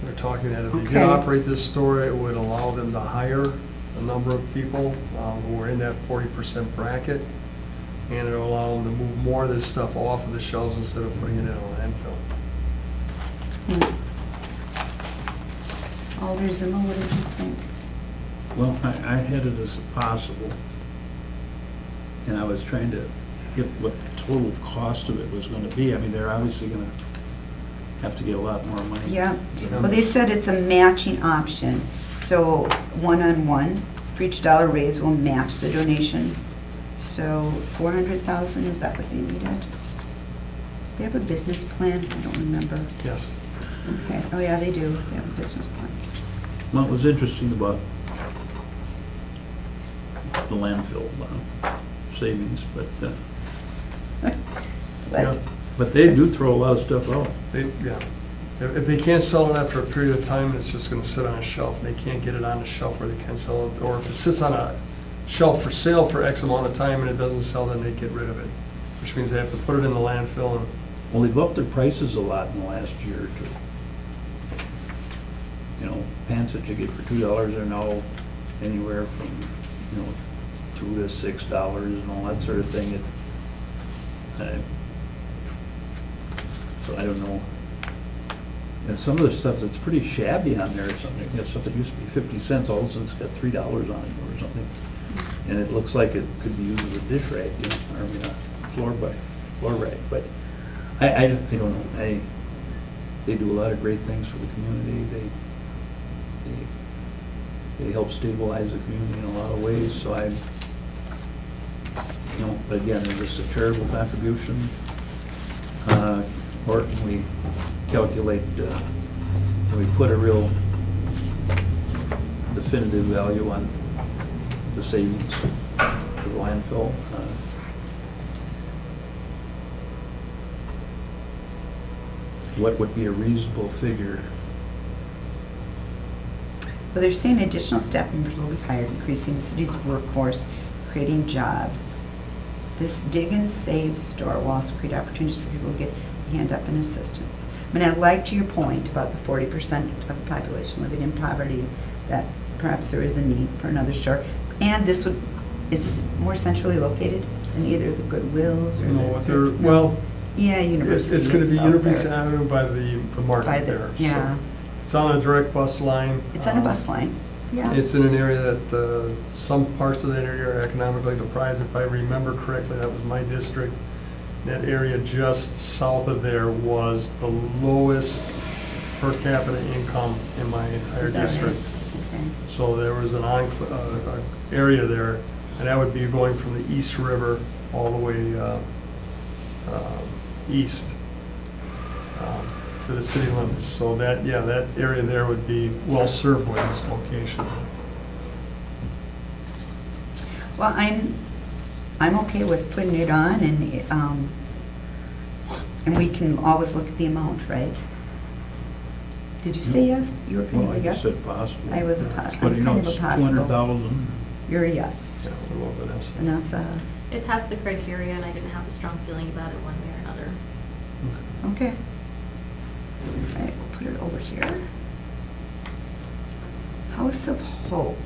They're talking that if they Okay. did operate this store, it would allow them to hire a number of people who are in that 40% bracket, and it'll allow them to move more of this stuff off of the shelves instead of putting it in a landfill. Alder Zima, what did you think? Well, I had it as possible, and I was trying to get what the total cost of it was gonna be. I mean, they're obviously gonna have to get a lot more money. Yeah, well, they said it's a matching option, so one-on-one, for each dollar raised, will match the donation. So 400,000, is that what they needed? They have a business plan, I don't remember. Yes. Okay, oh yeah, they do, they have a business plan. What was interesting about the landfill savings, Yeah. But but they do throw a lot of stuff out. Yeah. If they can't sell it after a period of time, it's just gonna sit on a shelf, and they can't get it on a shelf where they can sell it. Or if it sits on a shelf for sale for X amount of time and it doesn't sell, then they get rid of it, which means they have to put it in the landfill and Well, they've upped their prices a lot in the last year or two. You know, pants that you get for $2 are now anywhere from, $2 to $6 and all that sort of thing. So I don't know. And some of the stuff that's pretty shabby on there or something, stuff that used to be 50 cents, all of a sudden it's got $3 on it or something. And it looks like it could be used as a dish rag, or a floor rag, but I don't know. They do a lot of great things for the community. They help stabilize the community in a lot of ways, so but again, is this a charitable contribution? Or can we calculate, can we put a real definitive value on the savings to the landfill? What would be a reasonable figure? Well, they're saying additional staff members will be hired, increasing the city's workforce, creating jobs. This dig and save store will also create opportunities for people to get hand up and assistance. I mean, I liked your point about the 40% of the population living in poverty, that perhaps there is a need for another store. And is this more centrally located than either the Goodwills or yeah, University. it's gonna be itself University there. Avenue by the By market the- there. so Yeah, It's on a direct bus line. it's on a bus line, yeah. It's in an area that, some parts of that area are economically deprived. If I remember correctly, that was my district. That area just south of there was the lowest per capita income in my entire Is that district. right? Okay. So there was an area there, and that would be going from the East River all the way east to the city limits. So that area there would be well-served with this location. Well, I'm okay with putting it on, and we can always look at the amount, right? Did you say yes? You were kind Well, of a I just yes? said possible. I was a But, I'm kind of a it's possible. 200,000. You're a yes. Yeah, what about Vanessa? Vanessa, It passed the criteria, and I didn't have a strong feeling about it one way or another. okay. All right, we'll put it over here. House of Hope.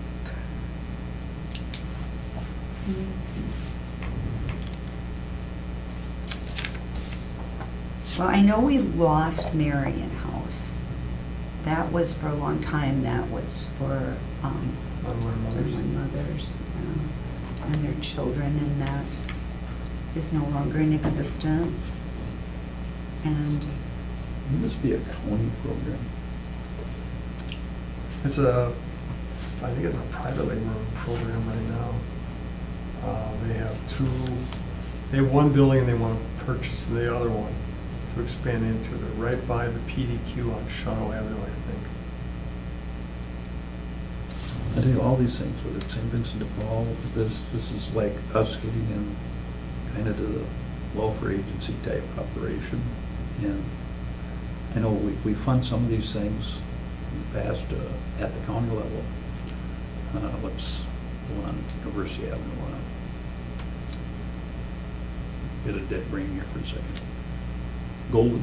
Well, I know we lost Marion House. That was for a long time, that was for Unwed mothers. unwed mothers and their children, and that is no longer in existence. And Would this be a county program? I think it's a privately run program right now. They have one building and they want to purchase the other one to expand into. They're right by the PDQ on Shadow Avenue, I think. I think all these things, whether it's St. Vincent de Paul, this is like us getting in kind of to the welfare agency type operation. And I know we fund some of these things in the past at the county level. What's the one on University Avenue? Get a dead brain here for a second. Golden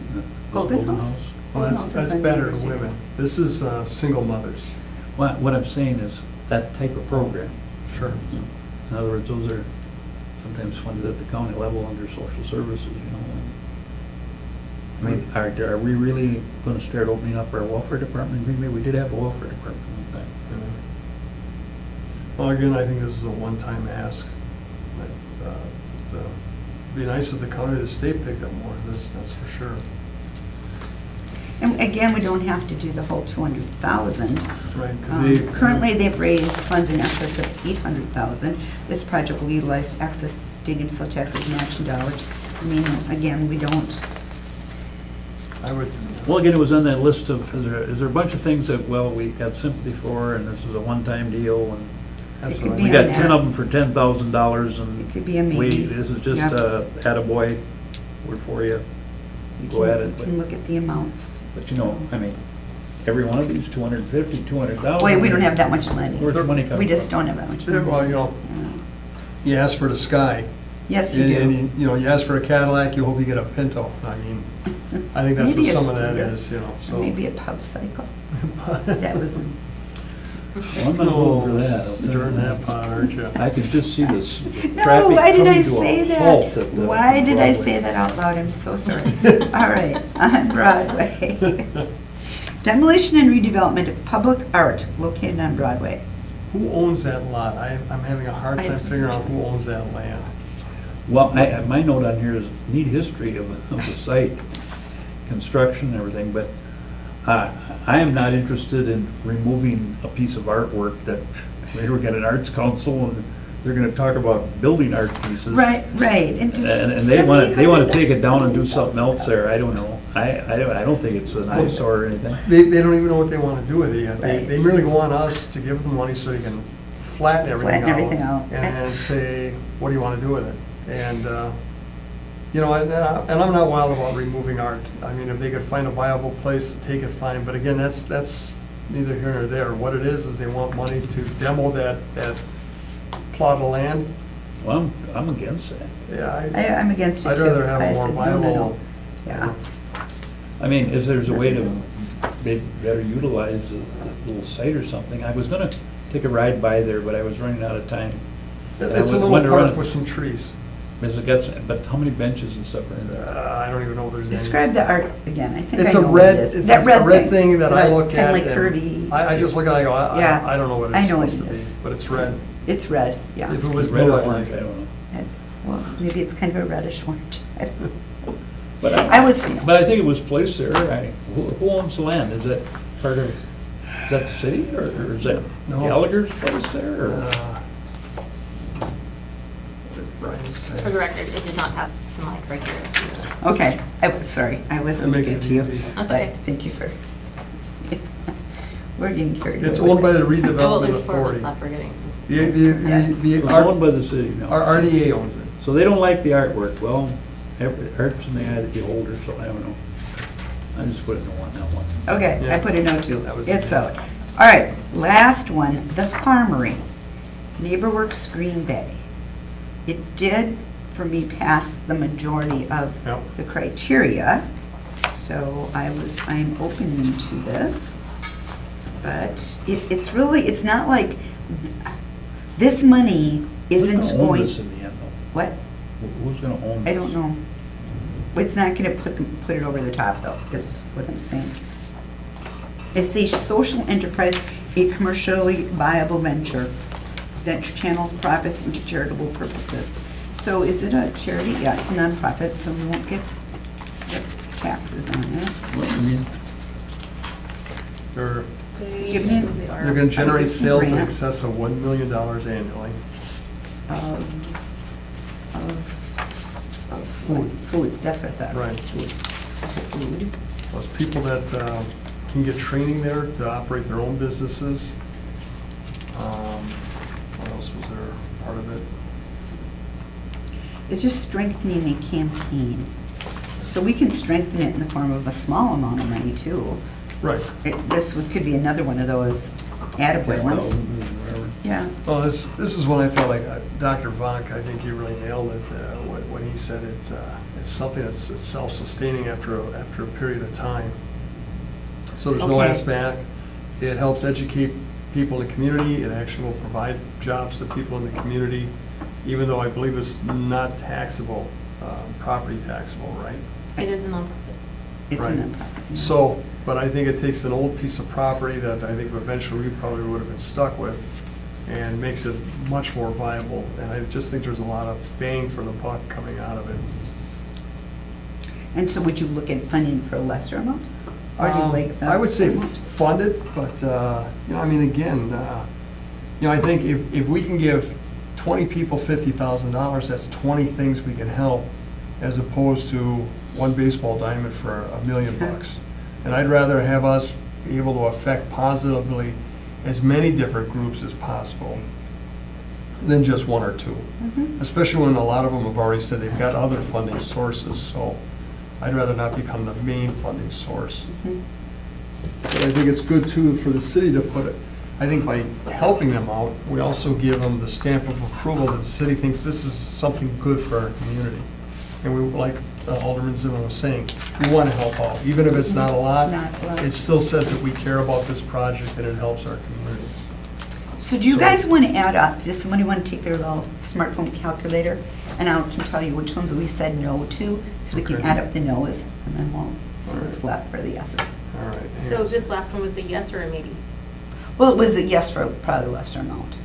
Golden House? Well, that's better to women. This is single mothers. What I'm saying is that type of program. Sure. In other words, those are sometimes funded at the county level under social services, you know. I mean, are we really gonna start opening up our welfare department in Green Bay? We did have a welfare department one time. Well, again, I think this is a one-time ask. It'd be nice if the county or the state picked up more of this, that's for sure. And again, we don't have to do the whole 200,000. Right, because Currently, they've raised funds in excess of 800,000. This project will utilize excess stadium sales taxes matching dollars. I mean, again, we don't, I would, Well, again, it was on that list of, is there a bunch of things that, well, we got sympathy for, and this is a one-time deal, and that's It could what be we I, got on 10 that. of them for $10,000, and it could be a maybe. this is just Yep. attaboy, we're for you, you go at it. You can look at the amounts. But you know, I mean, every one of these, 250, 200,000. Boy, we don't have that much money. Where's the money coming We just from? don't have that much Yeah, money. well, you know, Yeah. you ask for the sky. Yes, you And, do. you know, you ask for a Cadillac, you hope you get a Pinto. I mean, I think that's what Maybe a some of that scooter. is, you know, Or so. maybe a pub cycle. That was, Well, I'm not going for that. Stirring that pot, aren't you? I could just see this no, traffic why did I coming to a say halt that? at, Why did I Broadway. say that out loud? I'm so sorry. All right, on Broadway. Demolition and redevelopment of public art located on Broadway. Who owns that lot? I'm having a hard I time just- figuring out who owns that land. Well, my note on here is neat history of the site, construction and everything, but I am not interested in removing a piece of artwork that, maybe we got an arts council and they're gonna talk about building art pieces. Right, right. And just And they wanna take it down and do $7,800. something else there, I don't know. I don't think it's an eyesore or anything. They don't even know what they want to do with it yet. Right. They merely want us to give them money so they can flatten everything out. And then say, what do you want to do with it? And, you know, and I'm not wild about removing art. I mean, if they could find a viable place to take it, fine. But again, that's neither here nor there. What it is they want money to demo that plot of land. Well, I'm against that. Yeah, I'm against it I'd too. rather have I a more said, no, no, no. viable. Yeah. I mean, if there's a way to maybe better utilize the little site or something, I was gonna take a ride by there, but I was running out of time. It's a I little wonder park when- with some trees. Because it gets, but how many benches and stuff are in there? I don't even know if there's any. Describe the art again. I think I It's know a what red, it is. it's That a red thing that I look at. Kind of like and curvy. I just look at it, I go, Yeah. I don't know what I it's know what supposed to it is. be, but it's red. It's red, yeah. If it was Red blue, or I'd orange, like I it. don't know. Well, maybe it's kind of a reddish orange. But I would say no. But I think it was placed there. Who owns the land? Is that part of, is that the city or is that No. Gallagher's place there? or- What did Brian say? For the record, it did not pass my criteria. Okay, sorry, I wasn't That makes good it to you. easy. That's but okay. Thank you for, we're getting carried away. It's owned by the Well, redevelopment there's four of us authority. left, we're getting. Yes. The It's owned by the city now. our RDA owns it. So they don't like the artwork. Well, art's in the eye of the beholder, so I don't know. I just put a no on that one. Okay, I Yeah. put a no too. That was It's okay. out. All right, last one, the Farmery, NeighborWorks Green Bay. It did, for me, pass the majority of Yep. the criteria, so I'm open to this. But it's really, it's not like, this money isn't Who's gonna own going. this in the end, though? What? Who's gonna own this? I don't know. It's not gonna put it over the top, though, is what I'm saying. It's a social enterprise, a commercially viable venture. Venture channels profits into charitable purposes. So is it a charity? Yeah, it's a nonprofit, so we won't get taxes on Well, it. I mean, They're Give me- gonna generate I'll get some sales in grants. excess of $1 million annually. Of Food. Food, that's what I thought. it was, Right. Food. Those people that can get training there to operate their own businesses. What else was there, part of it? It's just strengthening a campaign. So we can strengthen it in the form of a small amount of money, too. Right. This could be another one of those attaboy ones. whatever. Yeah. Well, this is when I felt like Dr. Vonk, I think he really nailed it, when he said it's something that's self-sustaining after a period of time. so there's no Okay. ask back. It helps educate people in the community, it actually will provide jobs to people in the community, even though I believe it's not taxable, property taxable, right? It is a nonprofit. It's a Right. nonprofit. So, but I think it takes an old piece of property that I think eventually we probably would have been stuck with and makes it much more viable. And I just think there's a lot of bang for the buck coming out of it. And so would you look at funding for a lesser amount? Or do you like the? I would say amount? fund it, but, you know, I mean, again, you know, I think if we can give 20 people $50,000, that's 20 things we can help, as opposed to one baseball diamond for $1 million. And I'd rather have us be able to affect positively as many different groups as possible than just one or two. Mhm. Especially when a lot of them have already said they've got other funding sources, so I'd rather not become the main funding source. Mhm. But I think it's good too for the city to put it, I think by helping them out, we also give them the stamp of approval that the city thinks this is something good for our community. And we, like Alderman Zimmerman was saying, we want to help out, even if it's not a lot. Not a lot. It still says that we care about this project and it helps our community. So do you So- guys want to add up, does somebody want to take their little smartphone calculator? And I can tell you which ones we said no to, so we can Okay. add up the no's, and then we'll see All what's right. left for the yeses. All right. So yes. this last one was a yes or a maybe? Well, it was a yes for probably lesser amount.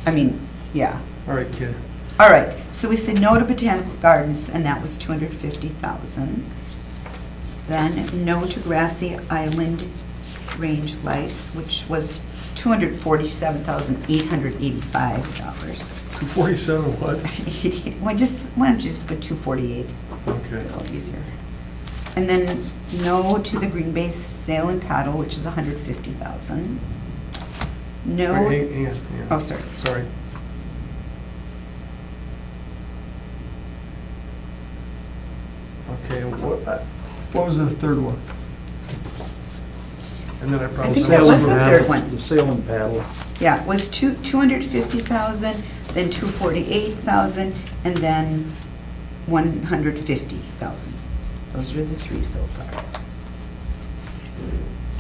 I mean, yeah. All right, kid. All right, so we said no to Botanical Gardens, and that was 250,000. Then no to Grassy Island Range Lights, which was $247,885. 247 what? Why don't you just put 248, Okay. a little easier. And then no to the Green Bay Sail and Paddle, which is 150,000. No. All right, hang on. Oh, sorry. Sorry. Okay, what was the third one? And then I probably. I think that was the third one. The sail and paddle. Yeah, it was 250,000, then 248,000, and then 150,000. Those are the three so far.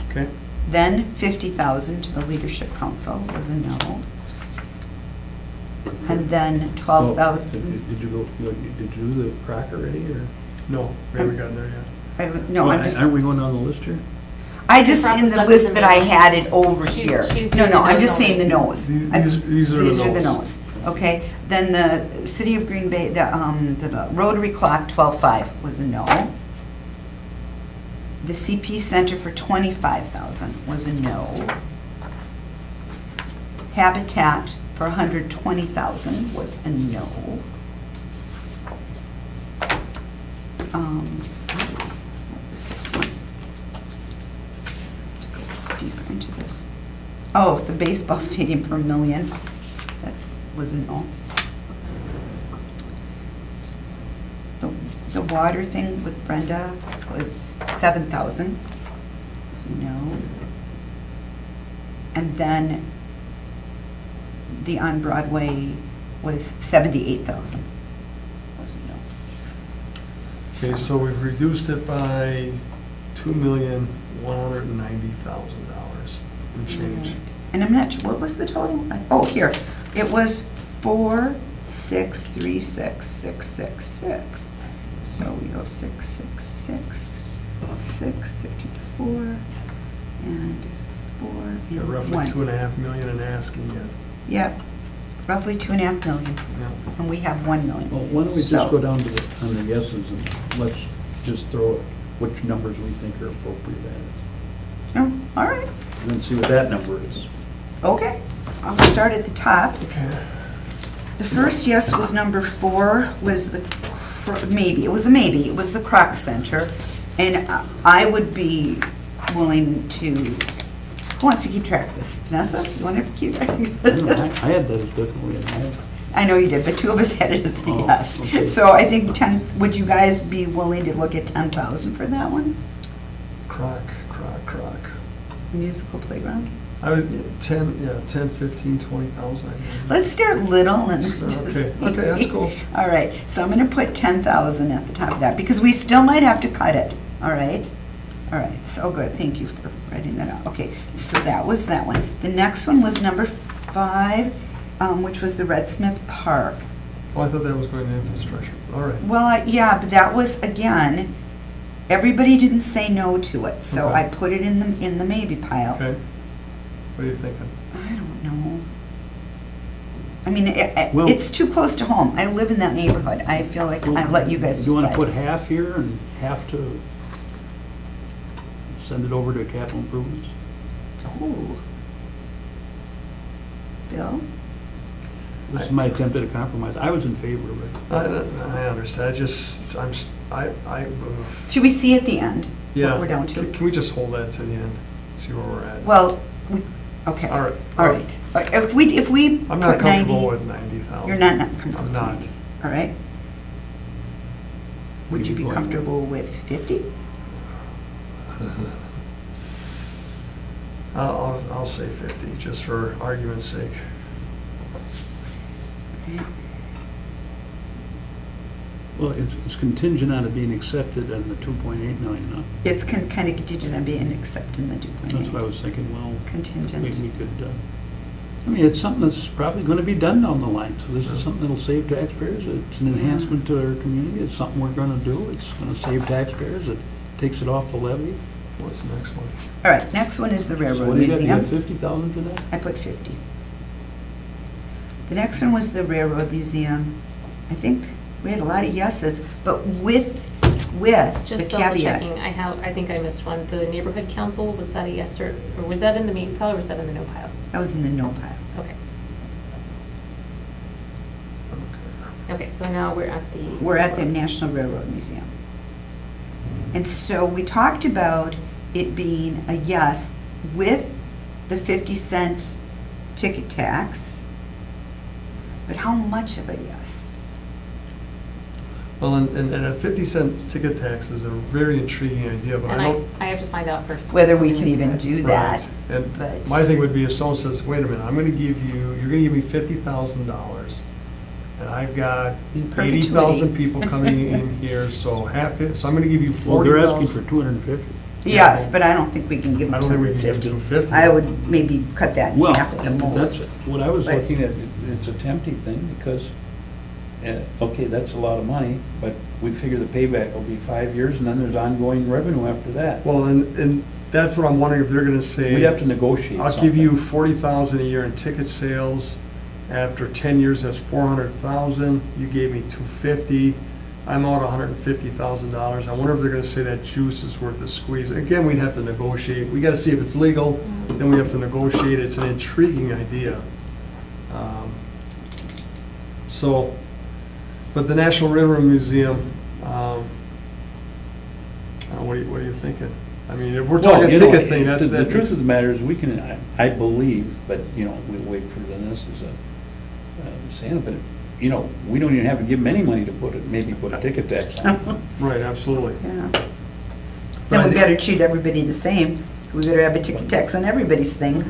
Okay. Then 50,000 to the Leadership Council was a no. And then 12,000. Did you go, did you do the crack already, or? No, we haven't gotten there yet. No, I'm just, Aren't we going down the list here? I just, The in the process list is that I amazing. had it over She's- here. she's No, doing no, the I'm just no's saying the only. no's. These are the These are the no's. no's, okay? Then the City of Green Bay, the Rotary Clock, 12.5 was a no. The CP Center for 25,000 was a no. Habitat for 120,000 was a no. What was this one? To go deeper into this. Oh, the baseball stadium for $1 million. Was a no. The water thing with Brenda was 7,000. Was a no. And then the on Broadway was 78,000. Was a no. Okay, so we've reduced it by $2,190,000 and change. And I'm not, what was the total? Oh, here, it was 4,636,666. So we go 666, 634, and 4, Got and roughly 1. 2.5 million in asking yet. Yep, roughly 2.5 million, Yeah. and we have 1 million. Well, why don't we So- just go down to on the yeses and let's just throw which numbers we think are appropriate at it. Oh, all right, And then see what that number is. okay. I'll start at the top. Okay. The first yes was number 4, was the, maybe, it was a maybe, it was the Kroc Center. And I would be willing to, who wants to keep track of this? Vanessa, you want to keep track of I don't know, I this? had that as definitely in my head. I know you did, but 2 of us had it as a Oh, yes. okay. So I think 10, would you guys be willing to look at 10,000 for that one? Croc. Musical playground? I would, 10, 15, 20,000. Let's start little and So, just. okay, that's cool. All right, so I'm gonna put 10,000 at the top of that, because we still might have to cut it, all right? All right, so good, thank you for writing that out. Okay, so that was that one. The next one was number 5, which was the Red Smith Park. Oh, I thought that was going to infrastructure. All right. Well, yeah, but that was, again, everybody didn't say no to it, so Okay. I put it in the maybe pile. Okay. What are you thinking? I don't know. I mean, Well- it's too close to home. I live in that neighborhood. I feel like I let you guys Do you want to decide. put half here and half to send it over to capital improvements? Ooh. Bill? This is my attempt at a compromise. I was in favor of it. I understand. Should we see at the end Yeah. what we're down to? Can we just hold that to the end, see where we're at? Well, okay. All right. All right. But if we I'm not put 90 comfortable with 90,000. You're not comfortable I'm with not. 90, all right? Would you be What are you going comfortable with 50? I'll say 50, just for argument's sake. Well, it's contingent on it being accepted and the 2.8 million, huh? It's kind of contingent on being accepted in the That's why I 2.8. was thinking, well, we Contingent. could, I mean, it's something that's probably going to be done down the line, so this is something that'll save taxpayers. It's an enhancement to our community. It's something we're going to do. It's going to save taxpayers. It takes it off the levy. What's the next one? All right, next one is the So Railroad what do you got? You got Museum. 50,000 for that? I put 50. The next one was the Railroad Museum. I think we had a lot of yeses, but with the Just double caveat. checking, I think I missed one. The neighborhood council, was that a yes or was that in the maybe pile or was that in the no pile? That was in the no pile. Okay. Okay, so now we're at the. We're at the National Railroad Museum. And so we talked about it being a yes with the 50-cent ticket tax, but how much of a yes? Well, and a 50-cent ticket tax is a very intriguing idea, but And I don't. I have to find out first. Whether we can even do that. Right. And but- my thing would be if someone says, wait a minute, you're gonna give me $50,000, and I've got In perpetuity. 80,000 people coming in here, so so I'm gonna give you Well, they're asking 40,000. for 250. Yes, but I don't think we can give I them don't think we can give 250. 250. I would maybe cut that in Well, half at the that's most. what I was But- looking at. It's a tempting thing because, okay, that's a lot of money, but we figure the payback will be 5 years and then there's ongoing revenue after that. Well, and that's what I'm wondering, if they're gonna say. We'd have to negotiate I'll give you something. 40,000 a year in ticket sales. After 10 years, that's 400,000. You gave me 250. I'm out $150,000. I wonder if they're gonna say that juice is worth the squeeze. Again, we'd have to negotiate. We gotta see if it's legal, then we have to negotiate. It's an intriguing idea. So, but the National Railroad Museum, what are you thinking? I mean, if we're Well, talking you know, ticket thing, the that truth of the matter is, we can, I believe, but, you know, we'll wait for this as a Santa, but, you know, we don't even have to give them any money to put a ticket tax on. right, absolutely. Yeah. But I Then we think- better treat everybody the same. We better have a ticket tax on everybody's thing. Yeah.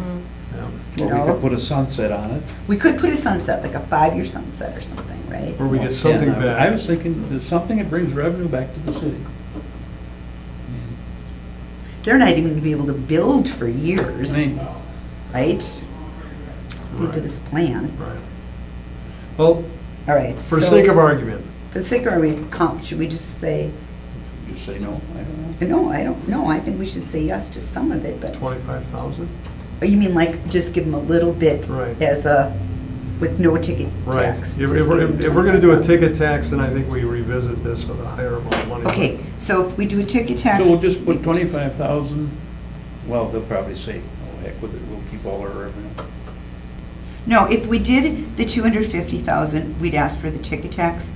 You Well, we could know? put a sunset on it. We could put a sunset, like a 5-year sunset or something, right? Or we get something And back. I was thinking, there's something that brings revenue back to the city. They're not even gonna be able to build for I years, mean, right? Into Right. this plan. Right. Well, All right. for the so- sake of argument, For the sake of argument, should we just say, just say no, I don't know. no, I don't know. I think we should say yes to some of it, but, 25,000? oh, you mean like just give them a little bit Right. as a, with no ticket Right. tax? If Just we're give them if we're gonna do a 25,000. ticket tax, then I think we revisit this with a higher amount of money. Okay, so if we do a ticket tax. So we'll just put 25,000, well, they'll probably say, oh, heck with it, we'll keep all our revenue. No, if we did the 250,000, we'd ask for the ticket tax.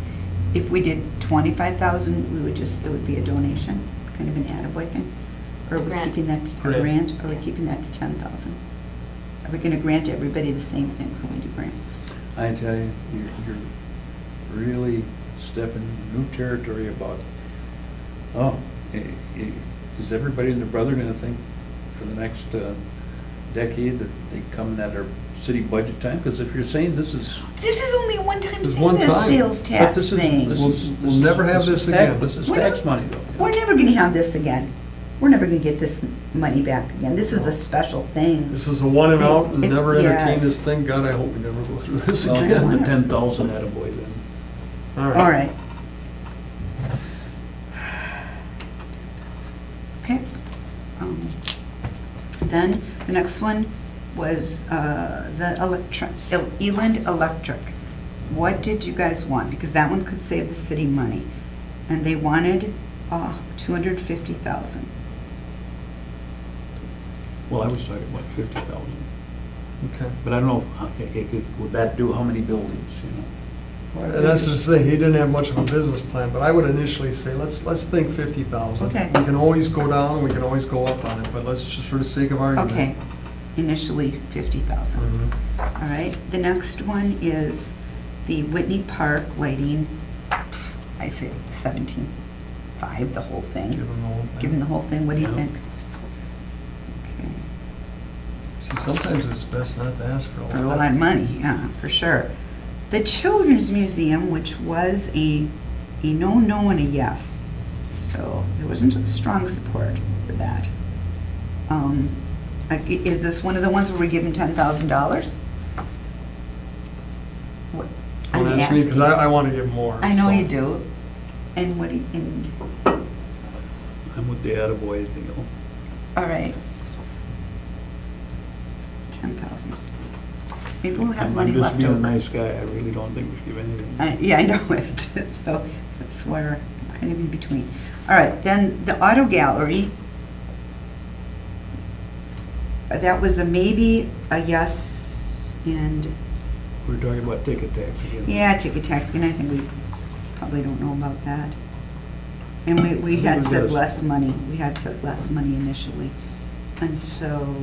If we did 25,000, we would just, it would be a donation, kind of an attaboy thing. Or are A we grant. keeping that to a Grant. grant, or are we keeping that to 10,000? Are we gonna grant everybody the same things when we do grants? I tell you, you're really stepping new territory about, is everybody and their brother gonna think for the next decade that they come at our city budget time? Because if you're saying this is. This is only a one-time It's thing, one this time. sales but tax this is- thing. this We'll is- never have this is tax- again. This is We're tax not- money, though. We're never gonna have this again. we're never gonna get this money back again. This is a special thing. This is a one and out, and It- never entertain yes. this thing. God, I hope we never go through this Well, again. the 10,000 attaboy then. All right. Okay. Then, the next one was the Eland Electric. What did you guys want? Because that one could save the city money. And they wanted $250,000. Well, I was talking about 50,000. Okay. But I don't know, would that do how many buildings, you know? And that's just the thing, he didn't have much of a business plan, but I would initially say, let's think 50,000. Okay. We can always go down, we can always go up on it, but let's just, for the sake of argument. Okay, initially 50,000. Mhm. All right, the next one is the Whitney Park lighting. I say 17.5, the whole thing. Give them the whole thing. Give them the whole thing, what do you Yeah. think? Okay, See, sometimes it's best not to ask for a lot. for a lot of money, yeah, for sure. The Children's Museum, which was a no and a yes, so there wasn't strong support for that. Is this one of the ones where we give them $10,000? What- Don't I'm ask me, because asking. I want to give more. I know so. you do. And what do you, and, I'm with the attaboy thing. all right. 10,000. Maybe we'll have money I'm just left being a over. nice guy, I really don't think we should give anything. Yeah, I know it, so that's where I'm kind of in between. All right, then the auto gallery. That was a maybe, a yes, and, We're talking about ticket tax again. yeah, ticket tax, and I think we probably don't know about that. And we I had think said it was- less money, initially. And so,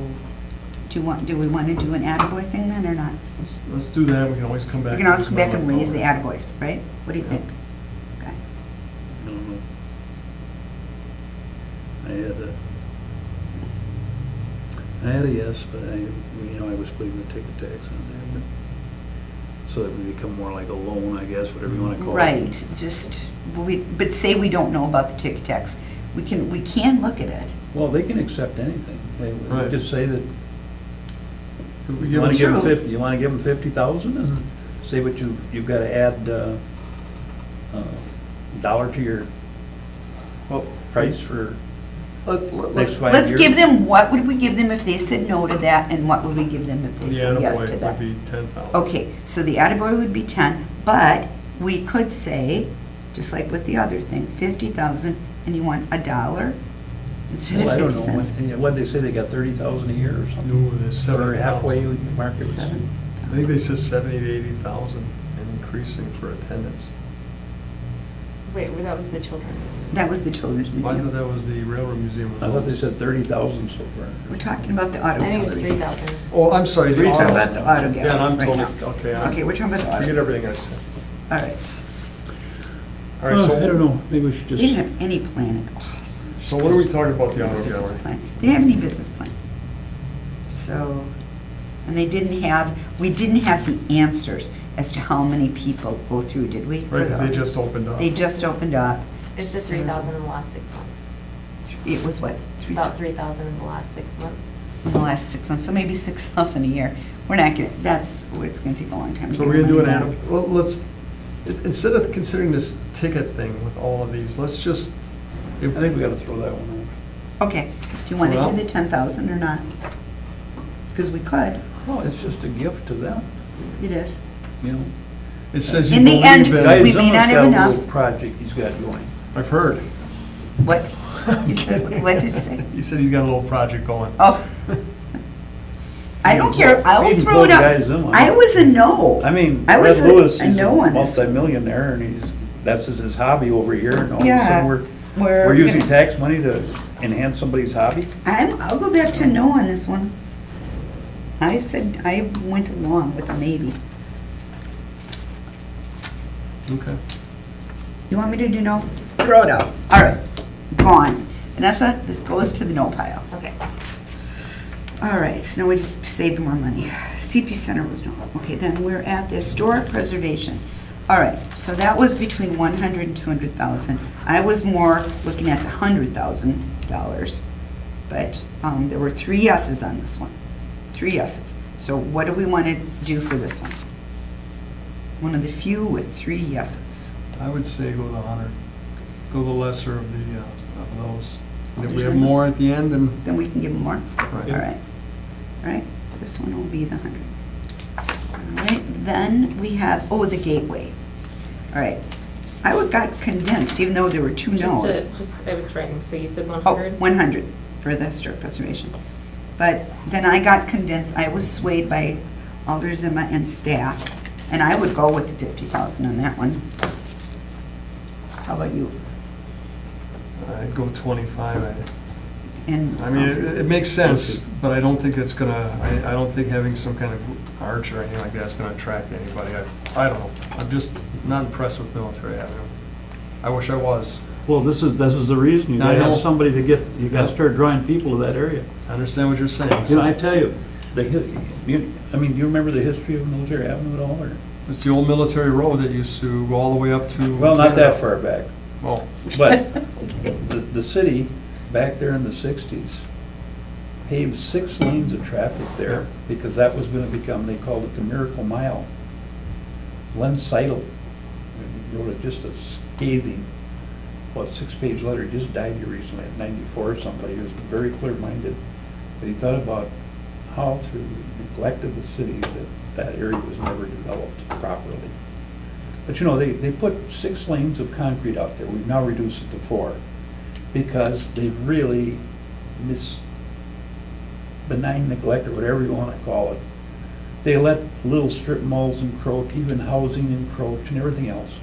do we want to do an attaboy thing then, or not? Let's do that, we can always come back. We can always to come this back and one. raise the attaboys, right? What do you Yeah. think? Okay. I don't know. I had a yes, but I was putting the ticket tax on there, but, so that we become more like a loan, I guess, whatever you want to call it. Right, but say we don't know about the ticket tax. We can look at it. Well, they can accept anything. They Right. just say that Could we you give want to give them True. 50, you want to give them 50,000 and say what you've got to add dollar to your price for next 5 years. Let's give them, what would we give them if they said no to that, and what would we give them if they The said yes to attaboy that? would be 10,000. Okay, so the attaboy would be 10, but we could say, just like with the other thing, 50,000, and you want $1 instead Well, I of don't 50 know. cents. What'd they say, they got 30,000 a year or something? No, there's Or 7,000. halfway market was. 7. I think they said 70 to 80,000 and increasing for attendance. Wait, well, that was the children's. That was the Children's Well, I thought Museum. that was the Railroad Museum. I thought they said 30,000 so far. We're talking about the auto I think it was gallery. 3,000. Oh, I'm sorry. We're talking about the auto gallery Yeah, I'm right totally, now. okay. Okay, we're talking about the auto. Forget everything I said. All right. All right, so. I don't know, maybe we should They just. didn't have any plan at all. So what are we talking about the auto Business gallery? plan. They didn't have any business plan. So, and we didn't have the answers as to how many people go through, did we? Right, because they just opened up. They just opened up. It's the So 3,000 in the last 6 months. It was what? About 3,000 in the last 6 months. In the last 6 months, so maybe 6,000 a year. We're not gonna, that's, it's gonna take a long time. to So get we're gonna do an money back. add, well, let's, instead of considering this ticket thing with all of these, let's just. I think we gotta throw that one Okay, do you want to Well- do the 10,000 or not? Because we could, out. Well, it's just a gift to them, it is. you know. It says you In the believe end, in. Guy we may not have Zimmer's got a enough. little project he's got going. I've heard. What? You said, what did you say? He said he's got a little project going. Oh. I don't care, I will Feeding throw it poor guys up. Zimmer. I was a no. I mean, I was Red Lewis a is a no on this one. multimillionaire and that's his hobby over here and all of a Yeah, sudden we're gonna- using tax money to enhance somebody's hobby? I'll go back to no on this one. I said, I went along with a maybe. Okay. You want me to do no? Throw it out. All right, gone. Vanessa, this goes to the no pile. Okay. All right, so now we just saved more money. CP Center was no. Okay, then we're at the historic preservation. All right, so that was between 100 and 200,000. I was more looking at the 100,000 $50. But there were 3 yeses on this one. 3 yeses. So what do we want to do for this one? One of the few with 3 yeses. I would say go the 100. Go the lesser of the, of those. And if we There's have a- more at the end, then, Then we can give them more? right. All right. All right, this one will be the 100. All right, then we have, the gateway. All right. Got convinced, even though there were 2 no's. I was writing, so you said Oh, 100? 100 for the historic preservation. But then I got convinced, I was swayed by Alder Zima and staff, and I would go with the 50,000 on that one. How about you? I'd go 25. And I mean, it makes sense, but I don't think it's gonna, I don't think having some kind of arch or anything like that's gonna attract anybody. I don't know. I'm just not impressed with Military Avenue. I wish I was. Well, this is the reason, you I gotta know. have somebody to get, you gotta start drawing people to that area. I understand what you're saying. You know, I tell you, you remember the history of Military Avenue at all, or? It's the old military road that used to go all the way up to. Well, not that Canada. far back, Oh, but the city, back there in the 60s, paved 6 lanes of traffic there, because that was gonna become, they called it the Miracle Mile. Len Seidel wrote just a scathing, 6-page letter, he just died here recently at 94 or somebody, he was very clear-minded, but he thought about how through the neglect of the city that area was never developed properly. But you know, they put 6 lanes of concrete out there, we've now reduced it to 4, because they really benign neglect, or whatever you want to call it. They let little strip malls encroach, even housing encroach and everything else.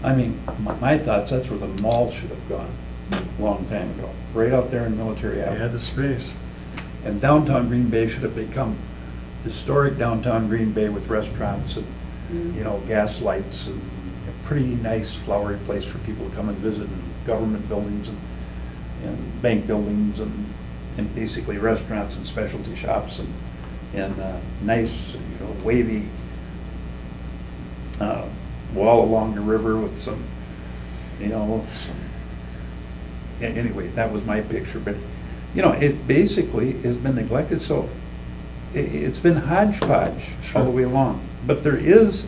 I mean, my thoughts, that's where the mall should have gone a long time ago, right out there in Military they Avenue. had the space. And downtown Green Bay should have become historic downtown Green Bay with restaurants and, you know, gas lights and a pretty nice flowery place for people to come and visit, and government buildings and bank buildings and basically restaurants and specialty shops and nice, you know, wavy wall along the river with some, you know, anyway, that was my picture. But, you know, it basically has been neglected, so it's been hodgepodge all the way along. But there is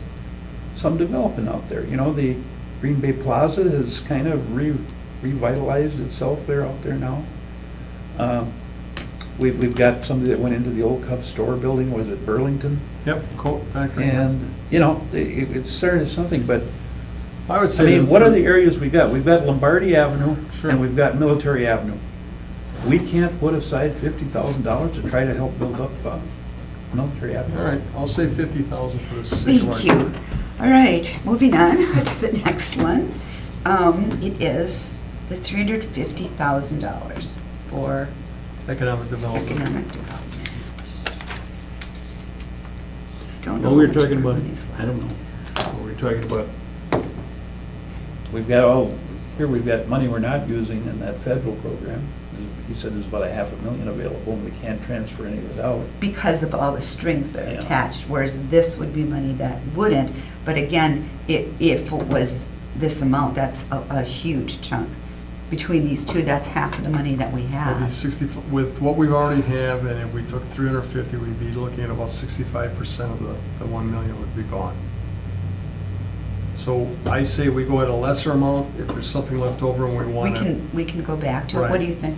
some development out there. You know, the Green Bay Plaza has kind of revitalized itself there out there now. We've got somebody that went into the old Cub store building, was it Burlington? Yep, coat factory. And, you know, it's started something, but, I would I say. mean, that what for- are the areas we got? We've got Lombardi Avenue, Sure. and we've got Military Avenue. We can't put aside $50,000 to try to help build up Military Avenue. All right, I'll say 50,000 for the sake of thank you. argument. All right, moving on to the next one. It is the $350,000 for Economic development. economic development. I don't know. What we were how much talking about, money's left. I don't know. What we were talking about, we've got money we're not using in that federal program. He said there's about $500,000 available, and we can't transfer any of it out. Because of all the strings that are Yeah. attached, whereas this would be money that wouldn't. But again, if it was this amount, that's a huge chunk. Between these two, that's half of the money that we Maybe have. 60, with what we already have, and if we took 350, we'd be looking at about 65% of the 1 million would be gone. So I say we go at a lesser amount, if there's something left over and we want to. We can go back to it. What Right. do you think?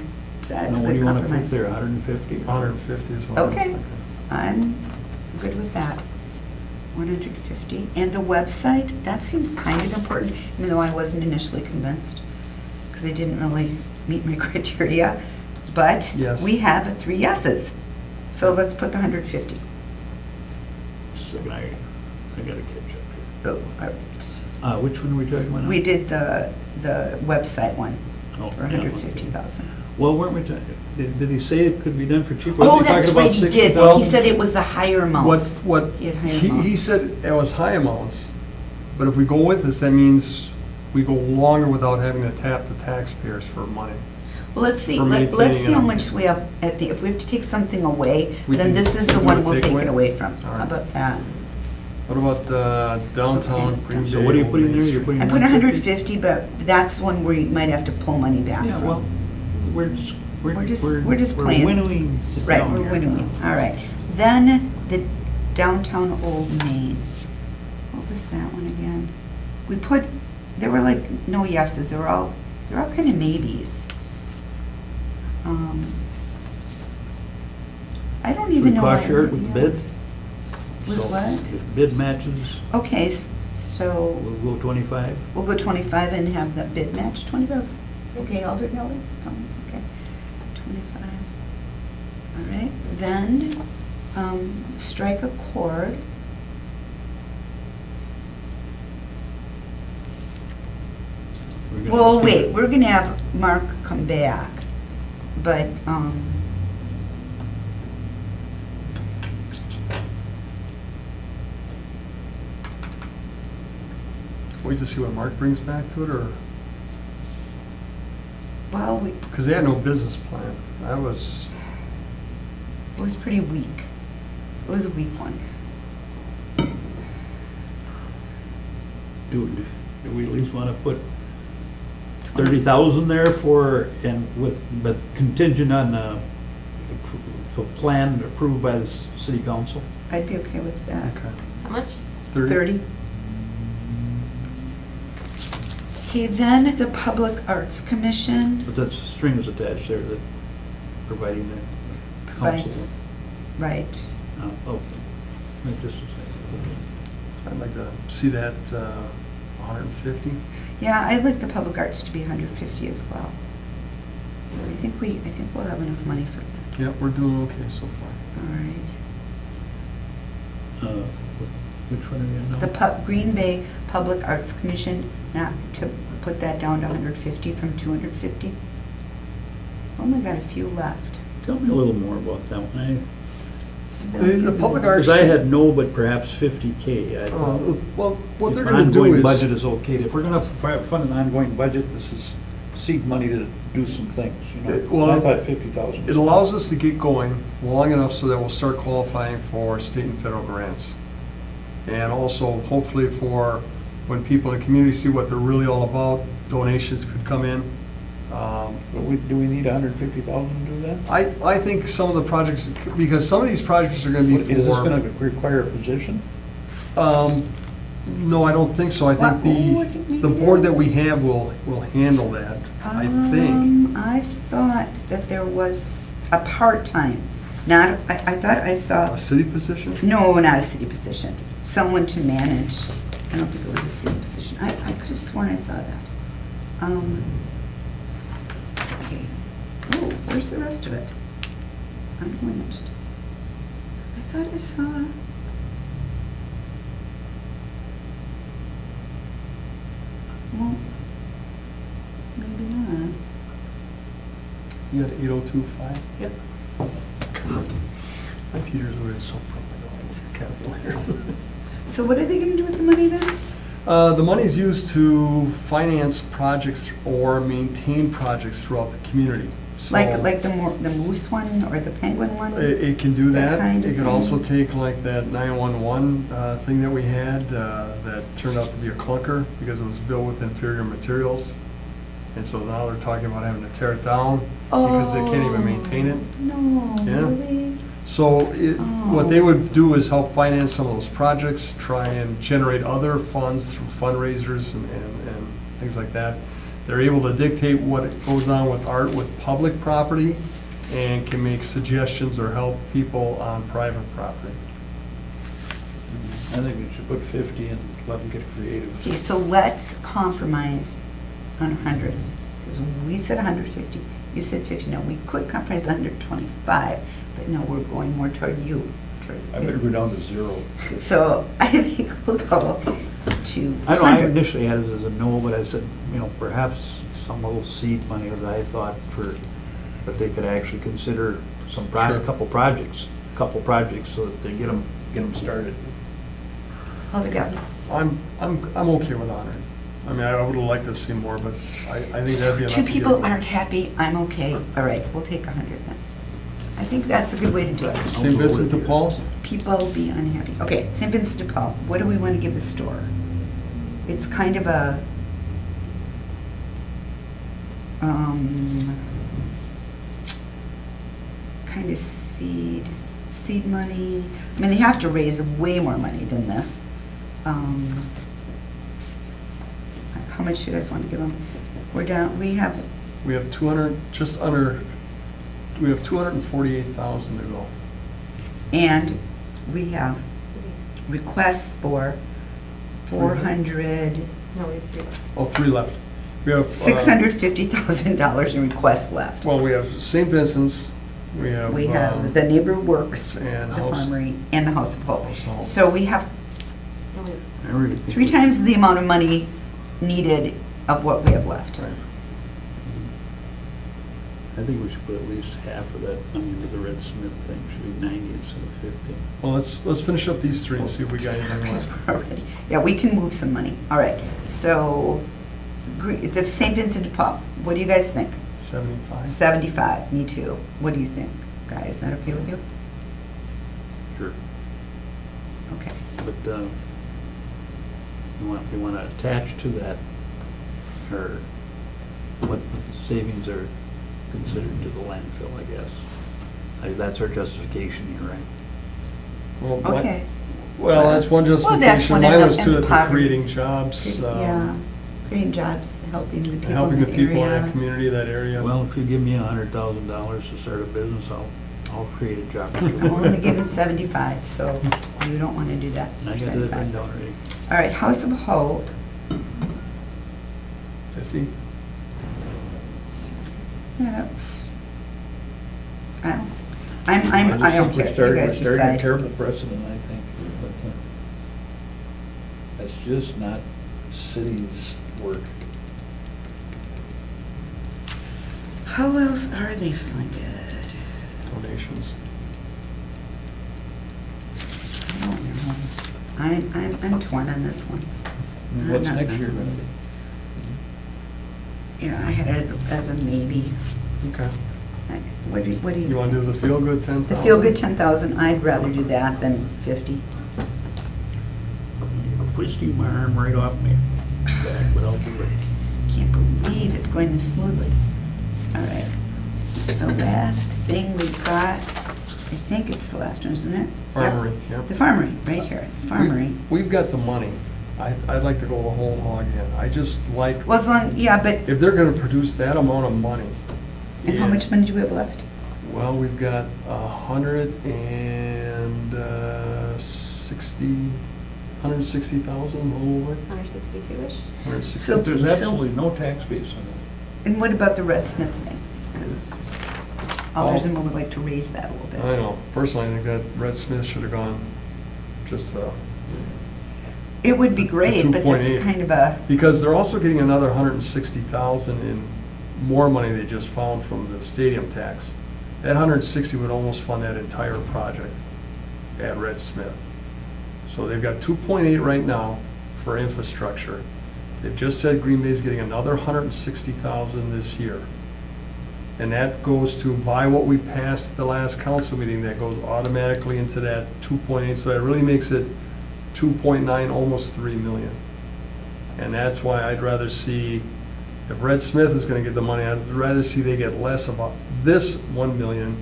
That's a What do good you want to put compromise. there, 150? 150 is what I was Okay. thinking. I'm good with that. 150. And the website, that seems kind of important, even though I wasn't initially convinced, because they didn't really meet my criteria. But Yes. we have 3 yeses. So let's put the 150. Just a second, I gotta catch up Oh, all right. here. Which one are we talking about now? We did the website one Oh, for yeah, 150,000. Well, weren't we talking, did he say it could be done for cheaper? Oh, Wasn't he that's talking about right, he did. 60,000? He said it was the higher amounts. What, He had higher he amounts. said it was high amounts, but if we go with this, that means we go longer without having to tap the taxpayers for money. Well, let's see, for let's maintaining see how it. much we have at the, if we have to take something away, We then can- this is the we one can we'll take take away? it away from. All How right. about that? What about downtown Okay. Green Bay? So what are you Old putting Main there? Street? You're putting I put 150? 150, but that's one where you might have to pull money back Yeah, well, from. we're just, We're just playing. winnowing it Right, down we're here. winnowing, all right. Then the downtown Old Main. What was that one again? We put, there were like no yeses, they're all kind of maybes. I don't even know. Cost what share it with the everybody bids? else- Was So what? if bid matches, Okay, so we'll go 25. we'll go 25 and have the bid match 25. Okay, Aldred Nelly? Okay, 25. All right, then strike a chord. We're gonna Well, just wait, keep- we're gonna have Mark come back, but, Wait to see what Mark brings back to it, or, well, because they had no business plan. That was, it was pretty weak. It was a weak one. Do we at least want to put 30,000 there for, and with, but contingent on a plan approved by the city council? I'd be okay with that. okay. How much? 30. Okay, then the Public Arts Commission, But that's strings attached there that providing the Provide- council. right. Okay. Just a second. I'd like to see that 150. Yeah, I'd like the Public Arts to be 150 as well. I think we'll have enough money for that. Yeah, we're doing okay so far. All right. Which one are you on now? The Green Bay Public Arts Commission, not to put that down to 150 from 250. Only got a few left. Tell me a little more about that one. The Public Arts. Because I had no, but perhaps 50K. I thought Well, what they're if going to do ongoing is. budget is okay. If we're going to fund an ongoing budget, this is seed money to do some things, you know? Well, I thought 50,000. It allows us to get going long enough so that we'll start qualifying for state and federal grants. And also, hopefully, for when people in the community see what they're really all about, donations could come in. Do we need 150,000 to do that? I think some of the projects, because some of these projects are going to be Is this going for. to require a position? No, I don't think so. I think Oh, I think maybe the it board that we is. have will handle that, I think. I thought that there was a part-time, not, I thought I saw, A city position? no, not a city position, someone to manage. I don't think it was a city position. I could have sworn I saw that. Okay. Oh, where's the rest of it? Unmanaged. I thought I saw. Well, maybe not. You got 8025? Yep. My computer's already so calculator. So what are they gonna do with the money then? The money's used to finance projects or maintain projects throughout the community. So Like the moose one or the penguin one? It can do that that. kind of It could also thing? take like that 911 thing that we had that turned out to be a clunker because it was built with inferior materials. And so now they're talking about having to tear it down because they can't even maintain it. No, Yeah. really? So Oh. what they would do is help finance some of those projects, try and generate other funds through fundraisers and things like that. They're able to dictate what goes on with art with public property and can make suggestions or help people on private property. I think we should put 50 and let them get creative. Okay, so let's compromise on 100, because we said 150, you said 50, no, we could compromise 125, but no, we're going more toward you. I better go down to 0. So I think we'll go to I know, I 100. initially had it as a no, but I said, you know, perhaps some little seed money that I thought for, that they could actually consider some Sure. a couple projects so that they get them started. Altogether. I'm okay with 100. I mean, I would have liked to see more, but I think that'd be enough. Two to people get- aren't happy, I'm okay. All right, we'll take 100 then. I think that's a good way to do it. St. Vincent de Paul's? People be unhappy. Okay, St. Vincent de Paul, what do we want to give the store? It's kind of a, kind of seed money. I mean, they have to raise way more money than this. How much do you guys want to give them? We have, We have 200, just under, we have 248,000 to go. and we have requests for 400, No, we have 3 left. Oh, 3 left. We have. $650,000 in requests left. Well, we have St. Vincent's, we have. We have the Neighbor Works, the and House- Farmery, and the House of Hope. House of Hope. So we have No, we have I really think 3 times the amount of money needed of what we have left. Right. I think we should put at least half of that money into the Red Smith thing, should be 90 instead of 50. Well, let's finish up these 3 and see if we got anything left. Already. Yeah, we can move some money. All right, so the St. Vincent de Paul, what do you guys think? 75. 75, me too. What do you think, guys? Is that okay with you? Sure. Okay. But you want to attach to that, or what the savings are considered to the landfill, I guess. That's our justification here, right? Well, what- Okay. Well, that's one Well, that's justification. one, Mine and was the- too, and that the they're poverty. creating jobs, Yeah, creating jobs, helping the people helping in the the people in that area. community, that area. Well, if you give me $100,000 to start a business, I'll create a job. I'm only giving 75, so you don't want to do that. I got that 75. written down already. All right, House of Hope, 50? yeah, that's, I don't, I I just don't think care, we're you starting- guys We're starting a decide. terrible precedent, I think. But that's just not city's work. How else are they funded? Donations. I don't know. I'm torn on this one. What's I'm not- next year going to be? Yeah, I had it as a maybe. Okay. What do you You think? want to do the feel-good 10,000? The feel-good 10,000, I'd rather do that than 50. Twisting my arm right off me back, but I'll do it. Can't believe it's going this smoothly. All right. The last thing we've got, I think it's the last one, isn't it? Farmery, Yep. yep. The Farmery, right here, the Farmery. We've got the money. I'd like to go the whole hog in. I just like, Well, as long, yeah, but, if they're gonna produce that amount of money. and how much money do we have left? Well, we've got 160,000, a little over. 162-ish. 160. So- But there's absolutely no tax base on it. And what about the Red Smith thing? Because Alderson would like to raise that a little bit. I know. Personally, I think that Red Smith should have gone just, It would be great, but that's 2.8. kind of a, because they're also getting another 160,000 in more money they just found from the stadium tax. That 160 would almost fund that entire project at Red Smith. So they've got 2.8 right now for infrastructure. They've just said Green Bay's getting another 160,000 this year. And that goes to, by what we passed at the last council meeting, that goes automatically into that 2.8. So that really makes it 2.9, almost 3 million. And that's why I'd rather see, if Red Smith is gonna get the money, I'd rather see they get less about this 1 million,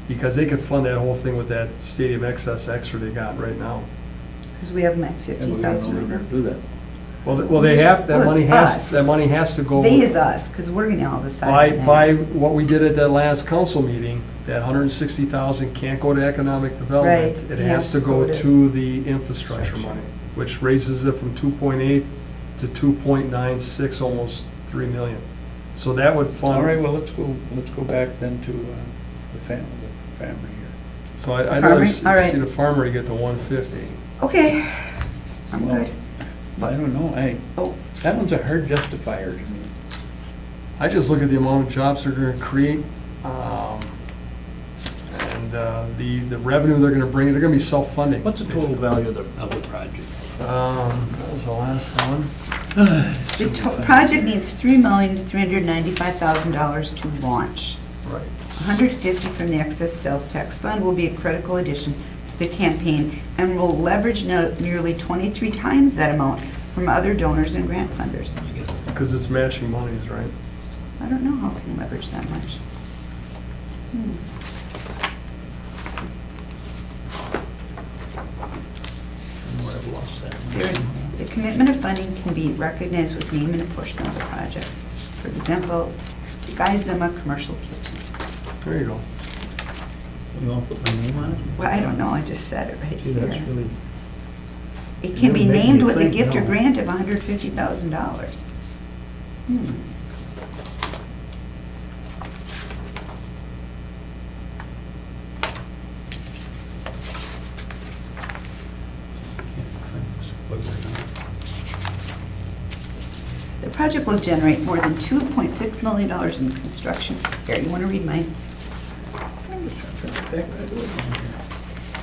because they could fund that whole thing with that stadium excess extra they got right now. because we have them at And we don't know 50,000 they're right going now. to do that. Well, they have, Well, that money it's has, us. that money has to go. They is us, because we're gonna all decide By, on that. by what we did at that last council meeting, that 160,000 can't go to economic development. Right, It it has to go to the infrastructure Section. money, which raises it from 2.8 to 2.96, almost 3 million. So that would fund. All right, well, let's go back then to the family here. So I'd Farmery? rather All right. see the farmer get the 150. Okay, I'm Well, good. I don't know, Oh, that one's a hard justifier to me. I just look at the amount of jobs they're gonna create, and the revenue they're gonna bring, they're gonna be self-funding. What's the total value of the project? That was the last one. the project needs $3,395,000 to launch. Right. 150 from the excess sales tax fund will be a critical addition to the campaign and will leverage nearly 23 times that amount from other donors and grant funders. Because it's matching monies, right? I don't know how it can leverage that much. Where I've lost that. There's, the commitment of funding can be recognized with name and a portion of the project. For example, Guy Zima Commercial Kitchen. There you go. You want to put my name on it? Well, I don't know, I just said it right See, that's here. really, It can be You're making named me with a think gift or now. grant of $150,000. The project will generate more than $2.6 million in construction. Here, you want to read mine?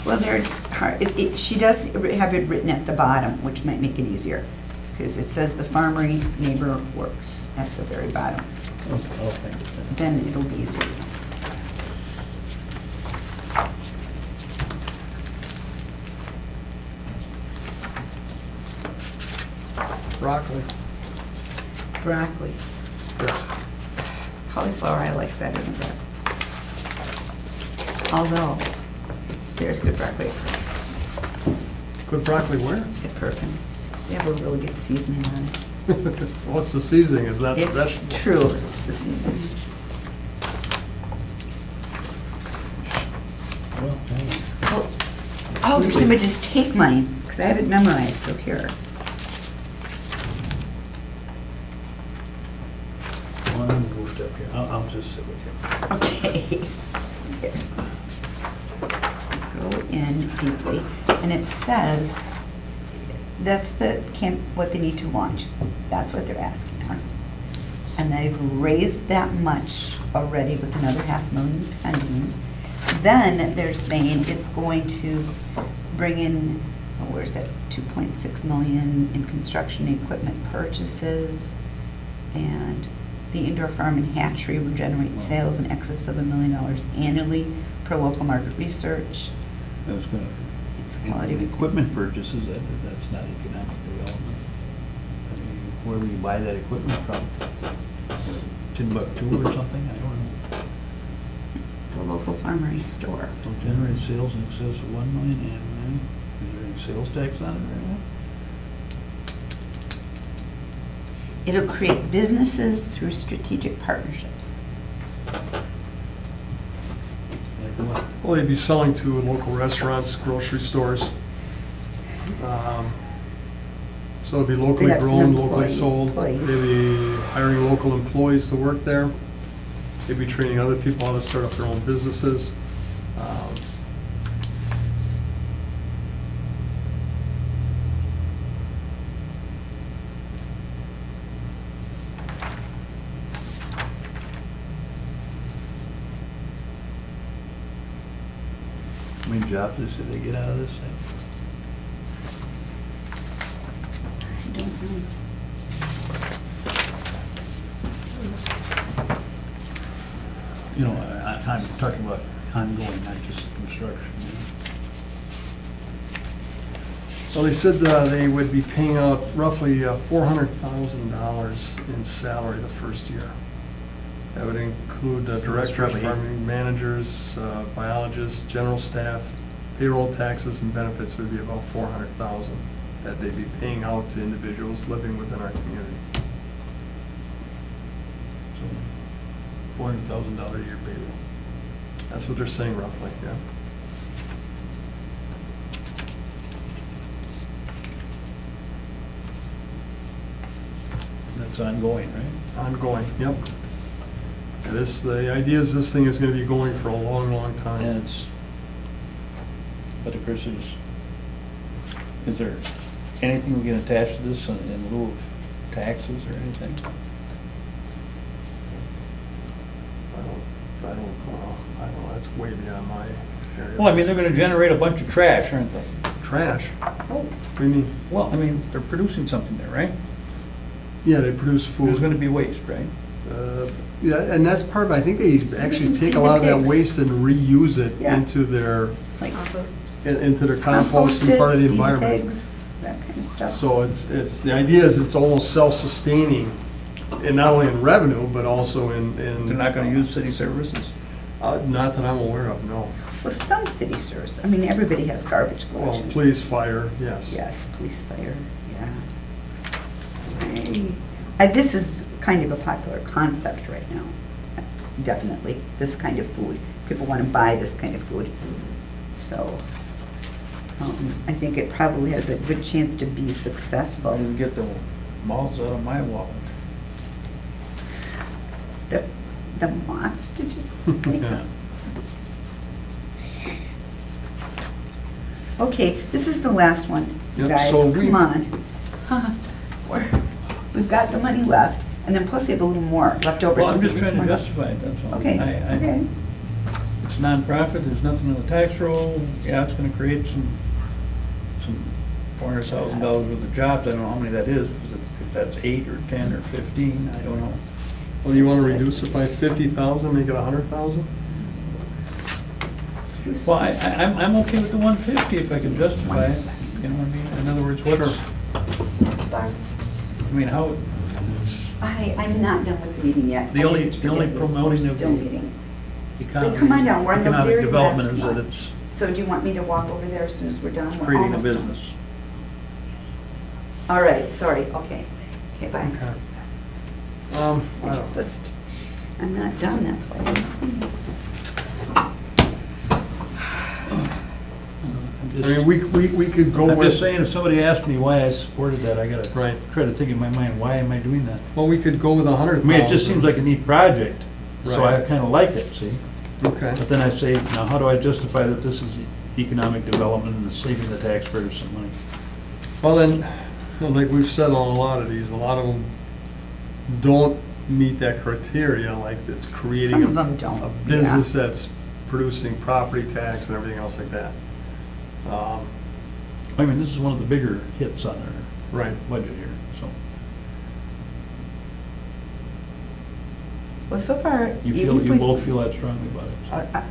Well, they're hard, she does have it written at the bottom, which might make it easier, because it says the Farmery Neighbor Works at the very bottom. Oh, thank you. Then it'll be easier. Broccoli. Broccoli. Cauliflower I like better than broccoli. Although, there's good broccoli Good broccoli where? at Perkins. They have a really good seasoning on it. What's the seasoning? Is that the It's vegetable? true, it's the seasoning. Well, Oh, there's somebody just take mine, because I have it memorized, so here. one go step here. I'll just sit with you. Okay. Here. Go in deeply, and it says, that's the camp, what they need to launch. That's what they're asking us. And they've raised that much already with another $500,000 pending. Then they're saying it's going to bring in, oh, where's that, 2.6 million in construction equipment purchases. And the indoor farm and hatchery will generate sales in excess of $1 million annually per local market research. I was gonna, It's quality of equipment purchases, that's not economic development. I mean, wherever you buy that equipment from, Timbuktu or something, I don't know. the local farmery store. Will generate sales in excess of 1 million annually. Is there any sales tax on it right now? It'll create businesses through strategic partnerships. Like what? Well, they'd be selling to local restaurants, grocery stores. So it'd be locally They'd have some grown, locally employees- sold. employees. They'd be hiring local employees to work there. They'd be training other people how to start up their own businesses. How many jobs did they get out of this thing? I don't know. You know, I'm talking about ongoing, not just construction. You know? Well, they said they would be paying out roughly $400,000 in salary the first year. That would include directors, probably- farming managers, biologists, general staff, payroll, taxes, and benefits would be about $400,000 that they'd be paying out to individuals living within our community. So, $400,000 a year payroll. That's what they're saying roughly, yeah. That's ongoing, right? Ongoing, yep. The idea is this thing is gonna be going for a long, long And time. it's, but of course, is there anything we can attach to this in lieu of taxes or anything? I don't know, that's way beyond my area. Well, I mean, they're gonna generate a bunch of trash, aren't they? Trash? What do you mean? Well, I mean, they're producing something there, right? Yeah, they produce food. There's gonna be waste, right? Yeah, and that's part of it. I think they actually can take feed a lot of the that pigs. waste and reuse it Yeah. into their Like Compost. compost and part of the feed environment. pigs, that kind of stuff. So it's, the idea is it's almost self-sustaining, and not only in revenue, but also in. They're not gonna use city services? Not that I'm aware of, no. Well, some city serves, I mean, everybody has garbage Well, collection. police, fire, yes. Yes, police, fire, yeah. This is kind of a popular concept right now, definitely, this kind of food. People want to buy this kind of food. So, I think it probably has a good chance to be I successful. didn't get the moths out of my wallet. The moths, did you say? Yeah. Okay, this is the last one, you Yep, guys, so we- come on. We've got the money left, and then plus we have a little more left over. Well, so I'm we just can trying to use more. justify it, that's all. Okay, okay. It's nonprofit, there's nothing in the tax roll, yeah, it's gonna create some $400,000 worth of jobs, I don't know how many that is, if that's 8 or 10 or 15, I don't know. Well, you want to reduce it by 50,000, make it 100,000? Well, I'm okay with the 150 if I can justify it, you know what I mean? In other words, what's, I mean, how, I'm not done with the meeting yet. The I only- didn't the only forget, promoting we're of still the meeting. economy, come on down, we're on the economic very development last is that one. it's So do you want me to walk over there as soon as we're done? We're creating a almost done. business. All right, sorry, okay. Okay, bye. Okay. I don't- I'm not done, that's why. I'm I mean, we could go just with, saying, if somebody asked me why I supported that, I gotta right, try to think in my mind, why am I doing that? well, we could go with I 100,000. mean, it just seems like a neat project, so I Right. kinda like it, see? Okay. But then I say, now how do I justify that this is economic development and saving the taxpayers some money? Well, then, like we've said on a lot of these, a lot of them don't meet that criteria, like it's creating Some of a them don't. a business that's producing property tax and everything else like that. I mean, this is one of the bigger hits on our Right. budget here, so. Well, so far, You even if you we. both feel that strongly about it.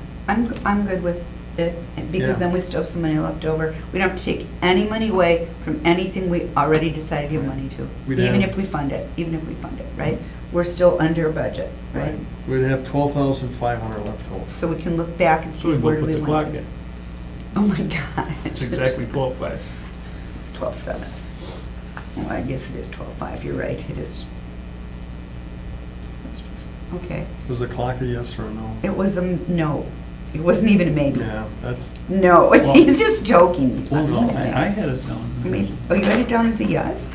I'm good with it, because Yeah. then we still have some money left over. We don't have to take any money away from anything we already decided to give money to, We'd even have- if we fund it, right? We're still under budget, right? We'd have 12,500 left over. So we can look back and So see we where go do put we the clock want. in. Oh my God. It's exactly 12.5. It's 12/7. Well, I guess it is 12/5, you're right, it is. Okay, Was the clock a yes or a no? it was a no, it wasn't even a maybe. Yeah, that's, No, Well- he's just joking. Well, no, That's I had it down. Maybe- Oh, you had it down as a yes?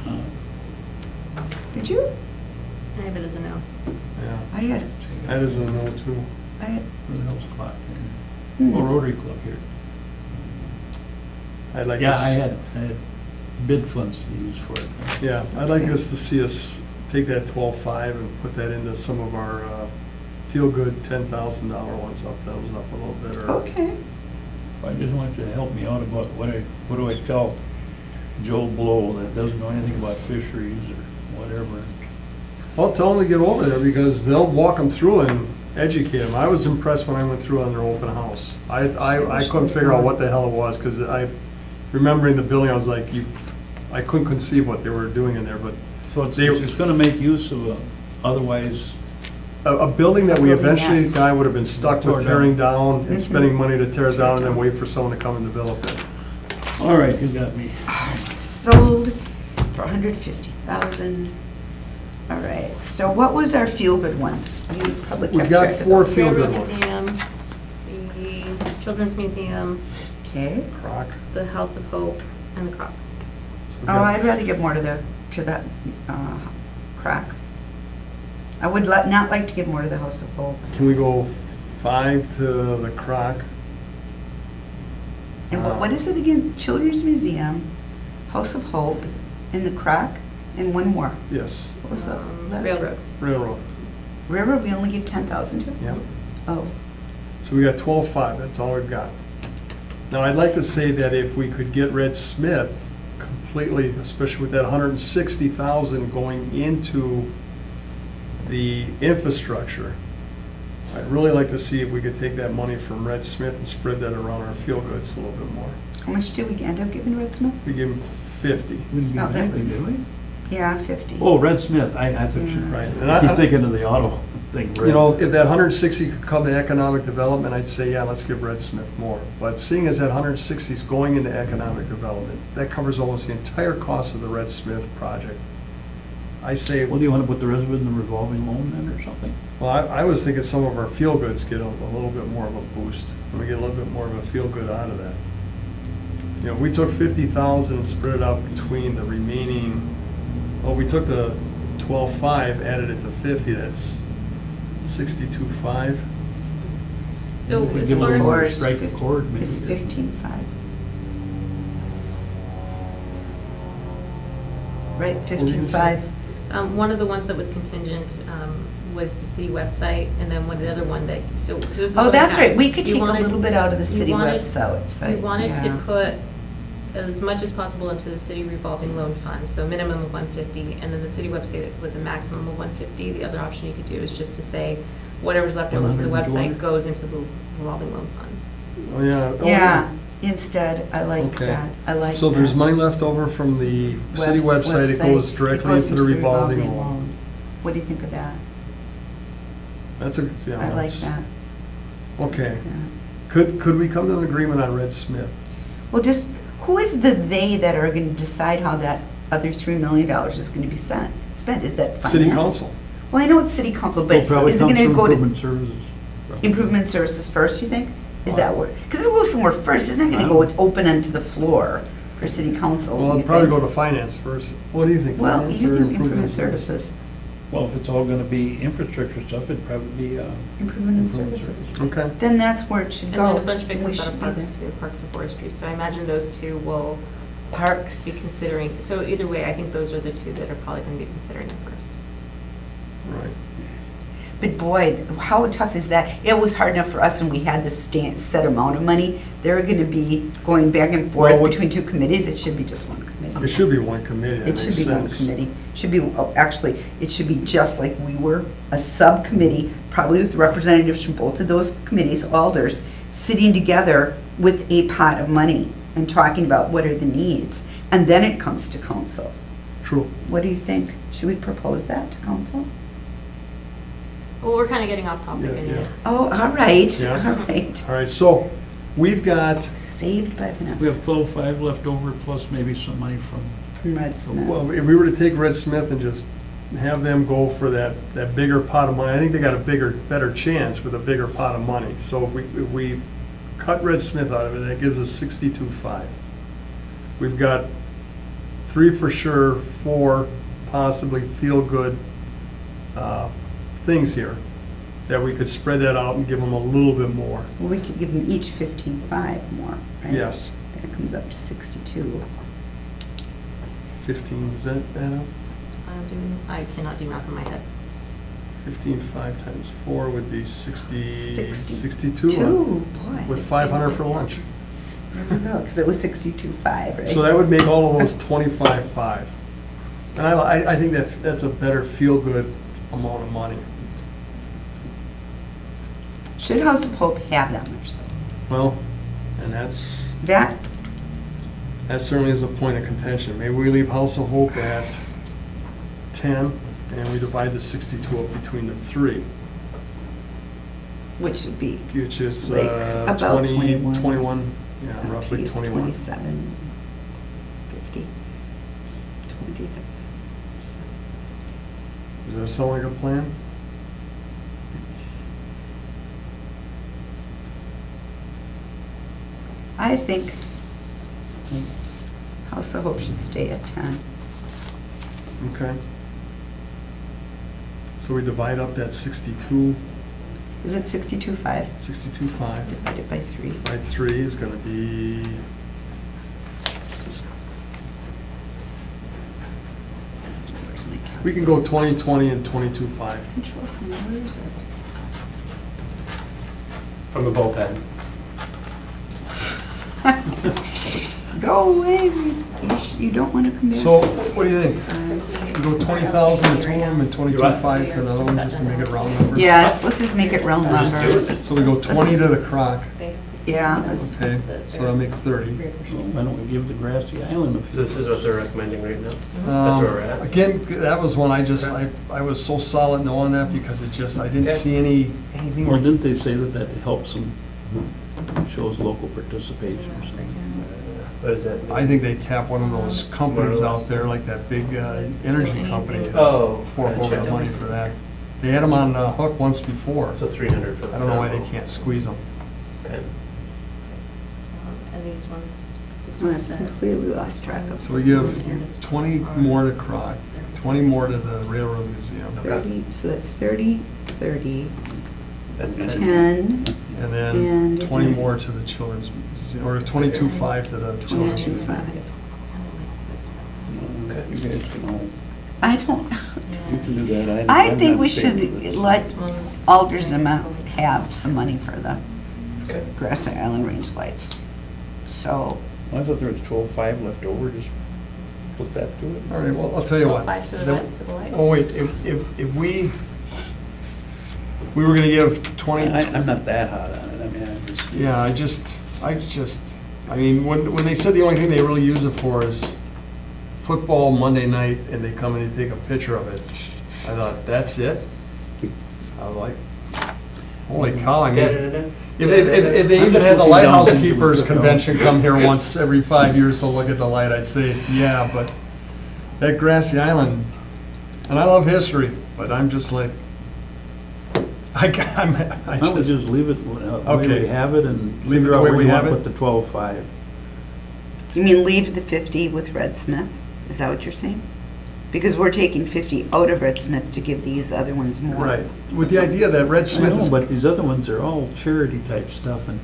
Did you? I have it as a no. yeah, I had, that is a no too. I had, Where the hell's the clock here? Oh, Rotary Club here. I'd like to. Yeah, s- I had bid funds to be used for it. Yeah, I'd like us to see us take that 12.5 and put that into some of our feel-good $10,000 ones, up those up a little bit, or, okay. I just want you to help me out about what do I tell Joe Blow that doesn't know anything about fisheries or whatever. well, tell them to get over there, because they'll walk them through and educate them. I was impressed when I went through on their open house. I couldn't figure out what the hell it was, because remembering the building, I was like, I couldn't conceive what they were doing in there, but So it's gonna make use of otherwise, a building that we A building eventually, that- guy would have been stuck Tore with down. tearing down and Mhm. spending money to tear it down and then wait for someone to come and develop it. all right, you got me. Sold for 150,000. All right, so what was our feel-good ones? You probably We kept got track of 4 those. feel-good Railroad ones. Museum, the Children's Museum, Okay. Croc. the House of Hope, and the Croc. Oh, I'd rather give more to the crack. I would not like to give more to the House of Hope. Can we go 5 to the Croc? And what is it again? Children's Museum, House of Hope, and the crack, and one more. Yes, What was the last? Railroad. railroad. Railroad, we only give 10,000 to? Yeah. Oh, So we got 12.5, that's all we've got. Now, I'd like to say that if we could get Red Smith completely, especially with that 160,000 going into the infrastructure, I'd really like to see if we could take that money from Red Smith and spread that around our field goods a little bit more. how much did we end up giving Red Smith? We give him 50. We didn't No, get that anything, was- did we? Yeah, 50. Oh, Red Smith, I thought you, Right. I keep thinking of the auto. thing. You know, if that 160 could come to economic development, I'd say, yeah, let's give Red Smith more. But seeing as that 160 is going into economic development, that covers almost the entire cost of the Red Smith project. I say, Well, do you want to put the rest of it in the revolving loan then or something? well, I was thinking some of our feel-goods get a little bit more of a boost, and we get a little bit more of a feel-good out of that. You know, if we took 50,000 and spread it out between the remaining, well, we took the 12.5, added it to 50, that's 62.5. So We as give a far little as, more strike a chord, maybe. It's 15.5. Right, were you gonna say? 15.5. one of the ones that was contingent was the city website, and then the other one that, so this is Oh, what that's happened. right, we could You take a wanted- little bit out of the you city wanted- website. We wanted to Yeah. put as much as possible into the city revolving loan fund, so a minimum of 150, and then the city website was a maximum of 150. The other option you could do is just to say, whatever's left over from the 100 and website 200. goes into the revolving loan fund. Oh, yeah. Oh, Yeah, instead, I like Okay. that, I like that. So if there's money left over from the city website, it goes directly into the revolving loan. What do you think of that? That's a, yeah. I like that's- that. Okay. Yeah. Could we come to an agreement on Red Smith? Well, just, who is the "they" that are going to decide how that other $3 million is going to be spent? Is that finance? City council. Well, I know it's city council, It'll but probably is it come going to through go to improvement services. probably. improvement services first, you think? Is that where, because it'll go somewhere first, it's not going to go open onto the floor for city council. Well, you it'll probably think? go to finance first. What do you think? Well, finance you or think improvement services, Well, if it's all going to be infrastructure stuff, it'd probably be improvement and improvement services. services. Okay. Then that's where it should And go. then a bunch of it and we comes out of should be parks there. too, parks and forestry, so I imagine those two will Parks. be considering, so either way, I think those are the two that are probably going to be considering it first. Right. But boy, how tough is that? It was hard enough for us when we had this set amount of money. They're going to be going back and forth Well, what- between two committees. It should be just one committee. It should be one committee, that It makes should be one sense. committee. Should be, actually, it should be just like we were, a subcommittee, probably with representatives from both of those committees, alders, sitting together with a pot of money and talking about what are the needs. And then it comes to council. True. What do you think? Should we propose that to council? Well, we're kind of getting off topic Yeah, anyways. Oh, all right, Yeah. all right. All right, so we've got, Saved by We Vanessa have 12.5 left over, plus maybe some money from, from Red Smith. well, if we were to take Red Smith and just have them go for that bigger pot of money, I think they got a better chance with a bigger pot of money. So if we cut Red Smith out of it, that gives us 62.5. We've got 3 for sure, 4 possibly feel-good things here, that we could spread that out and give them a little bit more. Well, we could give them each 15.5 more, right? Yes, Then it comes up to 62. 15, is that enough? I cannot do math in my head. 15.5 times 4 would be 62. 62, boy. With 500 for lunch. There we go, because it was 62.5, right? So that would make all of those 25.5. And I think that's a better feel-good amount of money. Should House of Hope have that much, though? Well, and that's That, certainly is a point of contention. Maybe we leave House of Hope at 10, and we divide the 62 up between the 3, which would be which is like about 21. yeah, roughly Geez, 21. 27, 50, 20. Does that sound like a plan? I think House of Hope should stay at 10. Okay. So we divide up that 62, Is it 62.5? 62.5 Divided by 3. by 3 is going to be, Where's my calculator? we can go 20, 20, and 22.5. Control center, where is it? From the bullpen. Go away, you don't want to come back. So, what do you think? We go 20,000 to two of them and 22.5 to another one, just to make it round numbers? Yes, let's just make it round numbers. So we go 20 to the Croc, Yeah, let's- okay, so that'll make 30. Why don't we give the Grassy Island a So few? this is what they're recommending right now? That's where we're at? Again, that was one I was so solid no on that because it just, I didn't see anything. Or didn't they say that helps them, shows local participation or something? What is that? I think they tap one of those companies out there, like that big energy company. and Oh. Fork over the money for that. They had them on hook once before. So 300 for the. I don't know why they can't squeeze them. Okay. And these ones, this I've completely lost track of. So we give 20 more to Croc, 20 more to the Railroad Museum, 30, so that's 30, 30, That's 10. 10, and then And 20 it's- more to the Children's Museum, or 22.5 to the Children's 22, Museum. 5. You guys can all, I don't, you can do that. I I'm think not we in favor should of it. let Aldersma have some money for the Okay. Grassy Island range lights. So, I thought there was 12.5 left over, just put that to it. All right, well, I'll tell you what. 5 to the The- what, to the lights? Oh, wait, if we were gonna give 20. I'm not that hot on it, I mean, I just. Yeah, I mean, when they said the only thing they really use it for is football Monday night, and they come in and take a picture of it, I thought, that's it? I was like, holy cow, I mean, if they even had the Lighthouse Keepers Convention come here once every 5 years to look at the light, I'd say, yeah, but that Grassy Island, and I love history, but I'm just like, I Why don't we just, just leave it the way Okay. we have it and Leave it figure the out way where we you have want it? to put the 12.5. you mean leave the 50 with Red Smith? Is that what you're saying? Because we're taking 50 out of Red Smith to give these other ones more. right, with the idea that Red I Smith know, is. but these other ones are all charity type stuff, and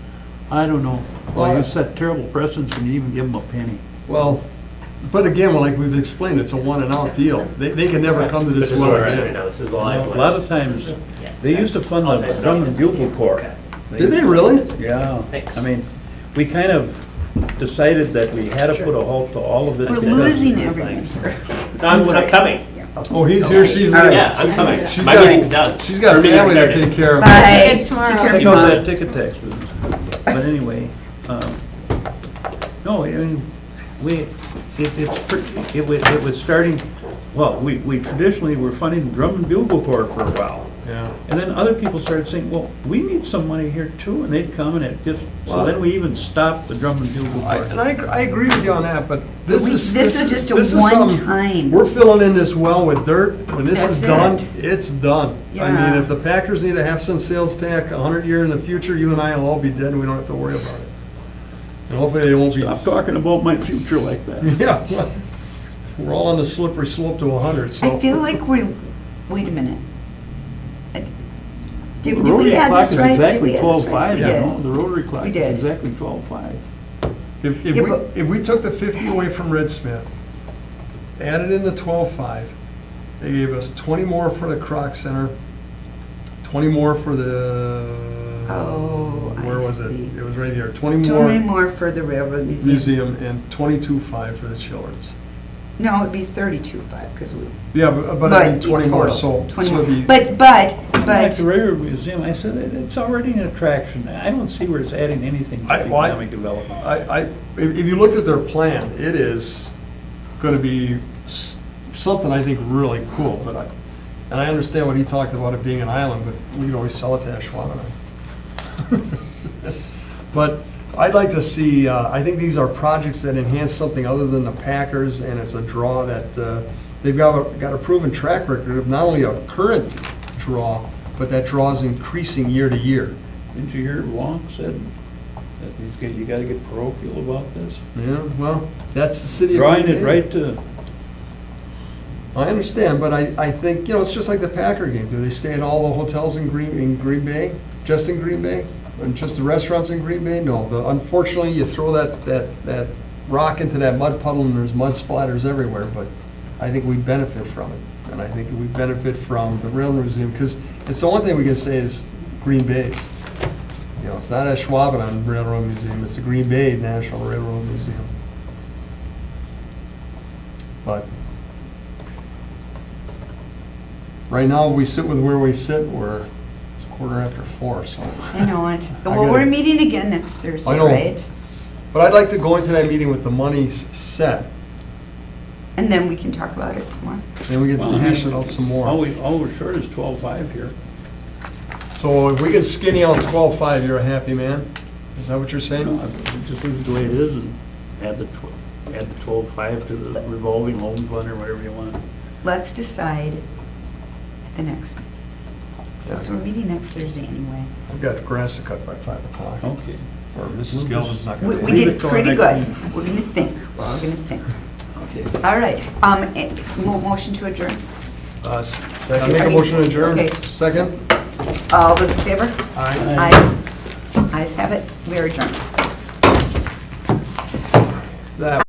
I don't know. Well, Well, you set terrible precedents when you even give them a penny. Well, but again, well, like we've explained, it's a one and out deal. They can never come to this is well where we're at right again. now. This is the A live lot list. of times, they used to fund the drum and bugle corps. Okay. Did they really? Yeah. Thanks. I mean, we kind of decided that we had to put a halt to all of it. We're because- losing It's everyone. I'm coming. Oh, he's here, she's All right. leaving. Yeah, I'm coming. She's My got- meeting's done. She's got Her a meeting's family to started. take care of. Bye. See you guys tomorrow. Take care of Take your out mom. that ticket tax business. But anyway, no, I mean, it was starting, well, we traditionally were funding the drum and bugle corps for a while. Yeah. And then other people started saying, well, we need some money here too, and they'd come and it just, so Well- then we even stopped the drum and bugle And corps. I agree with you on that, but this We- is. this is just a this is something- one-time. We're filling in this well with dirt. When this is That's done, it. it's done. I Yeah. mean, if the Packers need a half-cent sales tax 100 years in the future, you and I will all be dead and we don't have to worry about it. And hopefully they won't be. Stop talking about my future like that. Yeah, well, we're all on the slippery slope to 100, so. I feel like we're, wait a minute. The Did we rotary add clock this is right? Did exactly we add this 12.5, right? you We know, did. the rotary clock We is did. exactly 12.5. If Yeah, we, but- if we took the 50 away from Red Smith, added in the 12.5, they gave us 20 more for the Croc Center, 20 more for the. Oh, I Where was see. it? It was right here, 20 Too more many more for the Railroad Museum. museum and 22.5 for the Children's. No, it'd be 32.5, because we. Yeah, but I mean 20 more, total, so. 20 so more. it'd be- But, Like the Railroad Museum, I said, it's already an attraction. I don't see where it's adding anything to Well, economic development. if you looked at their plan, it is gonna be something I think really cool, and I understand what he talked about it being an island, but we could always sell it to Ashwaubenon. But I'd like to see, I think these are projects that enhance something other than the Packers, and it's a draw that, they've got a proven track record of not only a current draw, but that draw is increasing year to year. Didn't you hear Wonk said that you gotta get parochial about this? Yeah, well, that's the city of Drawing Green it Bay. right to, I understand, but I think, it's just like the Packer game. Do they stay at all the hotels in Green Bay? Just in Green Bay? And just the restaurants in Green Bay? No. Unfortunately, you throw that rock into that mud puddle and there's mud splatters everywhere, but I think we benefit from it. And I think we benefit from the Railroad Museum, because it's the one thing we can say is Green Bay's. It's not Ashwaubenon Railroad Museum, it's the Green Bay National Railroad Museum. But right now, if we sit with where we sit, it's 4:15, so. I know it. I Well, get we're it. meeting again next Thursday, I know. right? But I'd like to go into that meeting with the monies set, And then we can talk about it some more. then we can Well, I hash mean, it out some more. All we're short is 12.5 here. So if we can skinny out 12.5, you're a happy man? Is that what you're saying? No, just leave it the way it is and add the 12.5 to the revolving loan fund or whatever you want. Let's decide at the next meeting. So we're meeting next Thursday anyway. I've got grass to cut by 5 o'clock. Okay. Or Mrs. Galvin's not We gonna. we Leave did it till pretty next good. meeting. We're gonna think. We're all gonna think. Okay. All right. Motion to adjourn. I make a motion to adjourn. Okay. Second? All those in favor? Aye. Aye. Ayes have it. We are adjourned. That